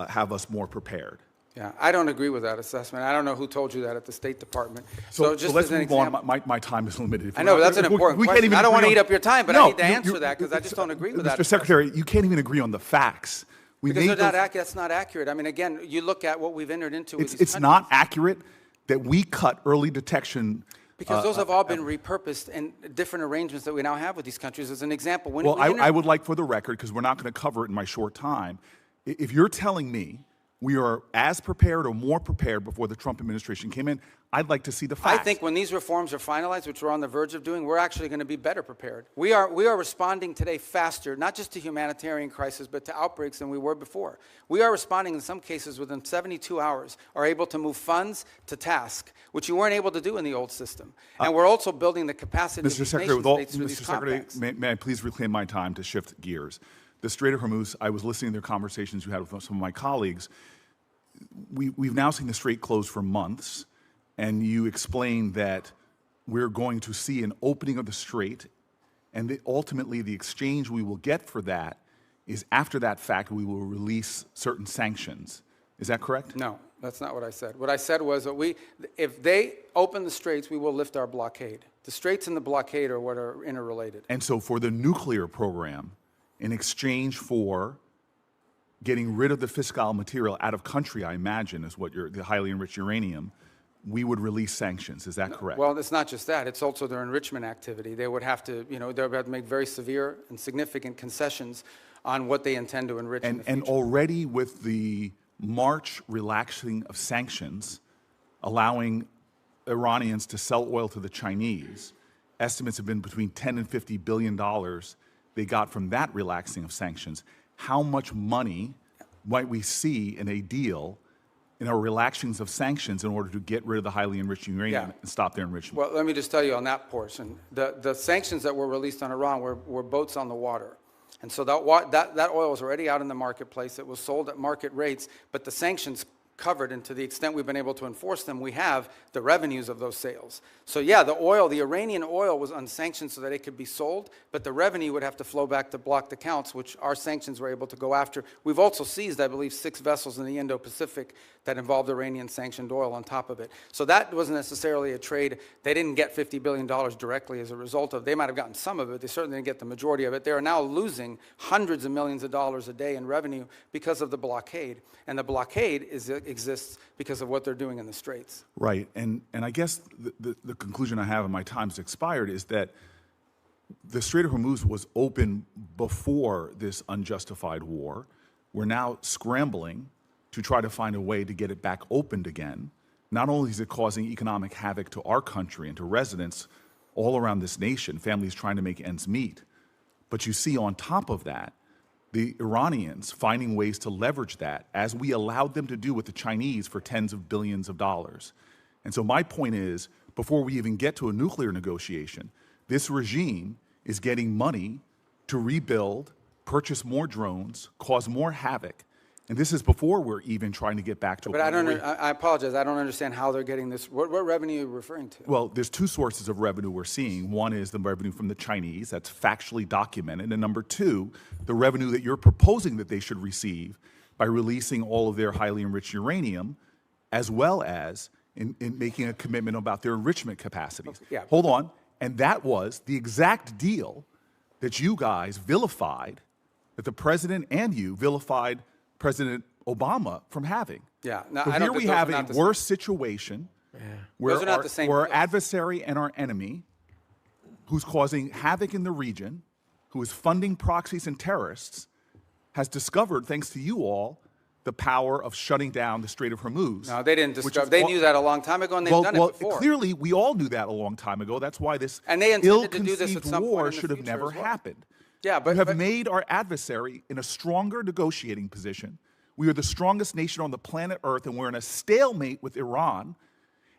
[SPEAKER 15] have us more prepared.
[SPEAKER 3] Yeah, I don't agree with that assessment. I don't know who told you that at the State Department.
[SPEAKER 15] So
[SPEAKER 3] just
[SPEAKER 15] let's
[SPEAKER 3] as an
[SPEAKER 15] move
[SPEAKER 3] example,
[SPEAKER 15] on. My time is limited.
[SPEAKER 3] I know, but that's an important question. I don't want to eat up your time, but I need to answer that because I just don't agree with that.
[SPEAKER 15] Mr. Secretary, you can't even agree on the facts.
[SPEAKER 3] Because that's not accurate. I mean, again, you look at what we've entered into with these
[SPEAKER 15] It's
[SPEAKER 3] countries.
[SPEAKER 15] not accurate that we cut early detection.
[SPEAKER 3] Because those have all been repurposed in different arrangements that we now have with these countries. As an example, when
[SPEAKER 15] I would like, for the record, because we're not going to cover it in my short time, if you're telling me we are as prepared or more prepared before the Trump administration came in, I'd like to see the facts.
[SPEAKER 3] I think when these reforms are finalized, which we're on the verge of doing, we're actually going to be better prepared. We are responding today faster, not just to humanitarian crises, but to outbreaks than we were before. We are responding in some cases within 72 hours, are able to move funds to task, which you weren't able to do in the old system. And we're also building the capacity of these nation states through these compacts.
[SPEAKER 15] May I please reclaim my time to shift gears? The Strait of Hormuz, I was listening to their conversations you had with some of my colleagues. We've now seen the Strait closed for months, and you explained that we're going to see an opening of the Strait, and ultimately the exchange we will get for that is after that fact we will release certain sanctions. Is that correct?
[SPEAKER 3] No, that's not what I said. What I said was that if they open the Straits, we will lift our blockade. The Straits and the blockade are what are interrelated.
[SPEAKER 15] And so for the nuclear program, in exchange for getting rid of the fissile material out of country, I imagine, is what the highly enriched uranium, we would release sanctions. Is that correct?
[SPEAKER 3] Well, it's not just that. It's also their enrichment activity. They would have to, they would have to make very severe and significant concessions on what they intend to enrich in the future.
[SPEAKER 15] And already with the March relaxing of sanctions, allowing Iranians to sell oil to the Chinese, estimates have been between $10 and $50 billion they got from that relaxing of sanctions. How much money might we see in a deal in our relaxings of sanctions in order to get rid of the highly enriched uranium and stop their enrichment?
[SPEAKER 3] Well, let me just tell you on that portion. The sanctions that were released on Iran were boats on the water. And so that oil was already out in the marketplace. It was sold at market rates, but the sanctions covered, and to the extent we've been able to enforce them, we have the revenues of those sales. So yeah, the Iranian oil was unsanctioned so that it could be sold, but the revenue would have to flow back to blocked accounts, which our sanctions were able to go after. We've also seized, I believe, 6 vessels in the Indo-Pacific that involved Iranian sanctioned oil on top of it. So that wasn't necessarily a trade. They didn't get $50 billion directly as a result of. They might have gotten some of it. They certainly didn't get the majority of it. They are now losing hundreds of millions of dollars a day in revenue because of the blockade. And the blockade exists because of what they're doing in the Straits.
[SPEAKER 15] Right. And I guess the conclusion I have, and my time's expired, is that the Strait of Hormuz was open before this unjustified war. We're now scrambling to try to find a way to get it back opened again. Not only is it causing economic havoc to our country and to residents all around this nation, families trying to make ends meet, but you see on top of that the Iranians finding ways to leverage that, as we allowed them to do with the Chinese for tens of billions of dollars. And so my point is, before we even get to a nuclear negotiation, this regime is getting money to rebuild, purchase more drones, cause more havoc. And this is before we're even trying to get back to a
[SPEAKER 3] But
[SPEAKER 15] point
[SPEAKER 3] I apologize. I don't understand how they're getting this. What revenue are you referring to?
[SPEAKER 15] Well, there's two sources of revenue we're seeing. One is the revenue from the Chinese, that's factually documented. And number two, the revenue that you're proposing that they should receive by releasing all of their highly enriched uranium, as well as in making a commitment about their enrichment capacities.
[SPEAKER 3] Okay, yeah.
[SPEAKER 15] Hold on. And that was the exact deal that you guys vilified, that the president and you vilified President Obama from having.
[SPEAKER 3] Yeah. No,
[SPEAKER 15] So
[SPEAKER 3] I don't
[SPEAKER 15] here we
[SPEAKER 3] think those
[SPEAKER 15] have
[SPEAKER 3] are
[SPEAKER 15] a
[SPEAKER 3] not the
[SPEAKER 15] worse situation where
[SPEAKER 3] Those are not the same
[SPEAKER 15] where our
[SPEAKER 3] deals.
[SPEAKER 15] adversary and our enemy, who's causing havoc in the region, who is funding proxies and terrorists, has discovered, thanks to you all, the power of shutting down the Strait of Hormuz.
[SPEAKER 3] No, they didn't
[SPEAKER 15] which
[SPEAKER 3] discover.
[SPEAKER 15] is
[SPEAKER 3] They
[SPEAKER 15] all-
[SPEAKER 3] knew that a long time ago, and they've done it before.
[SPEAKER 15] Clearly, we all knew that a long time ago. That's why this
[SPEAKER 3] And they intended to do this at
[SPEAKER 15] ill-conceived
[SPEAKER 3] some point
[SPEAKER 15] war
[SPEAKER 3] in the
[SPEAKER 15] should have
[SPEAKER 3] future
[SPEAKER 15] never
[SPEAKER 3] as well.
[SPEAKER 15] happened.
[SPEAKER 3] Yeah, but
[SPEAKER 15] you have made our adversary in a stronger negotiating position. We are the strongest nation on the planet Earth, and we're in a stalemate with Iran.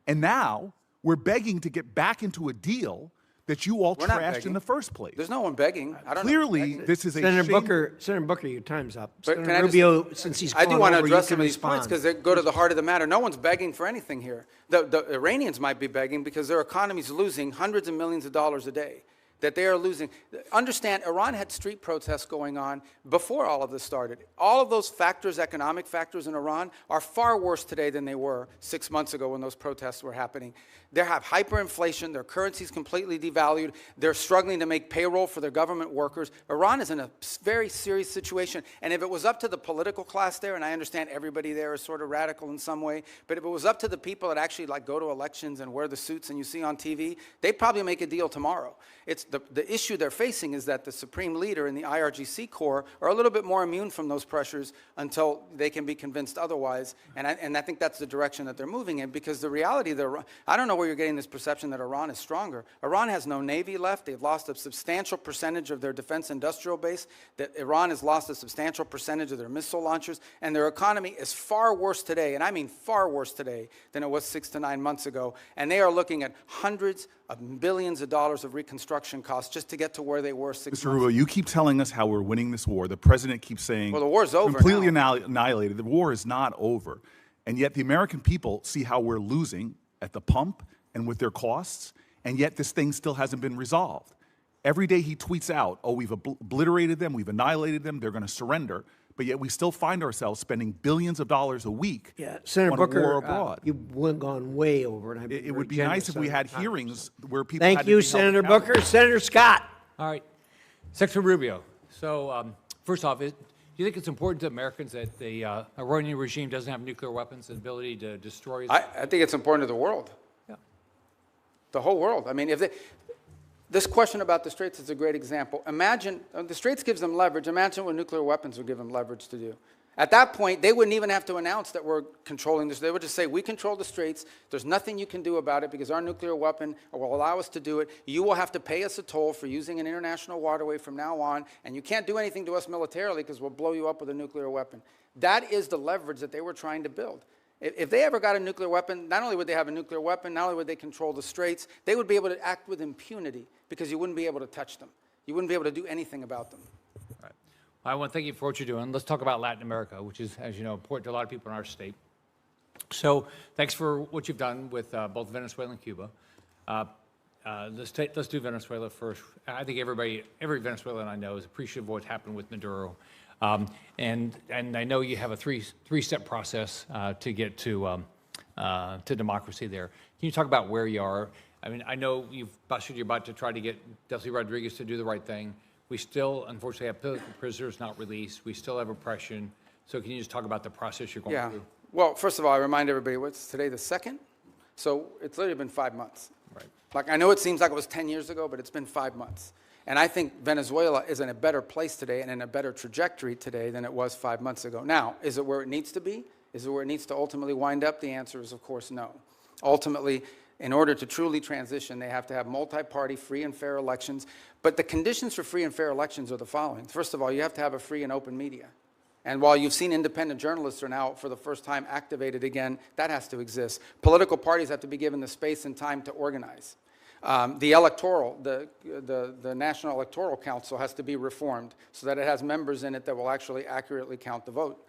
[SPEAKER 15] And now we're begging to get back into a deal that you all
[SPEAKER 1] We're not
[SPEAKER 15] trashed
[SPEAKER 1] begging.
[SPEAKER 15] in the first place.
[SPEAKER 3] There's no one begging. I don't
[SPEAKER 15] Clearly,
[SPEAKER 3] know.
[SPEAKER 15] this is a
[SPEAKER 1] Senator
[SPEAKER 15] shame-
[SPEAKER 1] Senator Booker, your time's up.
[SPEAKER 3] But can
[SPEAKER 1] Senator
[SPEAKER 3] I just-
[SPEAKER 1] Rubio, since he's
[SPEAKER 3] I do
[SPEAKER 1] gone
[SPEAKER 3] want to
[SPEAKER 1] over, you
[SPEAKER 3] address
[SPEAKER 1] can
[SPEAKER 3] some of these points
[SPEAKER 1] respond.
[SPEAKER 3] because they go to the heart of the matter. No one's begging for anything here. The Iranians might be begging because their economy's losing hundreds of millions of dollars a day. That they are losing. Understand, Iran had street protests going on before all of this started. All of those factors, economic factors in Iran, are far worse today than they were 6 months ago when those protests were happening. They have hyperinflation. Their currency's completely devalued. They're struggling to make payroll for their government workers. Iran is in a very serious situation. And if it was up to the political class there, and I understand everybody there is sort of radical in some way, but if it was up to the people that actually like go to elections and wear the suits and you see on TV, they'd probably make a deal tomorrow. It's the issue they're facing is that the supreme leader and the IRGC Corps are a little bit more immune from those pressures until they can be convinced otherwise. And I think that's the direction that they're moving in, because the reality, I don't know where you're getting this perception that Iran is stronger. Iran has no navy left. They've lost a substantial percentage of their defense industrial base. That Iran has lost a substantial percentage of their missile launchers. And their economy is far worse today, and I mean far worse today, than it was 6 to 9 months ago. And they are looking at hundreds of billions of dollars of reconstruction costs just to get to where they were 6
[SPEAKER 15] Mr.
[SPEAKER 3] months
[SPEAKER 15] Rubio,
[SPEAKER 3] ago.
[SPEAKER 15] you keep telling us how we're winning this war. The president keeps saying,
[SPEAKER 3] Well, the war's over
[SPEAKER 15] completely
[SPEAKER 3] now.
[SPEAKER 15] annihilated. The war is not over. And yet the American people see how we're losing at the pump and with their costs, and yet this thing still hasn't been resolved. Every day he tweets out, oh, we've obliterated them, we've annihilated them, they're going to surrender. But yet we still find ourselves spending billions of dollars a week
[SPEAKER 1] Senator
[SPEAKER 15] on
[SPEAKER 1] Booker,
[SPEAKER 15] a war abroad.
[SPEAKER 1] you've gone way over, and
[SPEAKER 15] It would be nice if we had hearings where people
[SPEAKER 1] Thank
[SPEAKER 15] had to
[SPEAKER 1] you,
[SPEAKER 15] be held
[SPEAKER 1] Senator
[SPEAKER 15] accountable.
[SPEAKER 1] Booker. Senator Scott.
[SPEAKER 12] All right. Secretary Rubio, so first off, do you think it's important to Americans that the Iranian regime doesn't have nuclear weapons and ability to destroy?
[SPEAKER 3] I think it's important to the world.
[SPEAKER 12] Yeah.
[SPEAKER 3] The whole world. I mean, this question about the Straits is a great example. Imagine, the Straits gives them leverage. Imagine what nuclear weapons would give them leverage to do. At that point, they wouldn't even have to announce that we're controlling this. They would just say, we control the Straits. There's nothing you can do about it because our nuclear weapon will allow us to do it. You will have to pay us a toll for using an international waterway from now on, and you can't do anything to us militarily because we'll blow you up with a nuclear weapon. That is the leverage that they were trying to build. If they ever got a nuclear weapon, not only would they have a nuclear weapon, not only would they control the Straits, they would be able to act with impunity because you wouldn't be able to touch them. You wouldn't be able to do anything about them.
[SPEAKER 12] I want to thank you for what you're doing. Let's talk about Latin America, which is, as you know, important to a lot of people in our state. So thanks for what you've done with both Venezuela and Cuba. Let's do Venezuela first. I think every Venezuelan I know is appreciative of what happened with Maduro. And I know you have a three-step process to get to democracy there. Can you talk about where you are? I mean, I know you're about to try to get Delcy Rodriguez to do the right thing. We still, unfortunately, have political prisoners not released. We still have oppression. So can you just talk about the process you're going through?
[SPEAKER 3] Well, first of all, I remind everybody, what's today, the 2nd? So it's literally been 5 months.
[SPEAKER 12] Right.
[SPEAKER 3] Like, I know it seems like it was 10 years ago, but it's been 5 months. And I think Venezuela is in a better place today and in a better trajectory today than it was 5 months ago. Now, is it where it needs to be? Is it where it needs to ultimately wind up? The answer is, of course, no. Ultimately, in order to truly transition, they have to have multi-party, free and fair elections. But the conditions for free and fair elections are the following. First of all, you have to have a free and open media. And while you've seen independent journalists are now, for the first time, activated again, that has to exist. Political parties have to be given the space and time to organize. The National Electoral Council has to be reformed so that it has members in it that will actually accurately count the vote.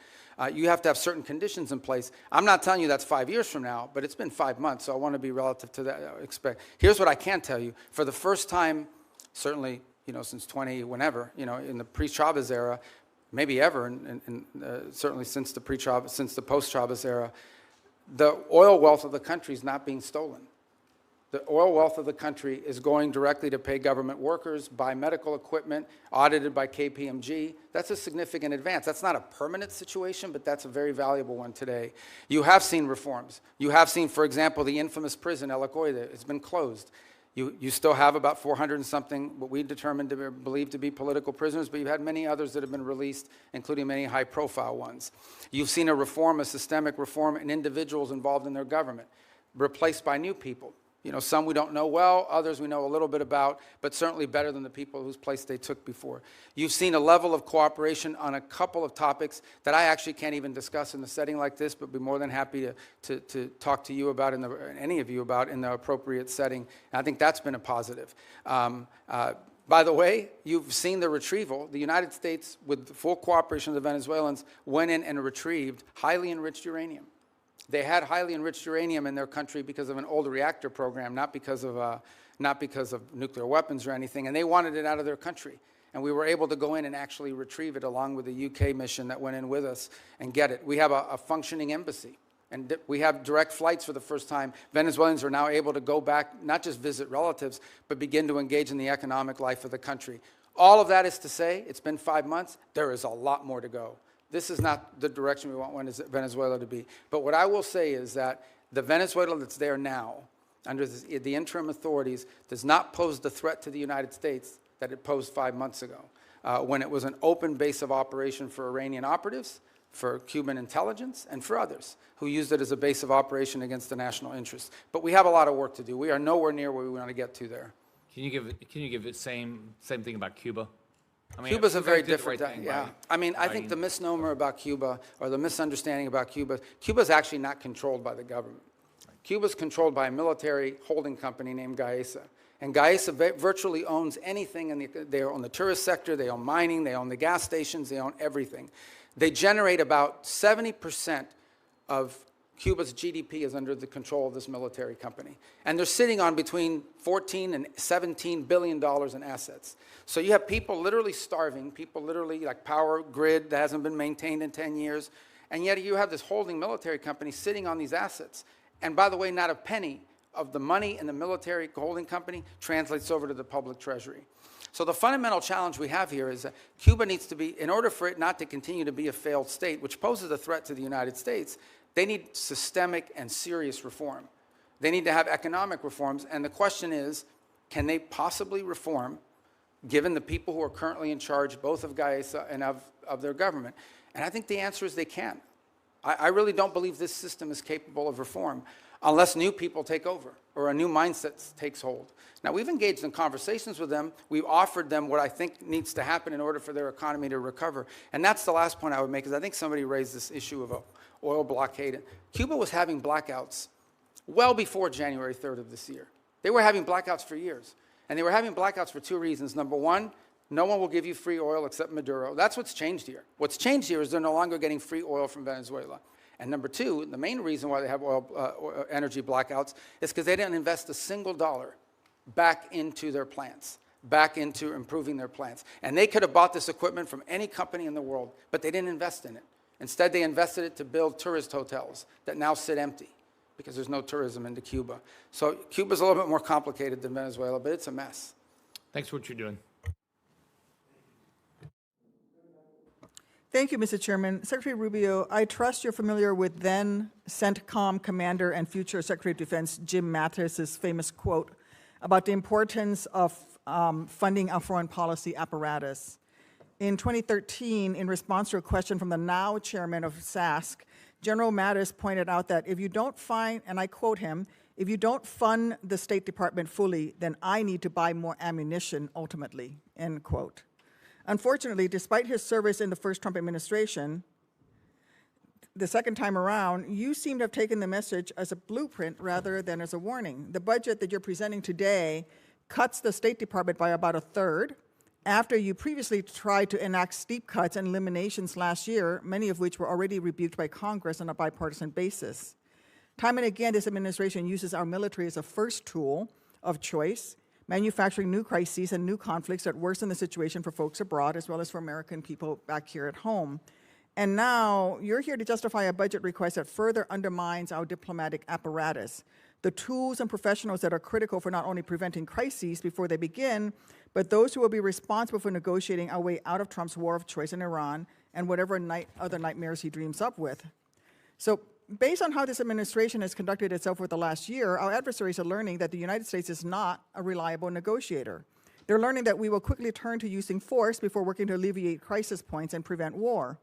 [SPEAKER 3] You have to have certain conditions in place. I'm not telling you that's 5 years from now, but it's been 5 months, so I want to be relative to that. Here's what I can tell you. For the first time, certainly, since whenever, in the pre-Chavez era, maybe ever, and certainly since the post-Chavez era, the oil wealth of the country is not being stolen. The oil wealth of the country is going directly to pay government workers, buy medical equipment, audited by KPMG. That's a significant advance. That's not a permanent situation, but that's a very valuable one today. You have seen reforms. You have seen, for example, the infamous prison, El Acoide, has been closed. You still have about 400 and something, what we determined to believe to be political prisoners, but you've had many others that have been released, including many high-profile ones. You've seen a reform, a systemic reform in individuals involved in their government, replaced by new people. Some we don't know well, others we know a little bit about, but certainly better than the people whose place they took before. You've seen a level of cooperation on a couple of topics that I actually can't even discuss in a setting like this, but be more than happy to talk to you about, any of you about, in the appropriate setting. And I think that's been a positive. By the way, you've seen the retrieval. The United States, with the full cooperation of the Venezuelans, went in and retrieved highly enriched uranium. They had highly enriched uranium in their country because of an old reactor program, not because of nuclear weapons or anything, and they wanted it out of their country. And we were able to go in and actually retrieve it along with the UK mission that went in with us and get it. We have a functioning embassy, and we have direct flights for the first time. Venezuelans are now able to go back, not just visit relatives, but begin to engage in the economic life of the country. All of that is to say, it's been 5 months, there is a lot more to go. This is not the direction we want Venezuela to be. But what I will say is that the Venezuela that's there now, under the interim authorities, does not pose the threat to the United States that it posed 5 months ago, when it was an open base of operation for Iranian operatives, for Cuban intelligence, and for others who used it as a base of operation against the national interest. But we have a lot of work to do. We are nowhere near where we want to get to there.
[SPEAKER 16] Can you give the same thing about Cuba? I mean,
[SPEAKER 3] Cuba's a very different
[SPEAKER 16] thing,
[SPEAKER 3] yeah.
[SPEAKER 16] right?
[SPEAKER 3] I mean, I think the misnomer about Cuba, or the misunderstanding about Cuba, Cuba's actually not controlled by the government. Cuba's controlled by a military holding company named Gaesa. And Gaesa virtually owns anything, they own the tourist sector, they own mining, they own the gas stations, they own everything. They generate about 70% of Cuba's GDP is under the control of this military company. And they're sitting on between $14 and $17 billion in assets. So you have people literally starving, people literally like power grid that hasn't been maintained in 10 years. And yet you have this holding military company sitting on these assets. And by the way, not a penny of the money in the military holding company translates over to the public treasury. So the fundamental challenge we have here is that Cuba needs to be, in order for it not to continue to be a failed state, which poses a threat to the United States, they need systemic and serious reform. They need to have economic reforms, and the question is, can they possibly reform, given the people who are currently in charge, both of Gaesa and of their government? And I think the answer is they can. I really don't believe this system is capable of reform unless new people take over or a new mindset takes hold. Now, we've engaged in conversations with them. We've offered them what I think needs to happen in order for their economy to recover. And that's the last point I would make, is I think somebody raised this issue of oil blockade. Cuba was having blackouts well before January 3rd of this year. They were having blackouts for years. And they were having blackouts for two reasons. Number one, no one will give you free oil except Maduro. That's what's changed here. What's changed here is they're no longer getting free oil from Venezuela. And number two, the main reason why they have energy blackouts is because they didn't invest a single dollar back into their plants, back into improving their plants. And they could have bought this equipment from any company in the world, but they didn't invest in it. Instead, they invested it to build tourist hotels that now sit empty because there's no tourism into Cuba. So Cuba's a little bit more complicated than Venezuela, but it's a mess.
[SPEAKER 16] Thanks for what you're doing.
[SPEAKER 17] Thank you, Mr. Chairman. Secretary Rubio, I trust you're familiar with then CENTCOM commander and future Secretary of Defense Jim Mattis's famous quote about the importance of funding our foreign policy apparatus. In 2013, in response to a question from the now chairman of SASC, General Mattis pointed out that if you don't find, and I quote him, if you don't fund the State Department fully, then I need to buy more ammunition ultimately, end quote. Unfortunately, despite his service in the first Trump administration, the second time around, you seem to have taken the message as a blueprint rather than as a warning. The budget that you're presenting today cuts the State Department by about a third, after you previously tried to enact steep cuts and eliminations last year, many of which were already rebuked by Congress on a bipartisan basis. Time and again, this administration uses our military as a first tool of choice, manufacturing new crises and new conflicts that worsen the situation for folks abroad as well as for American people back here at home. And now you're here to justify a budget request that further undermines our diplomatic apparatus, the tools and professionals that are critical for not only preventing crises before they begin, but those who will be responsible for negotiating our way out of Trump's war of choice in Iran and whatever other nightmares he dreams up with. So based on how this administration has conducted itself for the last year, our adversaries are learning that the United States is not a reliable negotiator. They're learning that we will quickly turn to using force before working to alleviate crisis points and prevent war.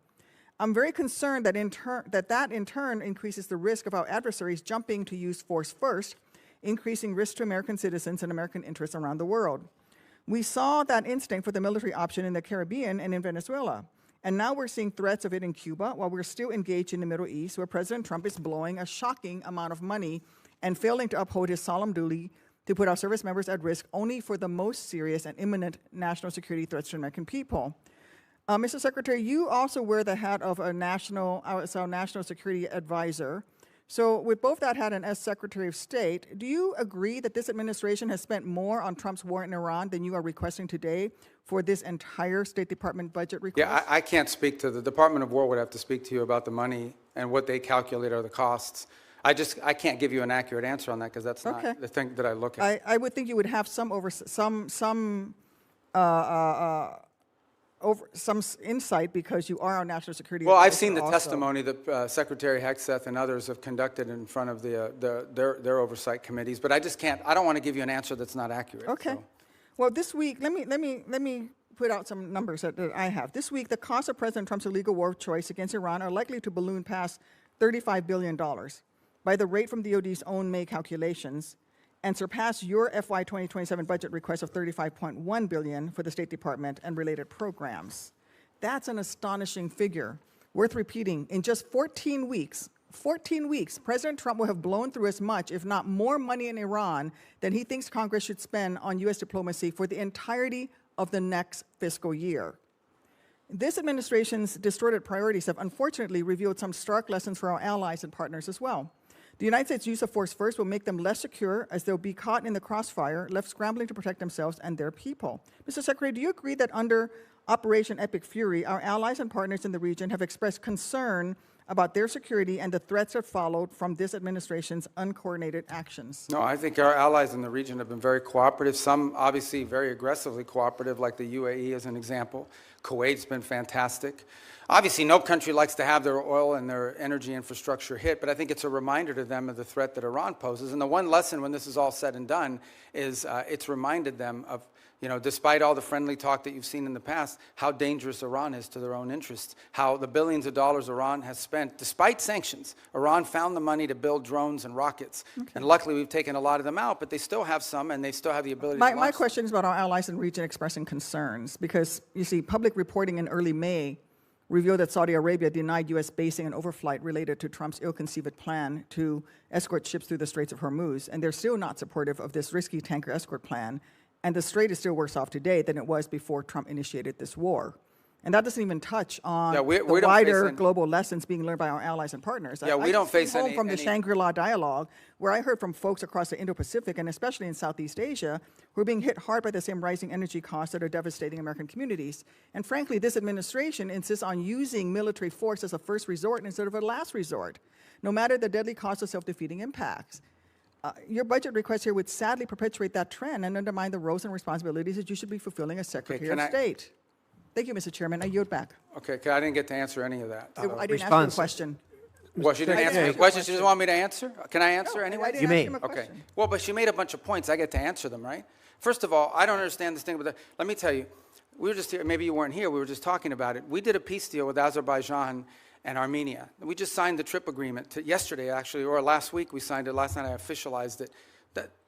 [SPEAKER 17] I'm very concerned that that in turn increases the risk of our adversaries jumping to use force first, increasing risk to American citizens and American interests around the world. We saw that instinct for the military option in the Caribbean and in Venezuela. And now we're seeing threats of it in Cuba while we're still engaged in the Middle East, where President Trump is blowing a shocking amount of money and failing to uphold his solemn duty to put our service members at risk only for the most serious and imminent national security threats to American people. Mr. Secretary, you also wear the hat of a national security advisor. So with both that hat and as Secretary of State, do you agree that this administration has spent more on Trump's war in Iran than you are requesting today for this entire State Department budget request?
[SPEAKER 3] Yeah, I can't speak to the Department of War would have to speak to you about the money and what they calculate are the costs. I can't give you an accurate answer on that because that's not the thing that I look at.
[SPEAKER 17] I would think you would have some insight because you are our national security advisor.
[SPEAKER 3] Well, I've seen the testimony that Secretary Hegseth and others have conducted in front of their oversight committees, but I just can't. I don't want to give you an answer that's not accurate.
[SPEAKER 17] Okay.
[SPEAKER 3] So.
[SPEAKER 17] Well, this week, let me put out some numbers that I have. This week, the cost of President Trump's illegal war of choice against Iran are likely to balloon past $35 billion by the rate from DOD's own May calculations, and surpass your FY 2027 budget request of $35.1 billion for the State Department and related programs. That's an astonishing figure, worth repeating. In just 14 weeks, President Trump will have blown through as much, if not more money in Iran than he thinks Congress should spend on U.S. diplomacy for the entirety of the next fiscal year. This administration's distorted priorities have unfortunately revealed some stark lessons for our allies and partners as well. The United States' use of force first will make them less secure as they'll be caught in the crossfire, left scrambling to protect themselves and their people. Mr. Secretary, do you agree that under Operation Epic Fury, our allies and partners in the region have expressed concern about their security and the threats that followed from this administration's uncoordinated actions?
[SPEAKER 3] No, I think our allies in the region have been very cooperative, some obviously very aggressively cooperative, like the UAE as an example. Kuwait's been fantastic. Obviously, no country likes to have their oil and their energy infrastructure hit, but I think it's a reminder to them of the threat that Iran poses. And the one lesson when this is all said and done is it's reminded them of, despite all the friendly talk that you've seen in the past, how dangerous Iran is to their own interests, how the billions of dollars Iran has spent, despite sanctions. Iran found the money to build drones and rockets. Okay. And luckily, we've taken a lot of them out, but they still have some, and they still have the ability to launch
[SPEAKER 17] My question is about our allies in the region expressing concerns, because, you see, public reporting in early May revealed that Saudi Arabia denied U.S. basing and overflight related to Trump's ill-conceived plan to escort ships through the Straits of Hormuz, and they're still not supportive of this risky tanker escort plan. And the Strait is still worse off today than it was before Trump initiated this war. And that doesn't even touch on the wider global lessons being learned by our allies and partners.
[SPEAKER 3] Yeah, we don't face any...
[SPEAKER 17] from the Shangri-La dialogue, where I heard from folks across the Indo-Pacific and especially in Southeast Asia, who are being hit hard by the same rising energy costs that are devastating American communities. And frankly, this administration insists on using military force as a first resort instead of a last resort, no matter the deadly cost of self-defeating impacts. Your budget request here would sadly perpetuate that trend and undermine the roles and responsibilities that you should be fulfilling as Secretary of State. Thank you, Mr. Chairman. I yield back.
[SPEAKER 3] Okay, I didn't get to answer any of that.
[SPEAKER 17] I didn't ask you a question.
[SPEAKER 3] Well, she didn't answer the question. She just wanted me to answer? Can I answer anyway?
[SPEAKER 17] You may.
[SPEAKER 3] Okay. Well, but she made a bunch of points. I get to answer them, right? First of all, I don't understand this thing with let me tell you, we were just here, maybe you weren't here, we were just talking about it. We did a peace deal with Azerbaijan, and Armenia. We just signed the TRIP agreement yesterday, actually, or last week we signed it. Last night I officialized it.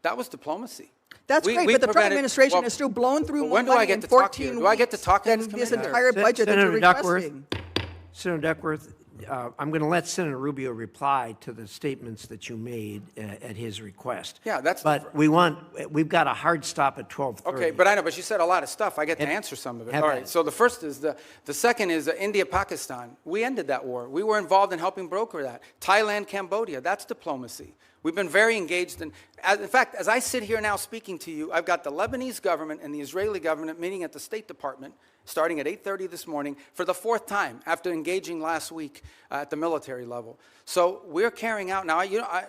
[SPEAKER 3] That was diplomacy.
[SPEAKER 17] That's great, but the Trump administration has still blown through more money in 14 weeks
[SPEAKER 3] do I get to talk
[SPEAKER 17] than this entire budget that you're requesting.
[SPEAKER 1] Senator Duckworth, I'm going to let Senator Rubio reply to the statements that you made at his request.
[SPEAKER 3] Yeah, that's.
[SPEAKER 1] But we've got a hard stop at 12:30.
[SPEAKER 3] Okay, but I know, but you said a lot of stuff. I get to answer some of it. All right. So the first is the second is India-Pakistan. We ended that war. We were involved in helping broker that. Thailand, Cambodia. That's diplomacy. We've been very engaged in fact, as I sit here now speaking to you, I've got the Lebanese government and the Israeli government meeting at the State Department starting at 8:30 this morning for the 4th time after engaging last week at the military level. So we're carrying out now,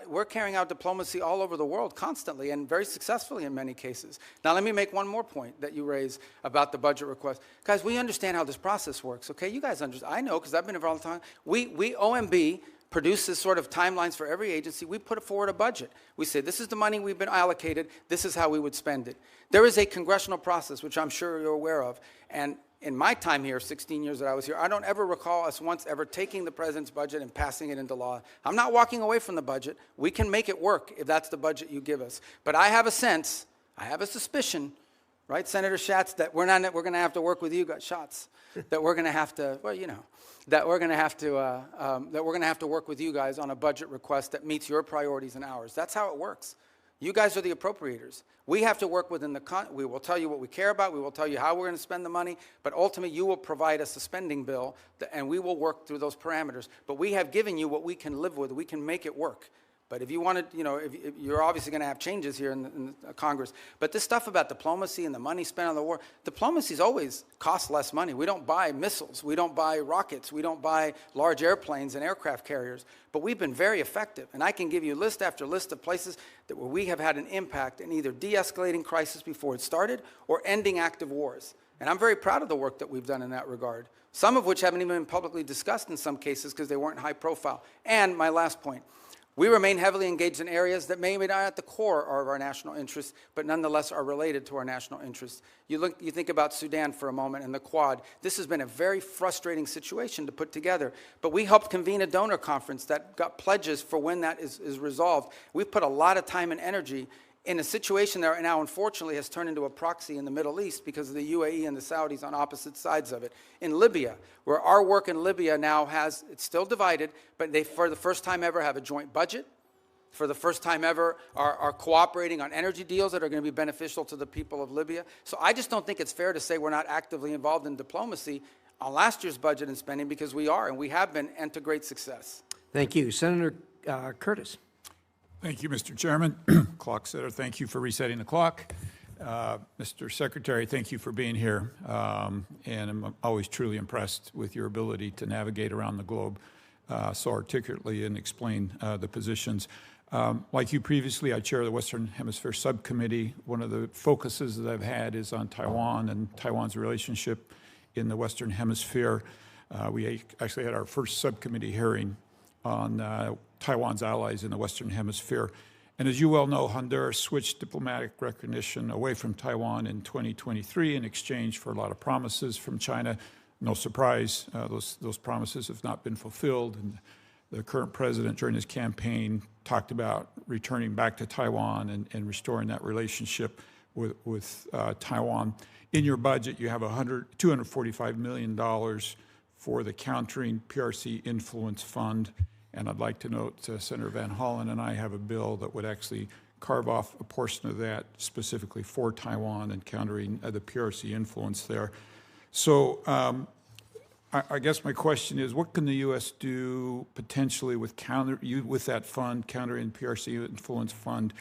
[SPEAKER 3] we're carrying out diplomacy all over the world constantly and very successfully in many cases. Now let me make one more point that you raised about the budget request. Guys, we understand how this process works, okay? You guys understand. I know because I've been involved all the time. We OMB, produces sort of timelines for every agency. We put forward a budget. We say, this is the money we've been allocated. This is how we would spend it. There is a congressional process, which I'm sure you're aware of. And in my time here, 16 years that I was here, I don't ever recall us once ever taking the president's budget and passing it into law. I'm not walking away from the budget. We can make it work if that's the budget you give us. But I have a sense, I have a suspicion, right, Senator Schatz, that we're going to have to work with you, that we're going to have to, well, you know, that we're going to have to work with you guys on a budget request that meets your priorities and ours. That's how it works. You guys are the appropriators. We have to work within we will tell you what we care about. We will tell you how we're going to spend the money. But ultimately, you will provide us a spending bill, and we will work through those parameters. But we have given you what we can live with. We can make it work. But if you wanted, you know, if you're obviously going to have changes here in Congress. But this stuff about diplomacy and the money spent on the war, diplomacy's always cost less money. We don't buy missiles. We don't buy rockets. We don't buy large airplanes and aircraft carriers. But we've been very effective. And I can give you list after list of places where we have had an impact in either de-escalating crisis before it started or ending active wars. And I'm very proud of the work that we've done in that regard, some of which haven't even been publicly discussed in some cases because they weren't high profile. And my last point. We remain heavily engaged in areas that may be not at the core of our national interests, but nonetheless are related to our national interests. You think about Sudan for a moment and the Quad. This has been a very frustrating situation to put together, but we helped convene a donor conference that got pledges for when that is resolved. We've put a lot of time and energy in a situation that now, unfortunately, has turned into a proxy in the Middle East because of the UAE and the Saudis on opposite sides of it. In Libya, where our work in Libya now it's still divided, but they, for the first time ever, have a joint budget. For the first time ever, are cooperating on energy deals that are going to be beneficial to the people of Libya. So I just don't think it's fair to say we're not actively involved in diplomacy on last year's budget and spending, because we are, and we have been, and to great success.
[SPEAKER 1] Thank you. Senator Curtis.
[SPEAKER 5] Thank you, Mr. Chairman. Clock setter, thank you for resetting the clock. Mr. Secretary, thank you for being here. And I'm always truly impressed with your ability to navigate around the globe so articulately and explain the positions. Like you previously, I chair the Western Hemisphere Subcommittee. One of the focuses that I've had is on Taiwan and Taiwan's relationship in the Western Hemisphere. We actually had our first subcommittee hearing on Taiwan's allies in the Western Hemisphere. And as you well know, Honduras switched diplomatic recognition away from Taiwan in 2023 in exchange for a lot of promises from China. No surprise, those promises have not been fulfilled. And the current president, during his campaign, talked about returning back to Taiwan and restoring that relationship with Taiwan. In your budget, you have $245 million for the Countering PRC Influence Fund. And I'd like to note Senator Van Hollen and I have a bill that would actually carve off a portion of that specifically for Taiwan and countering the PRC influence there. So I guess my question is, what can the U.S. do potentially with that fund, Countering PRC Influence Fund,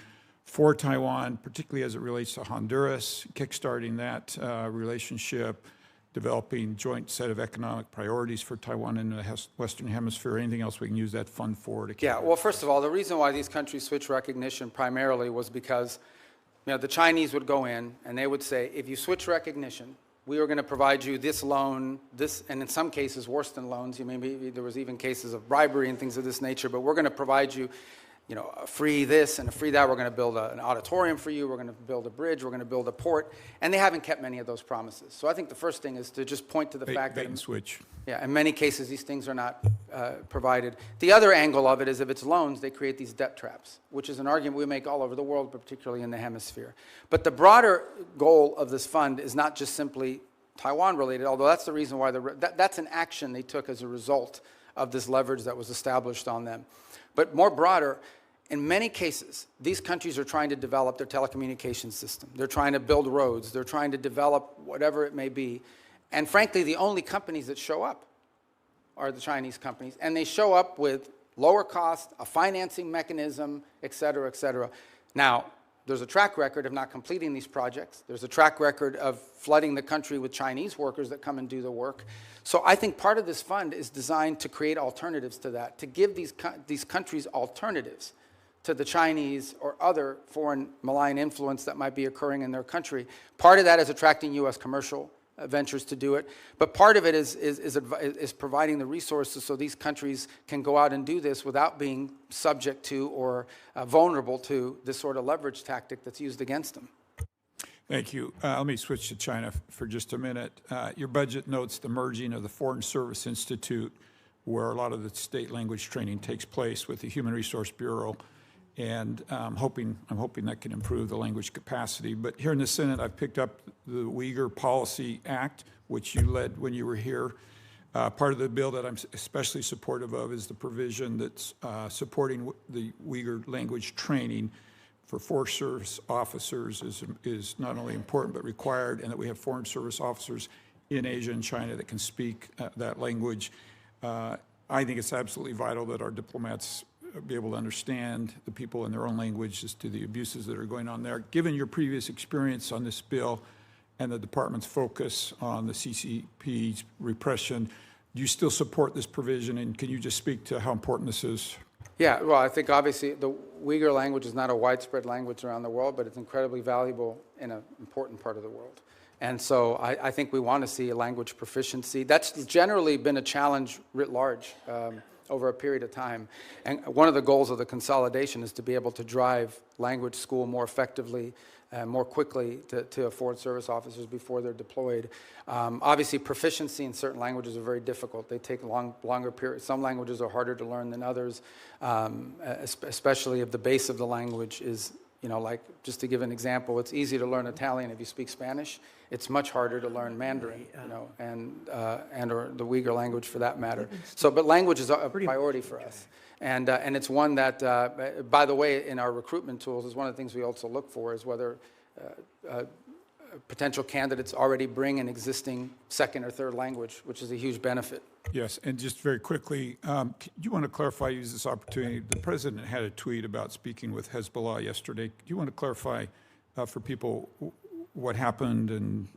[SPEAKER 5] for Taiwan, particularly as it relates to Honduras, kickstarting that relationship, developing joint set of economic priorities for Taiwan in the Western Hemisphere, anything else we can use that fund for?
[SPEAKER 3] Yeah, well, first of all, the reason why these countries switched recognition primarily was because, you know, the Chinese would go in and they would say, if you switch recognition, we are going to provide you this loan, this, and in some cases worse than loans. Maybe there was even cases of bribery and things of this nature, but we're going to provide you you know, free this and a free that. We're going to build an auditorium for you. We're going to build a bridge. We're going to build a port. And they haven't kept many of those promises. So I think the first thing is to just point to the fact that
[SPEAKER 15] bait and switch.
[SPEAKER 3] Yeah, in many cases, these things are not provided. The other angle of it is if it's loans, they create these debt traps, which is an argument we make all over the world, but particularly in the hemisphere. But the broader goal of this fund is not just simply Taiwan related, although that's the reason why that's an action they took as a result of this leverage that was established on them. But more broader, in many cases, these countries are trying to develop their telecommunications system. They're trying to build roads. They're trying to develop whatever it may be. And frankly, the only companies that show up are the Chinese companies. And they show up with lower cost, a financing mechanism, et cetera, et cetera. Now, there's a track record of not completing these projects. There's a track record of flooding the country with Chinese workers that come and do the work. So I think part of this fund is designed to create alternatives to that, to give these countries alternatives to the Chinese or other foreign malign influence that might be occurring in their country. Part of that is attracting U.S. commercial ventures to do it, but part of it is providing the resources so these countries can go out and do this without being subject to or vulnerable to this sort of leverage tactic that's used against them.
[SPEAKER 18] Thank you. Let me switch to China for just a minute. Your budget notes the merging of the Foreign Service Institute, where a lot of the state language training takes place, with the Human Resource Bureau, and I'm hoping that can improve the language capacity. But here in the Senate, I've picked up the Uyghur Policy Act, which you led when you were here. Part of the bill that I'm especially supportive of is the provision that's supporting the Uyghur language training for Forest Service officers is not only important but required, and that we have Foreign Service officers in Asia and China that can speak that language. I think it's absolutely vital that our diplomats be able to understand the people in their own language as to the abuses that are going on there. Given your previous experience on this bill and the department's focus on the CCP's repression, do you still support this provision, and can you just speak to how important this is?
[SPEAKER 3] Yeah, well, I think obviously the Uyghur language is not a widespread language around the world, but it's incredibly valuable in an important part of the world. And so I think we want to see a language proficiency. That's generally been a challenge writ large over a period of time. And one of the goals of the consolidation is to be able to drive language school more effectively and more quickly to Foreign Service officers before they're deployed. Obviously, proficiency in certain languages are very difficult. They take longer periods. Some languages are harder to learn than others, especially if the base of the language is, you know, like, just to give an example, it's easy to learn Italian if you speak Spanish. It's much harder to learn Mandarin, you know, and or the Uyghur language for that matter. So, but language is a priority for us. And it's one that, by the way, in our recruitment tools, is one of the things we also look for is whether potential candidates already bring an existing second or third language, which is a huge benefit.
[SPEAKER 18] Yes, and just very quickly, do you want to clarify, use this opportunity? The president had a tweet about speaking with Hezbollah yesterday. Do you want to clarify for people what happened and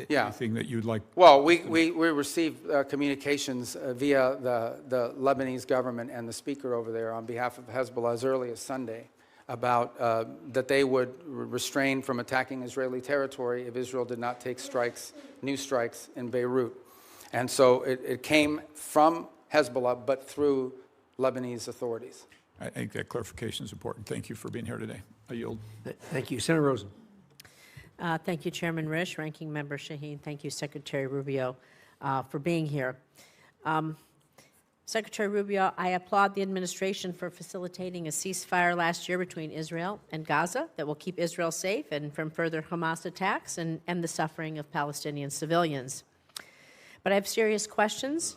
[SPEAKER 18] anything that you'd like?
[SPEAKER 3] Well, we received communications via the Lebanese government and the speaker over there on behalf of Hezbollah as early as Sunday about that they would refrain from attacking Israeli territory if Israel did not take new strikes in Beirut. And so it came from Hezbollah, but through Lebanese authorities.
[SPEAKER 18] I think that clarification is important. Thank you for being here today. I yield.
[SPEAKER 1] Thank you. Senator Rosen.
[SPEAKER 19] Thank you, Chairman Risch, Ranking Member Shaheen. Thank you, Secretary Rubio, for being here. Secretary Rubio, I applaud the administration for facilitating a ceasefire last year between Israel and Gaza that will keep Israel safe and from further Hamas attacks and the suffering of Palestinian civilians. But I have serious questions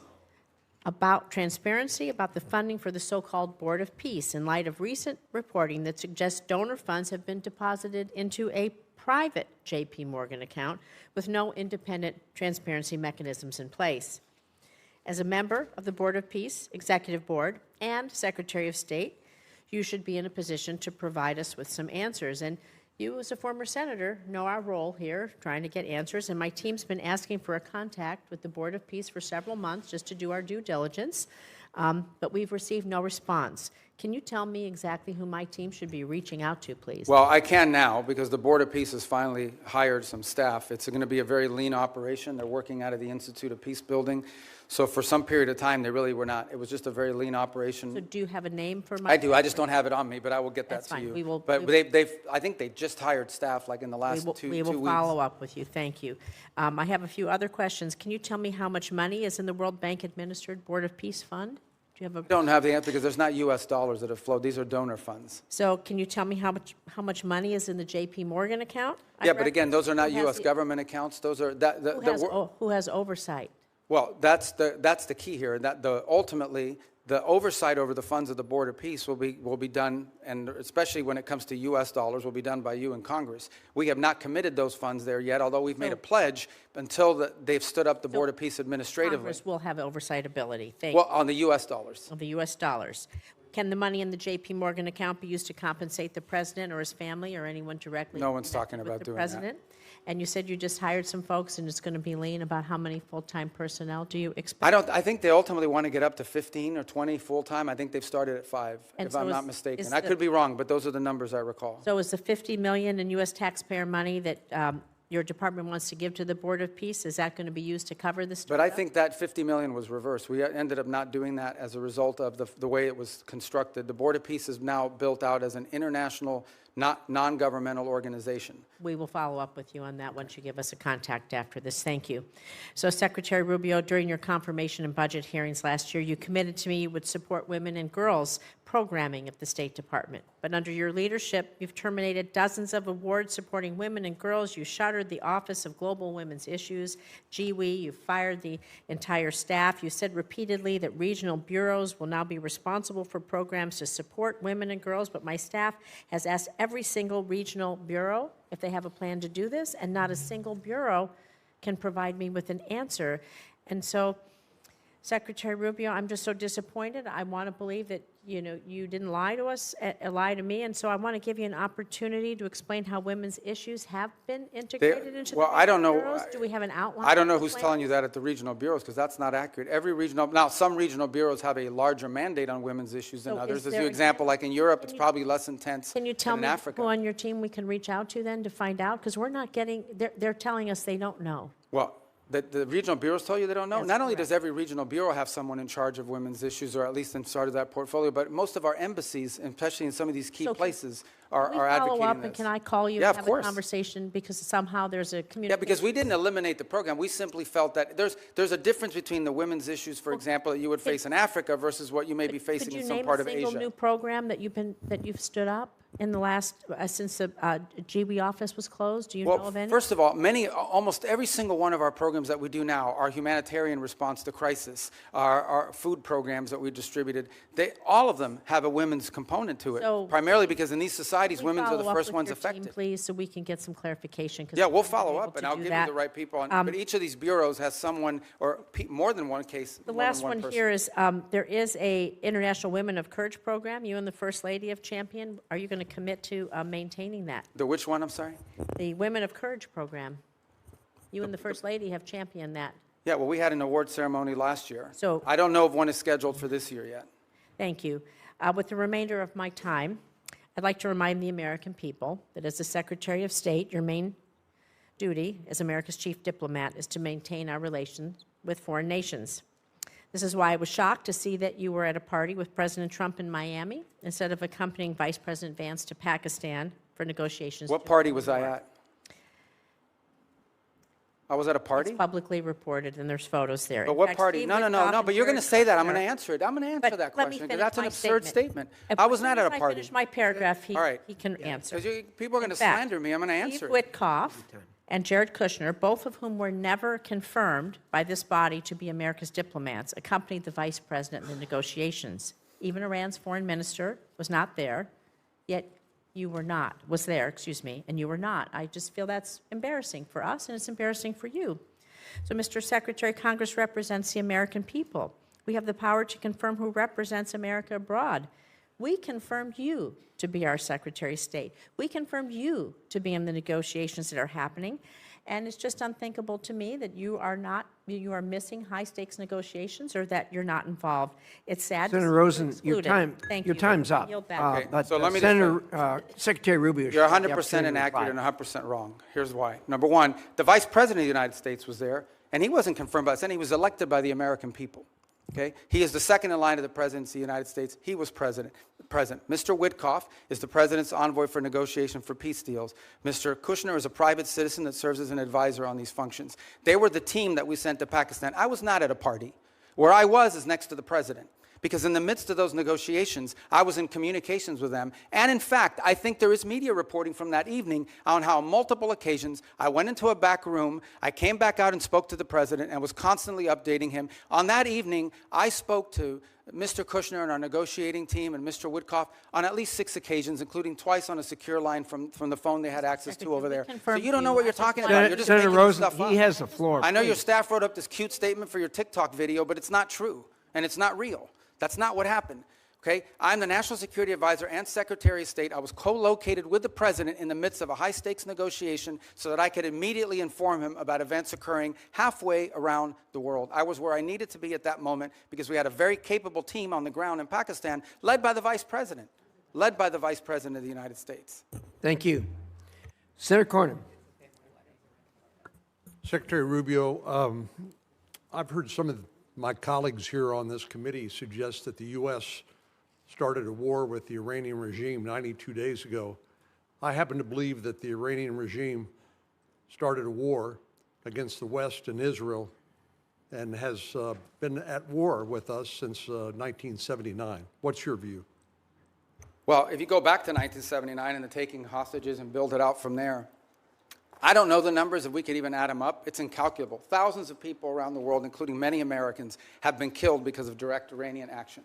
[SPEAKER 19] about transparency, about the funding for the so-called Board of Peace in light of recent reporting that suggests donor funds have been deposited into a private J.P. Morgan account with no independent transparency mechanisms in place. As a member of the Board of Peace, Executive Board, and Secretary of State, you should be in a position to provide us with some answers. And you, as a former senator, know our role here, trying to get answers. And my team's been asking for a contact with the Board of Peace for several months just to do our due diligence, but we've received no response. Can you tell me exactly who my team should be reaching out to, please?
[SPEAKER 3] Well, I can now because the Board of Peace has finally hired some staff. It's going to be a very lean operation. They're working out of the Institute of Peace Building. So for some period of time, they really were not. It was just a very lean operation.
[SPEAKER 19] So do you have a name for my?
[SPEAKER 3] I do. I just don't have it on me, but I will get that
[SPEAKER 19] That's
[SPEAKER 3] to
[SPEAKER 19] fine.
[SPEAKER 3] you.
[SPEAKER 19] We will-
[SPEAKER 3] But
[SPEAKER 19] we-
[SPEAKER 3] I think they just hired staff like in the last two
[SPEAKER 19] We will
[SPEAKER 3] weeks.
[SPEAKER 19] follow up with you. Thank you. I have a few other questions. Can you tell me how much money is in the World Bank administered Board of Peace Fund? Do you have a?
[SPEAKER 3] Don't have the answer because there's not U.S. dollars that have flowed. These are donor funds.
[SPEAKER 19] So can you tell me how much money is in the J.P. Morgan account?
[SPEAKER 3] Yeah, but again, those are not
[SPEAKER 19] Who has
[SPEAKER 3] U.S.
[SPEAKER 19] the-
[SPEAKER 3] government accounts. Those are
[SPEAKER 19] Who has oversight?
[SPEAKER 3] Well, that's the key here. That ultimately the oversight over the funds of the Board of Peace will be done, and especially when it comes to U.S. dollars, will be done by you in Congress. We have not committed those funds there yet, although we've made a pledge until they've stood up the Board of Peace administratively.
[SPEAKER 19] Congress will have oversight ability. Thank
[SPEAKER 3] Well,
[SPEAKER 19] you.
[SPEAKER 3] on the U.S. dollars.
[SPEAKER 19] Of the U.S. dollars. Can the money in the J.P. Morgan account be used to compensate the president or his family or anyone directly?
[SPEAKER 3] No one's talking
[SPEAKER 19] with
[SPEAKER 3] about
[SPEAKER 19] the
[SPEAKER 3] doing
[SPEAKER 19] president? And you said you just hired some folks and it's going to be lean. About how many full-time personnel do you expect?
[SPEAKER 3] I think they ultimately want to get up to 15 or 20 full-time. I think they've started at 5,
[SPEAKER 19] And
[SPEAKER 3] if
[SPEAKER 19] so
[SPEAKER 3] I'm
[SPEAKER 19] is-
[SPEAKER 3] not mistaken.
[SPEAKER 19] is
[SPEAKER 3] I
[SPEAKER 19] the-
[SPEAKER 3] could be wrong, but those are the numbers I recall.
[SPEAKER 19] So is the $50 million in U.S. taxpayer money that your department wants to give to the Board of Peace, is that going to be used to cover this?
[SPEAKER 3] But I think that $50 million was reversed. We ended up not doing that as a result of the way it was constructed. The Board of Peace is now built out as an international, non-governmental organization.
[SPEAKER 19] We will follow up with you on that once you give us a contact after this. Thank you. So, Secretary Rubio, during your confirmation and budget hearings last year, you committed to me you would support women and girls programming at the State Department. But under your leadership, you've terminated dozens of awards supporting women and girls. You shuttered the Office of Global Women's Issues, GWE. You fired the entire staff. You said repeatedly that regional bureaus will now be responsible for programs to support women and girls, but my staff has asked every single regional bureau if they have a plan to do this, and not a single bureau can provide me with an answer. And so, Secretary Rubio, I'm just so disappointed. I want to believe that, you know, you didn't lie to us, lie to me, and so I want to give you an opportunity to explain how women's issues have been integrated into the
[SPEAKER 3] I don't know.
[SPEAKER 19] bureaus. Do we have an outline?
[SPEAKER 3] I don't know
[SPEAKER 19] of the
[SPEAKER 3] who's
[SPEAKER 19] plan?
[SPEAKER 3] telling you that at the regional bureaus, because that's not accurate. Now, some regional bureaus have a larger mandate on women's issues than
[SPEAKER 19] So
[SPEAKER 3] others.
[SPEAKER 19] is
[SPEAKER 3] As
[SPEAKER 19] there
[SPEAKER 3] you
[SPEAKER 19] an-
[SPEAKER 3] example, like in Europe, it's probably less intense
[SPEAKER 19] Can you
[SPEAKER 3] than
[SPEAKER 19] tell
[SPEAKER 3] in
[SPEAKER 19] me
[SPEAKER 3] Africa.
[SPEAKER 19] who on your team we can reach out to then to find out? Because we're not getting, they're telling us they don't know.
[SPEAKER 3] Well, the regional bureaus tell you they don't know.
[SPEAKER 19] That's
[SPEAKER 3] Not only
[SPEAKER 19] correct.
[SPEAKER 3] does every regional bureau have someone in charge of women's issues, or at least in charge of that portfolio, but most of our embassies, especially in some of these key
[SPEAKER 19] So can-
[SPEAKER 3] places,
[SPEAKER 19] Can
[SPEAKER 3] are
[SPEAKER 19] we follow
[SPEAKER 3] advocating
[SPEAKER 19] up,
[SPEAKER 3] this.
[SPEAKER 19] and can I call you
[SPEAKER 3] Yeah,
[SPEAKER 19] and
[SPEAKER 3] of
[SPEAKER 19] have a
[SPEAKER 3] course.
[SPEAKER 19] conversation? Because somehow there's a
[SPEAKER 3] Yeah,
[SPEAKER 19] communication.
[SPEAKER 3] because we didn't eliminate the program. We simply felt that there's a difference between the women's issues, for example, that you would face in Africa versus what you may be facing in some part of
[SPEAKER 19] Could you name a single
[SPEAKER 3] Asia.
[SPEAKER 19] new program that you've stood up in the last, since the GWE office was closed? Do you know
[SPEAKER 3] Well,
[SPEAKER 19] of any?
[SPEAKER 3] first of all, almost every single one of our programs that we do now, our humanitarian response to crisis, our food programs that we distributed, all of them have a women's component to it,
[SPEAKER 19] So-
[SPEAKER 3] primarily because in these societies,
[SPEAKER 19] Can we
[SPEAKER 3] women are the
[SPEAKER 19] follow up
[SPEAKER 3] first
[SPEAKER 19] with
[SPEAKER 3] ones
[SPEAKER 19] your team,
[SPEAKER 3] affected.
[SPEAKER 19] please, so we can get some clarification? 'Cause
[SPEAKER 3] Yeah,
[SPEAKER 19] we
[SPEAKER 3] we'll
[SPEAKER 19] haven't been
[SPEAKER 3] follow
[SPEAKER 19] able
[SPEAKER 3] up,
[SPEAKER 19] to
[SPEAKER 3] and I'll
[SPEAKER 19] do
[SPEAKER 3] give
[SPEAKER 19] that.
[SPEAKER 3] you the right people. But each of these bureaus has someone, or more than one case.
[SPEAKER 19] The
[SPEAKER 3] more than
[SPEAKER 19] last one
[SPEAKER 3] person.
[SPEAKER 19] here is, there is a International Women of Courage program. You and the First Lady have championed. Are you going to commit to maintaining that?
[SPEAKER 3] The which one, I'm sorry?
[SPEAKER 19] The Women of Courage program. You and the First Lady have championed that.
[SPEAKER 3] Yeah, well, we had an award ceremony last year.
[SPEAKER 19] So-
[SPEAKER 3] I don't know if one is scheduled for this year yet.
[SPEAKER 19] Thank you. With the remainder of my time, I'd like to remind the American people that as the Secretary of State, your main duty as America's chief diplomat is to maintain our relations with foreign nations. This is why I was shocked to see that you were at a party with President Trump in Miami instead of accompanying Vice President Vance to Pakistan for negotiations.
[SPEAKER 3] What party was I at? I was at a party?
[SPEAKER 19] It's publicly reported, and there's photos there.
[SPEAKER 3] But
[SPEAKER 19] In
[SPEAKER 3] what
[SPEAKER 19] fact,
[SPEAKER 3] party?
[SPEAKER 19] Steve
[SPEAKER 3] No,
[SPEAKER 19] Witkoff
[SPEAKER 3] but
[SPEAKER 19] and
[SPEAKER 3] you're going to
[SPEAKER 19] Jared
[SPEAKER 3] say that. I'm
[SPEAKER 19] Kushner-
[SPEAKER 3] going to answer it. I'm going to answer
[SPEAKER 19] But
[SPEAKER 3] that
[SPEAKER 19] let me
[SPEAKER 3] question, because
[SPEAKER 19] finish
[SPEAKER 3] that's an
[SPEAKER 19] my
[SPEAKER 3] absurd statement.
[SPEAKER 19] If-
[SPEAKER 3] I was not at a
[SPEAKER 19] As
[SPEAKER 3] party.
[SPEAKER 19] I finish my paragraph,
[SPEAKER 3] All right.
[SPEAKER 19] he can answer.
[SPEAKER 3] Because people are going to
[SPEAKER 19] In fact,
[SPEAKER 3] slander me. I'm going to answer
[SPEAKER 19] Steve
[SPEAKER 3] it.
[SPEAKER 19] Witkoff and Jared Kushner, both of whom were never confirmed by this body to be America's diplomats, accompanied the vice president in the negotiations. Even Iran's foreign minister was not there, yet you were not, was there, excuse me, and you were not. I just feel that's embarrassing for us, and it's embarrassing for you. So, Mr. Secretary, Congress represents the American people. We have the power to confirm who represents America abroad. We confirmed you to be our Secretary of State. We confirmed you to be in the negotiations that are happening. And it's just unthinkable to me that you are missing high-stakes negotiations or that you're not involved. It's sad.
[SPEAKER 1] Senator Rosen, your
[SPEAKER 19] Thank you.
[SPEAKER 1] time's up.
[SPEAKER 19] Yield back.
[SPEAKER 3] Okay,
[SPEAKER 1] But
[SPEAKER 3] so let me
[SPEAKER 1] Senator, Secretary Rubio,
[SPEAKER 3] You're
[SPEAKER 1] should have the
[SPEAKER 3] 100%
[SPEAKER 1] opportunity to
[SPEAKER 3] inaccurate
[SPEAKER 1] reply.
[SPEAKER 3] and 100% wrong. Here's why. Number one, the Vice President of the United States was there, and he wasn't confirmed by the Senate. He was elected by the American people. Okay? He is the second in line to the presidency of the United States. He was present. Mr. Witkoff is the president's envoy for negotiation for peace deals. Mr. Kushner is a private citizen that serves as an advisor on these functions. They were the team that we sent to Pakistan. I was not at a party. Where I was is next to the president. Because in the midst of those negotiations, I was in communications with them. And in fact, I think there is media reporting from that evening on how on multiple occasions I went into a back room, I came back out and spoke to the president and was constantly updating him. On that evening, I spoke to Mr. Kushner and our negotiating team and Mr. Witkoff on at least 6 occasions, including twice on a secure line from the phone they had access to over there. So you don't know what you're talking about. You're just
[SPEAKER 1] Senator
[SPEAKER 3] making
[SPEAKER 1] Rosen,
[SPEAKER 3] stuff up.
[SPEAKER 1] he has the floor.
[SPEAKER 3] I know your
[SPEAKER 1] please.
[SPEAKER 3] staff wrote up this cute statement for your TikTok video, but it's not true, and it's not real. That's not what happened. Okay? I'm the National Security Advisor and Secretary of State. I was co-located with the President in the midst of a high-stakes negotiation so that I could immediately inform him about events occurring halfway around the world. I was where I needed to be at that moment because we had a very capable team on the ground in Pakistan led by the Vice President, led by the Vice President of the United States.
[SPEAKER 1] Thank you. Senator Cornyn.
[SPEAKER 20] Secretary Rubio, I've heard some of my colleagues here on this committee suggest that the U.S. started a war with the Iranian regime 92 days ago. I happen to believe that the Iranian regime started a war against the West and Israel and has been at war with us since 1979. What's your view?
[SPEAKER 3] Well, if you go back to 1979 and the taking hostages and build it out from there, I don't know the numbers, if we could even add them up. It's incalculable. Thousands of people around the world, including many Americans, have been killed because of direct Iranian action.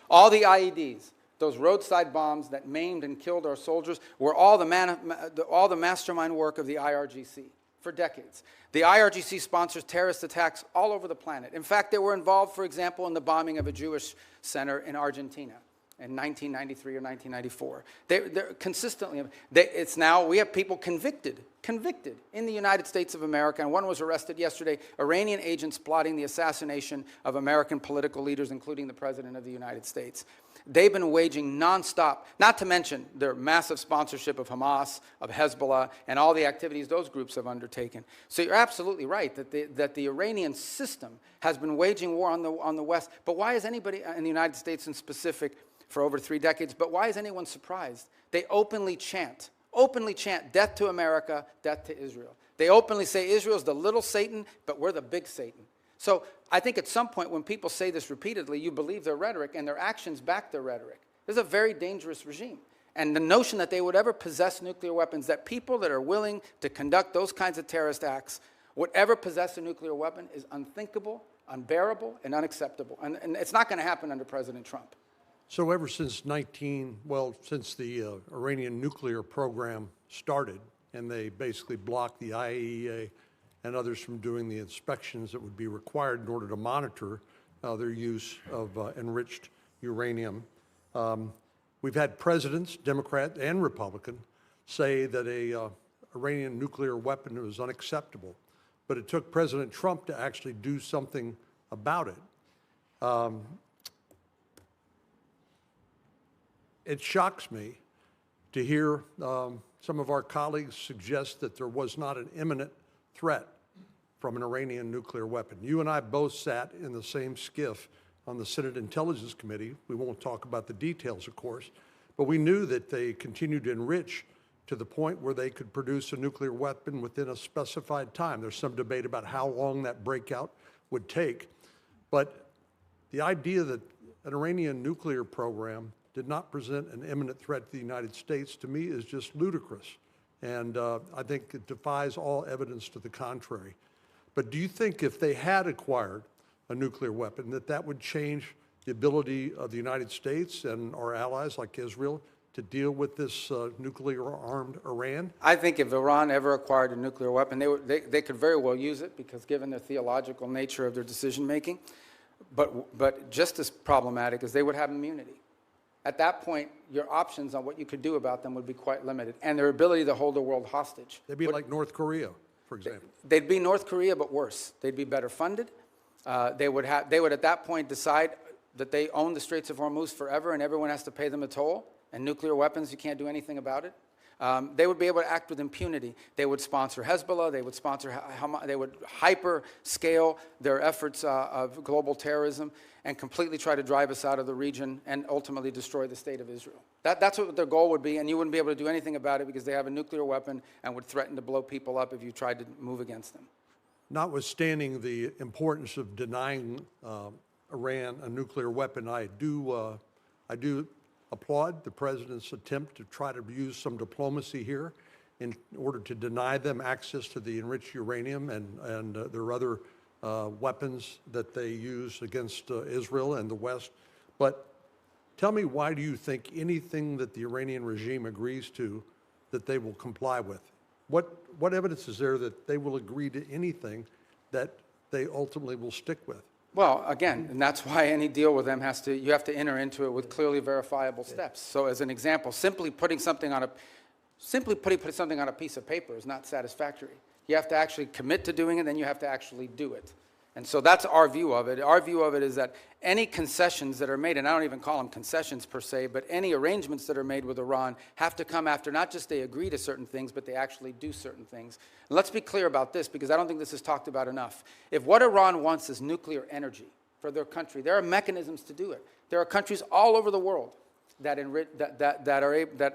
[SPEAKER 3] All the IEDs, those roadside bombs that maimed and killed our soldiers, were all the mastermind work of the IRGC for decades. The IRGC sponsors terrorist attacks all over the planet. In fact, they were involved, for example, in the bombing of a Jewish center in Argentina in 1993 or 1994. They're consistently, it's now, we have people convicted in the United States of America, and one was arrested yesterday, Iranian agents plotting the assassination of American political leaders, including the President of the United States. They've been waging nonstop, not to mention their massive sponsorship of Hamas, of Hezbollah, and all the activities those groups have undertaken. So you're absolutely right that the Iranian system has been waging war on the West. But why is anybody in the United States in specific for over 3 decades, but why is anyone surprised? They openly chant, death to America, death to Israel. They openly say Israel's the little Satan, but we're the big Satan. So I think at some point when people say this repeatedly, you believe their rhetoric and their actions back their rhetoric. This is a very dangerous regime. And the notion that they would ever possess nuclear weapons, that people that are willing to conduct those kinds of terrorist acts would ever possess a nuclear weapon is unthinkable, unbearable, and unacceptable. And it's not going to happen under President Trump.
[SPEAKER 20] So ever since since the Iranian nuclear program started, and they basically blocked the IAEA and others from doing the inspections that would be required in order to monitor their use of enriched uranium, we've had presidents, Democrat and Republican, say that a Iranian nuclear weapon was unacceptable. But it took President Trump to actually do something about it. It shocks me to hear some of our colleagues suggest that there was not an imminent threat from an Iranian nuclear weapon. You and I both sat in the same skiff on the Senate Intelligence Committee. We won't talk about the details, of course, but we knew that they continued to enrich to the point where they could produce a nuclear weapon within a specified time. There's some debate about how long that breakout would take, but the idea that an Iranian nuclear program did not present an imminent threat to the United States, to me, is just ludicrous. And I think it defies all evidence to the contrary. But do you think if they had acquired a nuclear weapon, that would change the ability of the United States and our allies like Israel to deal with this nuclear-armed Iran?
[SPEAKER 3] I think if Iran ever acquired a nuclear weapon, they could very well use it because given the theological nature of their decision-making. But just as problematic is they would have immunity. At that point, your options on what you could do about them would be quite limited, and their ability to hold the world hostage.
[SPEAKER 20] They'd be like North Korea. for example?
[SPEAKER 3] They'd be North Korea, but worse. They'd be better funded. They would at that point decide that they own the Straits of Hormuz forever and everyone has to pay them a toll. And nuclear weapons, you can't do anything about it. They would be able to act with impunity. They would sponsor Hezbollah. They would sponsor Hamas. They would hyper-scale their efforts of global terrorism and completely try to drive us out of the region and ultimately destroy the state of Israel. That's what their goal would be, and you wouldn't be able to do anything about it because they have a nuclear weapon and would threaten to blow people up if you tried to move against them.
[SPEAKER 20] Notwithstanding the importance of denying Iran a nuclear weapon, I do applaud the president's attempt to try to use some diplomacy here in order to deny them access to the enriched uranium and their other weapons that they use against Israel and the West. But tell me, why do you think anything that the Iranian regime agrees to that they will comply with? What evidence is there that they will agree to anything that they ultimately will stick with?
[SPEAKER 3] Well, again, and that's why any deal with them you have to enter into it with clearly verifiable steps. So as an example, simply putting something on a piece of paper is not satisfactory. You have to actually commit to doing it, then you have to actually do it. And so that's our view of it. Our view of it is that any concessions that are made, and I don't even call them concessions per se, but any arrangements that are made with Iran have to come after not just they agree to certain things, but they actually do certain things. And let's be clear about this, because I don't think this is talked about enough. If what Iran wants is nuclear energy for their country, there are mechanisms to do it. There are countries all over the world that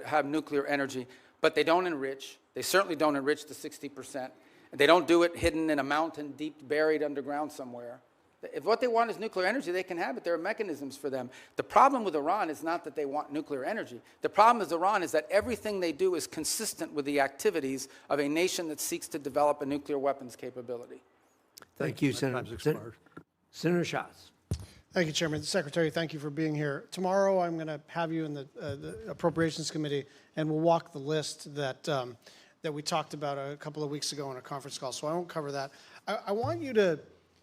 [SPEAKER 3] have nuclear energy, but they don't enrich. They certainly don't enrich the 60%. They don't do it hidden in a mountain, deep buried underground somewhere. If what they want is nuclear energy, they can have it. There are mechanisms for them. The problem with Iran is not that they want nuclear energy. The problem with Iran is that everything they do is consistent with the activities of a nation that seeks to develop a nuclear weapons capability.
[SPEAKER 1] Thank you, Senator. Senator Schatz.
[SPEAKER 21] Thank you, Chairman. Secretary, thank you for being here. Tomorrow, I'm going to have you in the Appropriations Committee, and we'll walk the list that we talked about a couple of weeks ago on a conference call, so I won't cover that. I want you to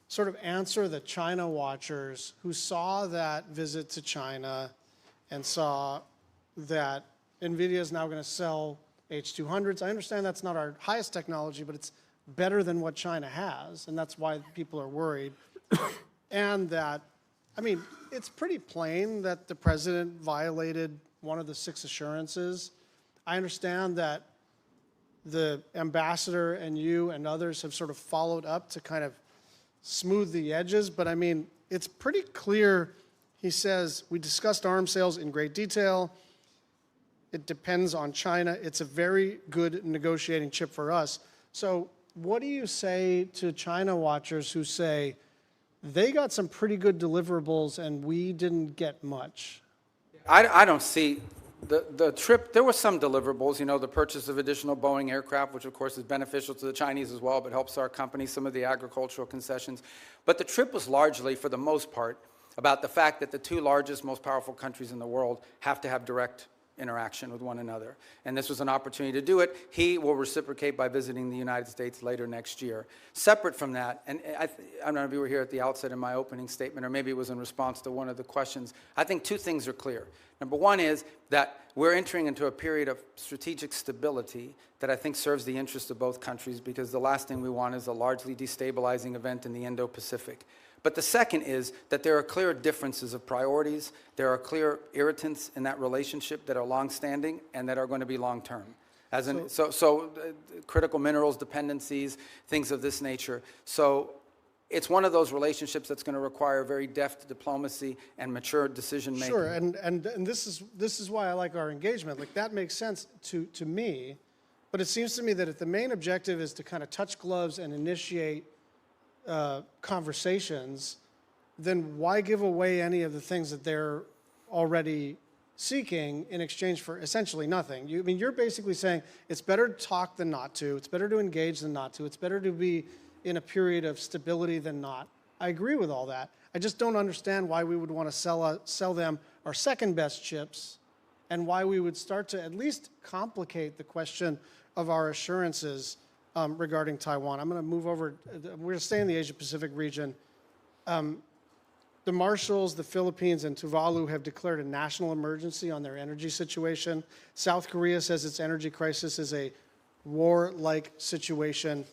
[SPEAKER 21] sort of answer the China watchers who saw that visit to China and saw that NVIDIA is now going to sell H200s. I understand that's not our highest technology, but it's better than what China has, and that's why people are worried. And that, I mean, it's pretty plain that the president violated one of the 6 assurances. I understand that the ambassador and you and others have sort of followed up to kind of smooth the edges, but I mean, it's pretty clear. He says, we discussed arms sales in great detail. It depends on China. It's a very good negotiating chip for us. So what do you say to China watchers who say they got some pretty good deliverables and we didn't get much?
[SPEAKER 3] I don't see the trip. There were some deliverables, you know, the purchase of additional Boeing aircraft, which of course is beneficial to the Chinese as well, but helps our company, some of the agricultural concessions. But the trip was largely, for the most part, about the fact that the 2 largest, most powerful countries in the world have to have direct interaction with one another. And this was an opportunity to do it. He will reciprocate by visiting the United States later next year. Separate from that, and I don't know if you were here at the outset in my opening statement, or maybe it was in response to one of the questions, I think 2 things are clear. Number one is that we're entering into a period of strategic stability that I think serves the interest of both countries, because the last thing we want is a largely destabilizing event in the Indo-Pacific. But the second is that there are clear differences of priorities. There are clear irritants in that relationship that are longstanding and that are going to be long-term. Critical minerals dependencies, things of this nature. So it's one of those relationships that's going to require very deft diplomacy and mature decision-making.
[SPEAKER 21] Sure, and this is why I like our engagement. Like, that makes sense to me, but it seems to me that if the main objective is to kind of touch gloves and initiate conversations, then why give away any of the things that they're already seeking in exchange for essentially nothing? I mean, you're basically saying it's better to talk than not to. It's better to engage than not to. It's better to be in a period of stability than not. I agree with all that. I just don't understand why we would want to sell them our second best chips, and why we would start to at least complicate the question of our assurances regarding Taiwan. I'm going to move over. We're going to stay in the Asia-Pacific region. The Marshalls, the Philippines, and Tuvalu have declared a national emergency on their energy situation. South Korea says its energy crisis is a war-like situation.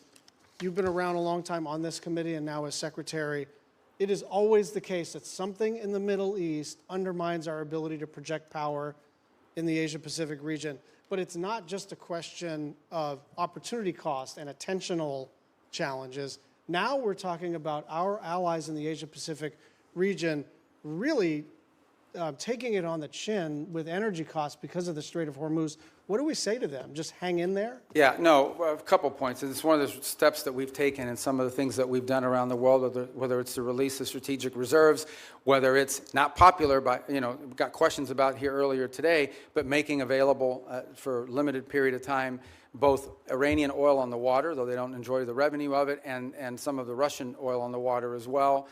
[SPEAKER 21] you've been around a long time on this committee and now as secretary. It is always the case that something in the Middle East undermines our ability to project power in the Asia-Pacific region. But it's not just a question of opportunity cost and attentional challenges. Now we're talking about our allies in the Asia-Pacific region really taking it on the chin with energy costs because of the Strait of Hormuz. What do we say to them? Just hang in there?
[SPEAKER 3] Yeah, no, a couple points. It's one of the steps that we've taken and some of the things that we've done around the world, whether it's the release of strategic reserves, whether it's not popular, but, we got questions about here earlier today, but making available for a limited period of time both Iranian oil on the water, though they don't enjoy the revenue of it, and some of the Russian oil on the water as well.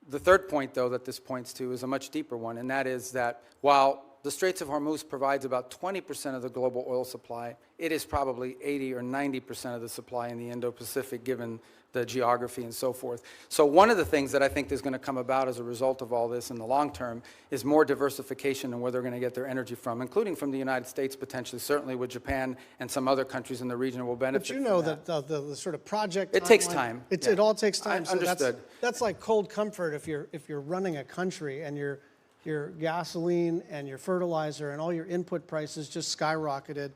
[SPEAKER 3] The third point, though, that this points to is a much deeper one, and that is that while the Straits of Hormuz provides about 20% of the global oil supply, it is probably 80 or 90% of the supply in the Indo-Pacific, given the geography and so forth. So one of the things that I think is going to come about as a result of all this in the long term is more diversification in where they're going to get their energy from, including from the United States potentially, certainly with Japan and some other countries in the region will benefit.
[SPEAKER 21] But you know that the sort of project
[SPEAKER 3] it takes time.
[SPEAKER 21] It all takes time. So
[SPEAKER 3] understood.
[SPEAKER 21] That's like cold comfort if you're running a country and your gasoline and your fertilizer and all your input prices just skyrocketed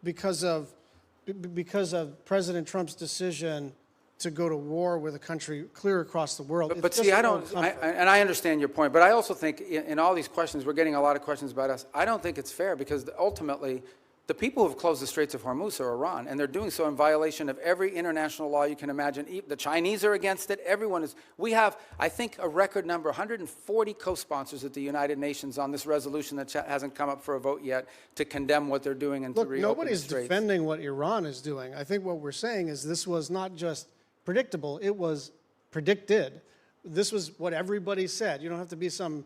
[SPEAKER 21] because of President Trump's decision to go to war with a country clear across the world.
[SPEAKER 3] But see, and I understand your point, but I also think in all these questions, we're getting a lot of questions about us. I don't think it's fair because ultimately, the people who have closed the Straits of Hormuz are Iran, and they're doing so in violation of every international law you can imagine. The Chinese are against it. Everyone is. We have, I think, a record number, 140 co-sponsors at the United Nations on this resolution that hasn't come up for a vote yet to condemn what they're doing and to reopen the
[SPEAKER 21] nobody's
[SPEAKER 3] Straits.
[SPEAKER 21] Defending what Iran is doing. I think what we're saying is this was not just predictable, it was predicted. This was what everybody said. You don't have to be some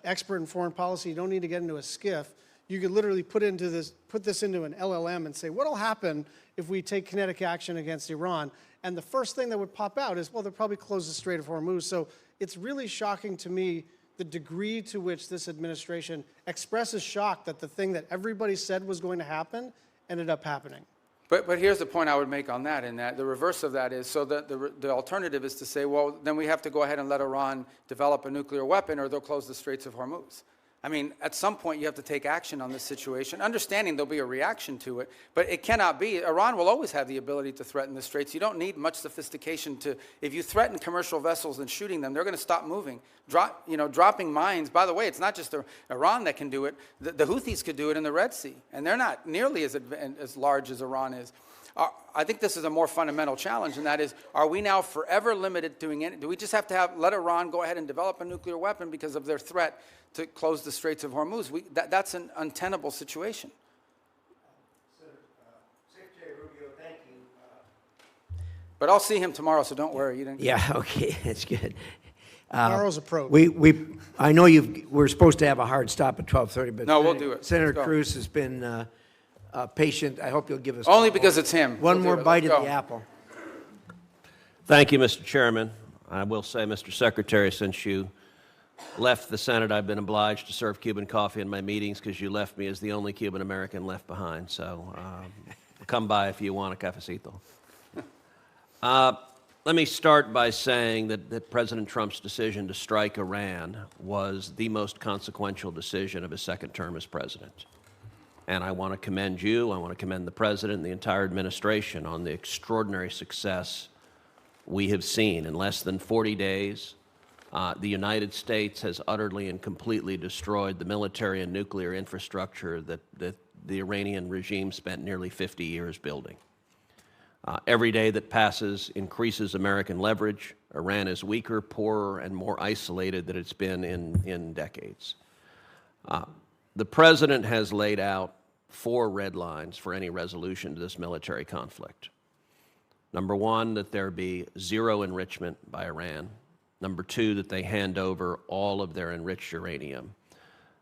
[SPEAKER 21] expert in foreign policy. You don't need to get into a skiff. You could literally put this into an LLM and say, what'll happen if we take kinetic action against Iran? And the first thing that would pop out is, well, they'll probably close the Strait of Hormuz. So it's really shocking to me the degree to which this administration expresses shock that the thing that everybody said was going to happen ended up happening.
[SPEAKER 3] But here's the point I would make on that, and that the reverse of that is, so that the alternative is to say, well, then we have to go ahead and let Iran develop a nuclear weapon or they'll close the Straits of Hormuz. I mean, at some point you have to take action on this situation, understanding there'll be a reaction to it, but it cannot be. Iran will always have the ability to threaten the Straits. You don't need much sophistication to, if you threaten commercial vessels and shooting them, they're going to stop moving. Dropping mines, by the way, it's not just Iran that can do it. The Houthis could do it in the Red Sea, and they're not nearly as large as Iran is. I think this is a more fundamental challenge, and that is, are we now forever limited doing it? Do we just have to let Iran go ahead and develop a nuclear weapon because of their threat to close the Straits of Hormuz? That's an untenable situation.
[SPEAKER 1] Secretary Rubio, thank you.
[SPEAKER 3] But I'll see him tomorrow, so don't worry. You didn't.
[SPEAKER 1] Yeah, okay, that's good.
[SPEAKER 21] Tomorrow's approach.
[SPEAKER 1] I know we're supposed to have a hard stop at 12:30, but
[SPEAKER 3] no, we'll do it.
[SPEAKER 1] Senator Cruz has been patient. I hope you'll give us
[SPEAKER 3] only because it's him.
[SPEAKER 1] One more bite of the apple.
[SPEAKER 6] Thank you, Mr. Chairman. I will say, Mr. Secretary, since you left the Senate, I've been obliged to serve Cuban coffee in my meetings because you left me as the only Cuban American left behind. So come by if you want a cafecito. Let me start by saying that President Trump's decision to strike Iran was the most consequential decision of his second term as president. And I want to commend you, I want to commend the President and the entire administration on the extraordinary success we have seen. In less than 40 days, the United States has utterly and completely destroyed the military and nuclear infrastructure that the Iranian regime spent nearly 50 years building. Every day that passes increases American leverage. Iran is weaker, poorer, and more isolated than it's been in decades. The President has laid out 4 red lines for any resolution to this military conflict. Number 1, that there be zero enrichment by Iran. Number 2, that they hand over all of their enriched uranium.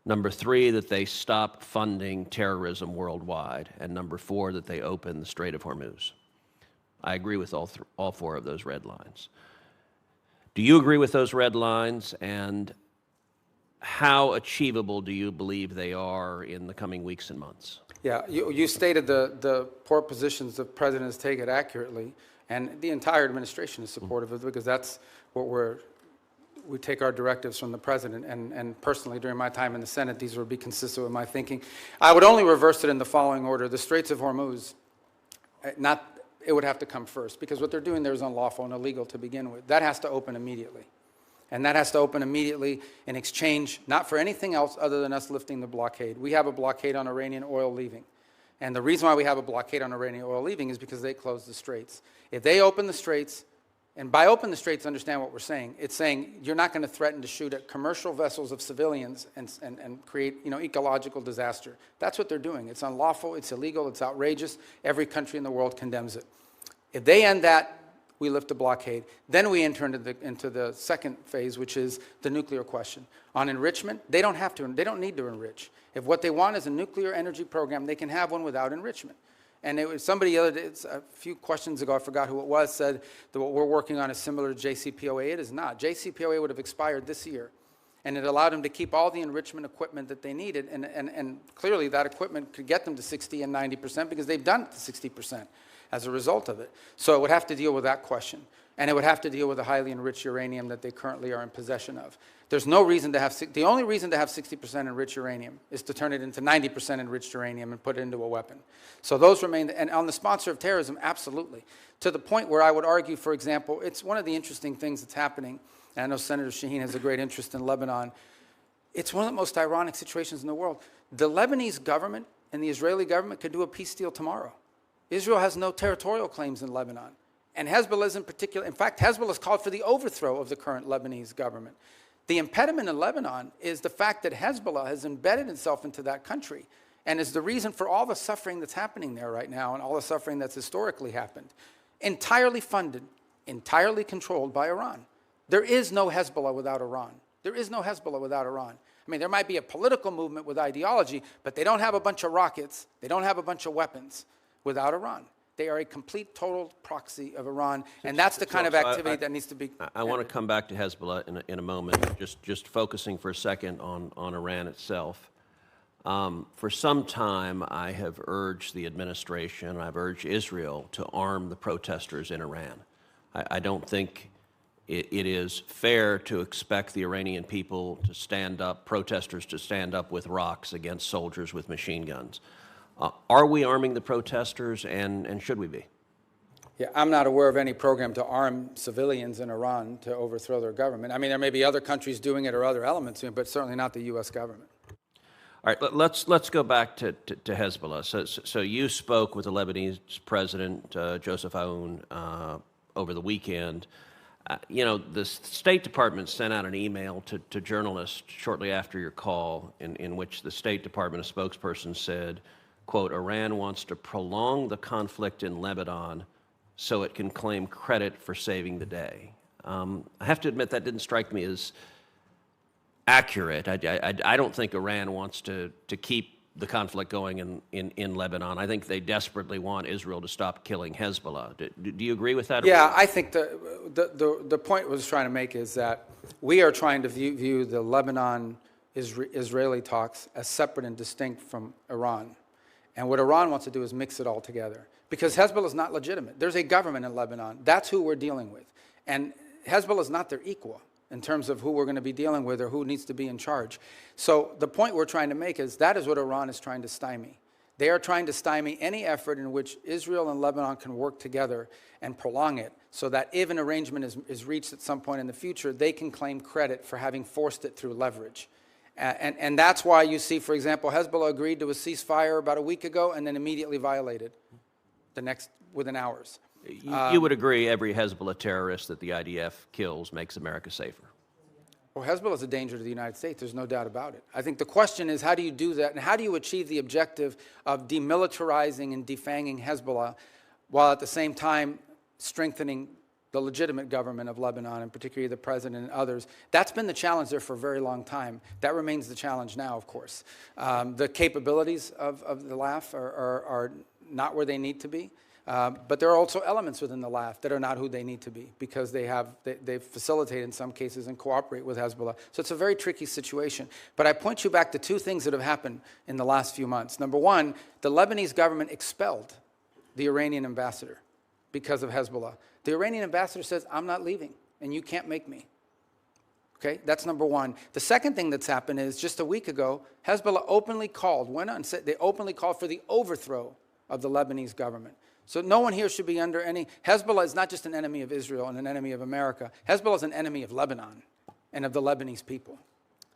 [SPEAKER 6] Number 3, that they stop funding terrorism worldwide. And number 4, that they open the Strait of Hormuz. I agree with all 4 of those red lines. Do you agree with those red lines, and how achievable do you believe they are in the coming weeks and months?
[SPEAKER 3] Yeah, you stated the poor positions the President has taken accurately. And the entire administration is supportive of it because that's what we take our directives from the president. And personally, during my time in the Senate, these would be consistent with my thinking. I would only reverse it in the following order. The Straits of Hormuz, it would have to come first because what they're doing there is unlawful and illegal to begin with. That has to open immediately. And that has to open immediately in exchange, not for anything else other than us lifting the blockade. We have a blockade on Iranian oil leaving. And the reason why we have a blockade on Iranian oil leaving is because they closed the straits. If they open the straits, and by open the straits, understand what we're saying. It's saying you're not going to threaten to shoot at commercial vessels of civilians and create ecological disaster. That's what they're doing. It's unlawful, it's illegal, it's outrageous. Every country in the world condemns it. If they end that, we lift the blockade. Then we enter into the second phase, which is the nuclear question. On enrichment, they don't need to enrich. If what they want is a nuclear energy program, they can have one without enrichment. And it was somebody a few questions ago, I forgot who it was, said that what we're working on is similar to JCPOA. It is not. JCPOA would have expired this year. And it allowed them to keep all the enrichment equipment that they needed. And clearly that equipment could get them to 60 and 90% because they've done it to 60%. As a result of it. So it would have to deal with that question. And it would have to deal with the highly enriched uranium that they currently are in possession of. There's no reason to have, the only reason to have 60% enriched uranium is to turn it into 90% enriched uranium and put it into a weapon. So those remain, and on the sponsor of terrorism, absolutely. To the point where I would argue, for example, it's one of the interesting things that's happening, and I know Senator Shaheen has a great interest in Lebanon. It's one of the most ironic situations in the world. The Lebanese government and the Israeli government could do a peace deal tomorrow. Israel has no territorial claims in Lebanon. And Hezbollah is in particular, in fact, Hezbollah has called for the overthrow of the current Lebanese government. The impediment in Lebanon is the fact that Hezbollah has embedded itself into that country and is the reason for all the suffering that's happening there right now and all the suffering that's historically happened. Entirely funded, entirely controlled by Iran. There is no Hezbollah without Iran. There is no Hezbollah without Iran. I mean, there might be a political movement with ideology, but they don't have a bunch of rockets. They don't have a bunch of weapons without Iran. They are a complete, total proxy of Iran, and that's the kind of activity that needs to be...
[SPEAKER 6] I want to come back to Hezbollah in a moment, just focusing for a second on Iran itself. For some time, I have urged the administration, I've urged Israel to arm the protesters in Iran. I don't think it is fair to expect the Iranian people to stand up, protesters to stand up with rocks against soldiers with machine guns. Are we arming the protesters, and should we be?
[SPEAKER 3] Yeah, I'm not aware of any program to arm civilians in Iran to overthrow their government. I mean, there may be other countries doing it or other elements doing it, but certainly not the U.S. government.
[SPEAKER 6] All right, let's go back to Hezbollah. So you spoke with the Lebanese president, Joseph Aoun, over the weekend. The State Department sent out an email to journalists shortly after your call in which the State Department, a spokesperson, said, quote, Iran wants to prolong the conflict in Lebanon so it can claim credit for saving the day. I have to admit that didn't strike me as accurate. I don't think Iran wants to keep the conflict going in Lebanon. I think they desperately want Israel to stop killing Hezbollah. Do you agree with that?
[SPEAKER 3] Yeah, I think the point I was trying to make is that we are trying to view the Lebanon-Israeli talks as separate and distinct from Iran. And what Iran wants to do is mix it all together. Because Hezbollah is not legitimate. There's a government in Lebanon. That's who we're dealing with. And Hezbollah is not their equal in terms of who we're going to be dealing with or who needs to be in charge. So the point we're trying to make is that is what Iran is trying to stymie. They are trying to stymie any effort in which Israel and Lebanon can work together and prolong it so that if an arrangement is reached at some point in the future, they can claim credit for having forced it through leverage. And that's why you see, for example, Hezbollah agreed to a ceasefire about a week ago and then immediately violated within hours.
[SPEAKER 6] You would agree every Hezbollah terrorist that the IDF kills makes America safer?
[SPEAKER 3] Well, Hezbollah is a danger to the United States. There's no doubt about it. I think the question is, how do you do that? And how do you achieve the objective of demilitarizing and defanging Hezbollah while at the same time strengthening the legitimate government of Lebanon, and particularly the president and others? That's been the challenge there for a very long time. That remains the challenge now, of course. The capabilities of the LAF are not where they need to be. But there are also elements within the LAF that are not who they need to be because they facilitate in some cases and cooperate with Hezbollah. So it's a very tricky situation. But I point you back to two things that have happened in the last few months. Number one, the Lebanese government expelled the Iranian ambassador because of Hezbollah. The Iranian ambassador says, I'm not leaving, and you can't make me. Okay, that's number one. The second thing that's happened is just a week ago, Hezbollah openly called, went on and said, they openly called for the overthrow of the Lebanese government. So no one here should be under any, Hezbollah is not just an enemy of Israel and an enemy of America. Hezbollah is an enemy of Lebanon and of the Lebanese people.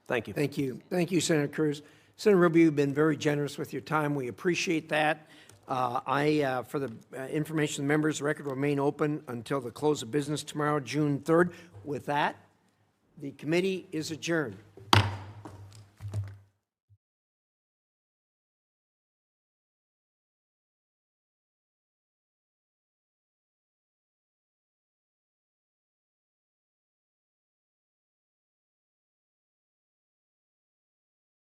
[SPEAKER 6] Thank you.
[SPEAKER 1] Thank you. Thank you, Senator Cruz. Senator Rubio, you've been very generous with your time. We appreciate that. For the information of the members, the record will remain open until the close of business tomorrow, June 3rd. With that, the committee is adjourned.